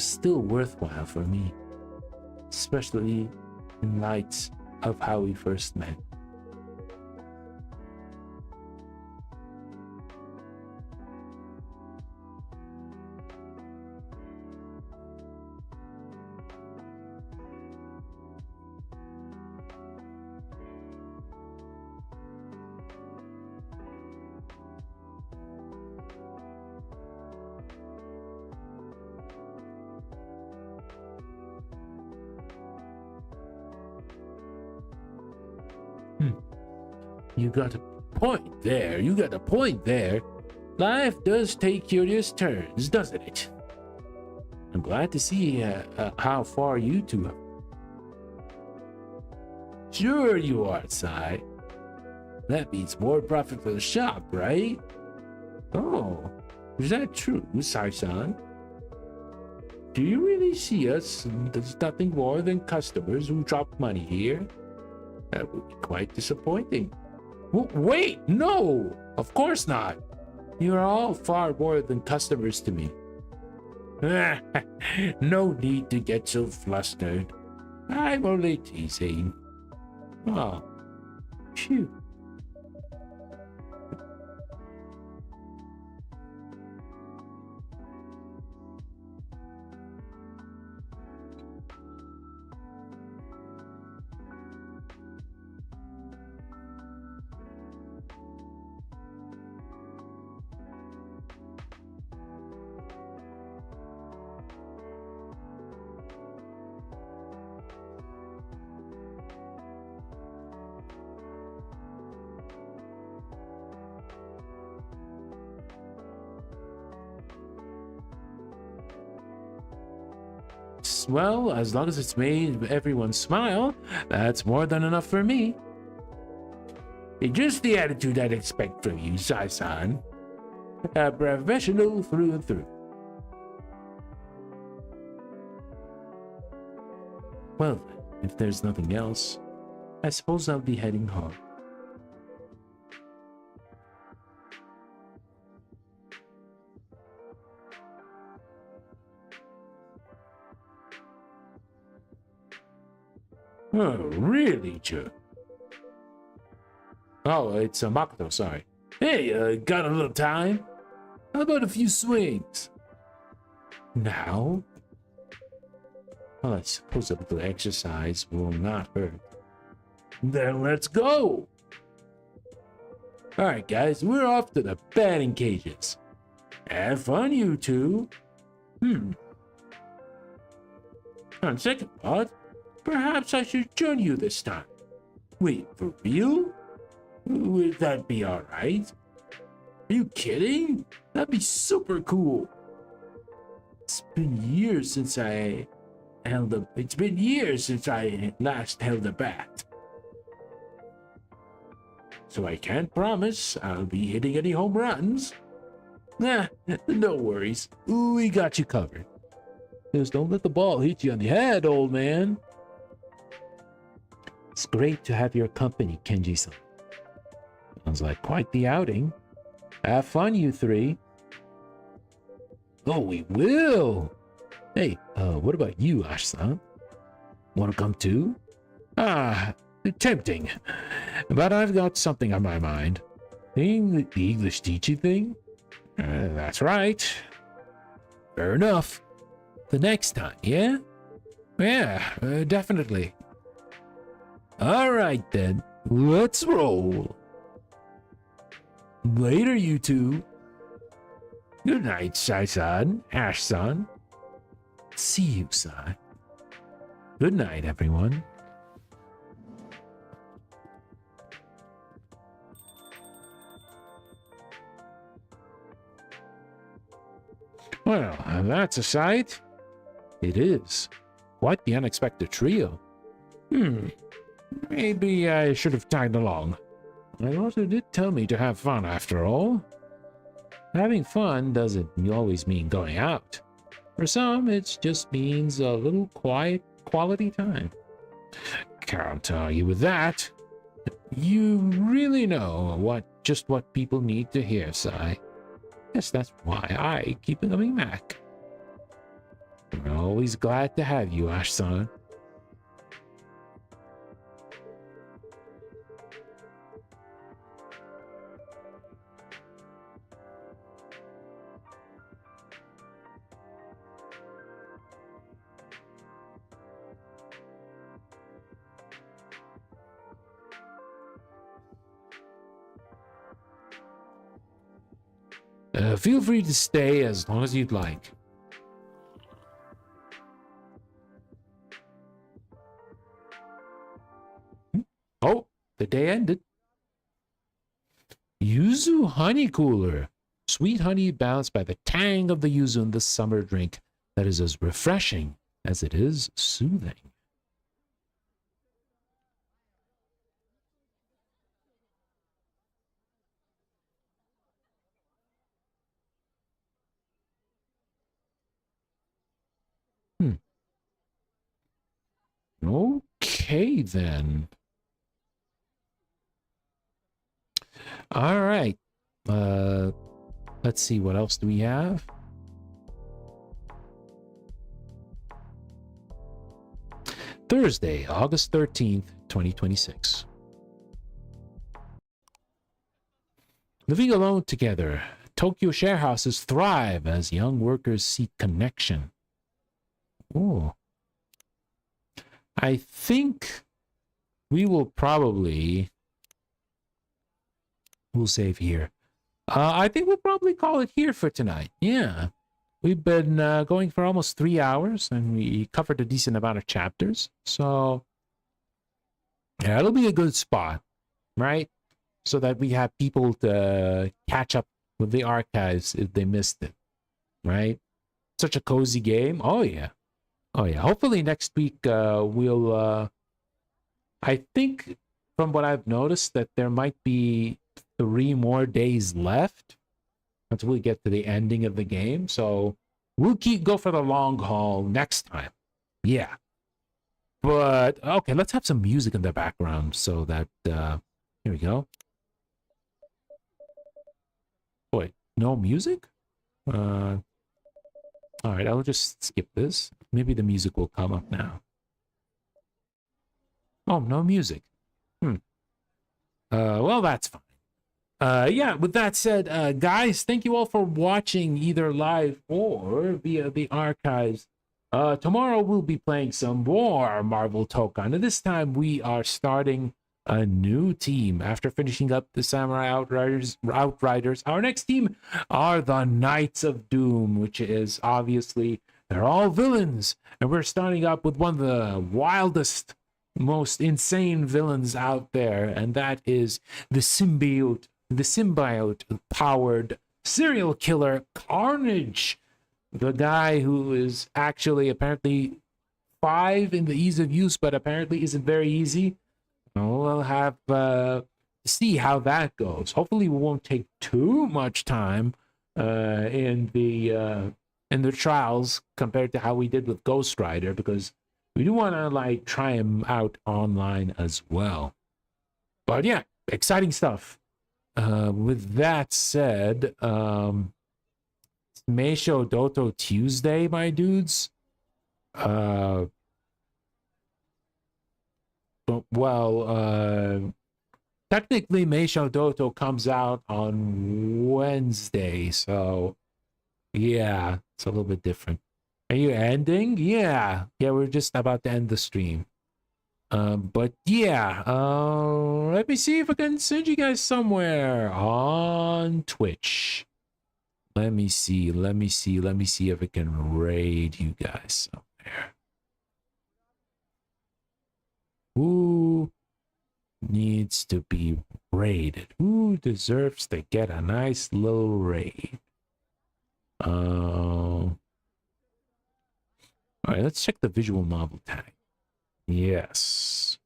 still worthwhile for me, especially in light of how we first met. You got a point there. You got a point there. Life does take curious turns, doesn't it? I'm glad to see how far you two have. Sure you are, Sai. That means more profit for the shop, right? Oh, is that true, Sai-san? Do you really see us as nothing more than customers who drop money here? That would be quite disappointing. Wait, no! Of course not. You're all far more than customers to me. No need to get so flustered. I'm only teasing. Oh, phew. Well, as long as it's made everyone smile, that's more than enough for me. It's just the attitude I'd expect from you, Sai-san. A professional through and through. Well, if there's nothing else, I suppose I'll be heading home. Oh, really, Joe? Oh, it's Makoto, sorry. Hey, got a little time? How about a few swings? Now? Well, I suppose a little exercise will not hurt. Then let's go! Alright guys, we're off to the batting cages. Have fun, you two. On second thought, perhaps I should join you this time. Wait, for real? Would that be alright? Are you kidding? That'd be super cool. It's been years since I last held a bat. So I can't promise I'll be hitting any home runs. Nah, no worries. We got you covered. Just don't let the ball hit you on the head, old man. It's great to have your company, Kenji-san. Sounds like quite the outing. Have fun, you three. Oh, we will. Hey, what about you, Ash-san? Want to come too? Ah, tempting. But I've got something on my mind. The English teaching thing? That's right. Fair enough. The next time, yeah? Yeah, definitely. All right, then. Let's roll. Later, you two. Good night, Sai-san, Ash-san. See you, Sai. Good night, everyone. Well, that's a sight. It is. Quite the unexpected trio. Maybe I should have tagged along. My daughter did tell me to have fun after all. Having fun doesn't always mean going out. For some, it just means a little quiet, quality time. Can't argue with that. You really know just what people need to hear, Sai. Yes, that's why I keep coming back. We're always glad to have you, Ash-san. Feel free to stay as long as you'd like. Oh, the day ended. Yuzu honey cooler. Sweet honey balanced by the tang of the yuzu in this summer drink that is as refreshing as it is soothing. Okay, then. All right. Let's see. What else do we have? Thursday, August 13th, 2026. Living alone together, Tokyo share houses thrive as young workers seek connection. Oh. I think we will probably... We'll save here. I think we'll probably call it here for tonight. Yeah. We've been going for almost 3 hours, and we covered a decent amount of chapters. So, yeah, it'll be a good spot, right? So that we have people to catch up with the archives if they missed it, right? Such a cozy game. Oh, yeah. Oh, yeah. Hopefully next week we'll... I think from what I've noticed that there might be 3 more days left until we get to the ending of the game. So we'll go for the long haul next time. Yeah. But, okay, let's have some music in the background so that... here we go. Wait, no music? All right, I'll just skip this. Maybe the music will come up now. Oh, no music. Well, that's fine. Yeah, with that said, guys, thank you all for watching either live or via the archives Tomorrow we'll be playing some more Marvel Tokan, and this time we are starting a new team after finishing up the Samurai Outriders. Our next team are the Knights of Doom, which is obviously they're all villains, and we're starting up with one of the wildest, most insane villains out there, and that is the symbiote powered serial killer Carnage, the guy who is actually apparently 5 in the ease of use, but apparently isn't very easy. We'll have see how that goes. Hopefully, we won't take too much time in the trials compared to how we did with Ghost Rider, because we do want to like try him out online as well. But yeah, exciting stuff. With that said, Meisho Doto Tuesday, my dudes. Technically Meisho Doto comes out on Wednesday, so yeah, it's a little bit different. Are you ending? Yeah, we're just about to end the stream. But yeah, let me see if I can send you guys somewhere on Twitch. Let me see if I can raid you guys somewhere. Who needs to be raided? Who deserves to get a nice little raid? All right, let's check the visual novel tag. Yes.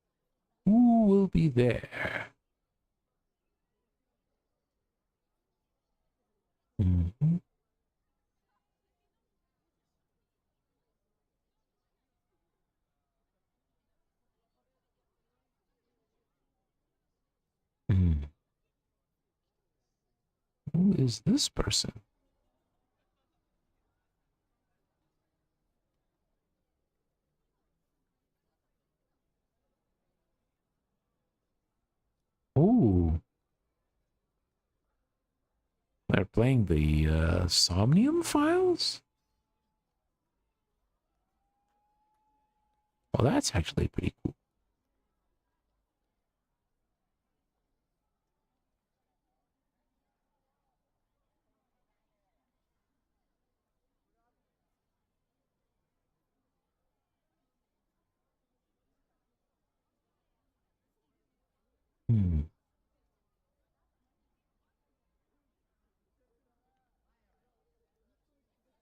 Who will be there? Mm-hmm. Who is this person? Oh, they're playing the Somnium Files? Well, that's actually pretty cool.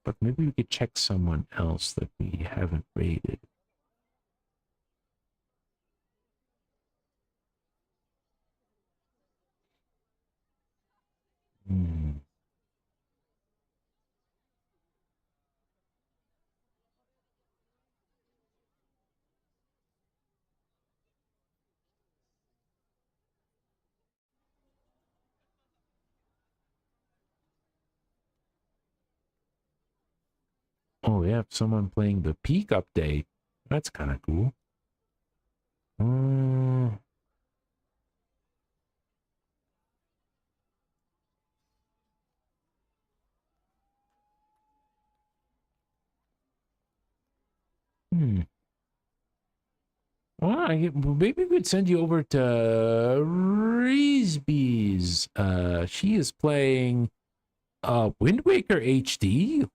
But maybe we could check someone else that we haven't rated. Oh, we have someone playing the Peak update. That's kind of cool. Well, maybe we could send you over to Reesby's. She is playing Wind Waker HD.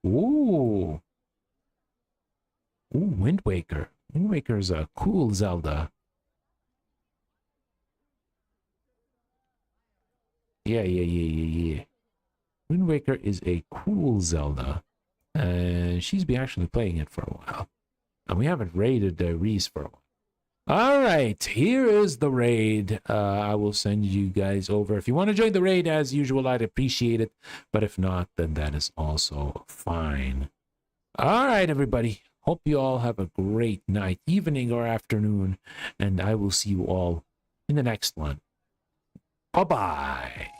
Ooh, Wind Waker. Wind Waker is a cool Zelda. Yeah. Wind Waker is a cool Zelda. She's been actually playing it for a while. And we haven't raided Reese for a while. All right, here is the raid. I will send you guys over. If you want to join the raid, as usual, I'd appreciate it. But if not, then that is also fine. All right, everybody. Hope you all have a great night, evening, or afternoon. And I will see you all in the next one. Bye-bye.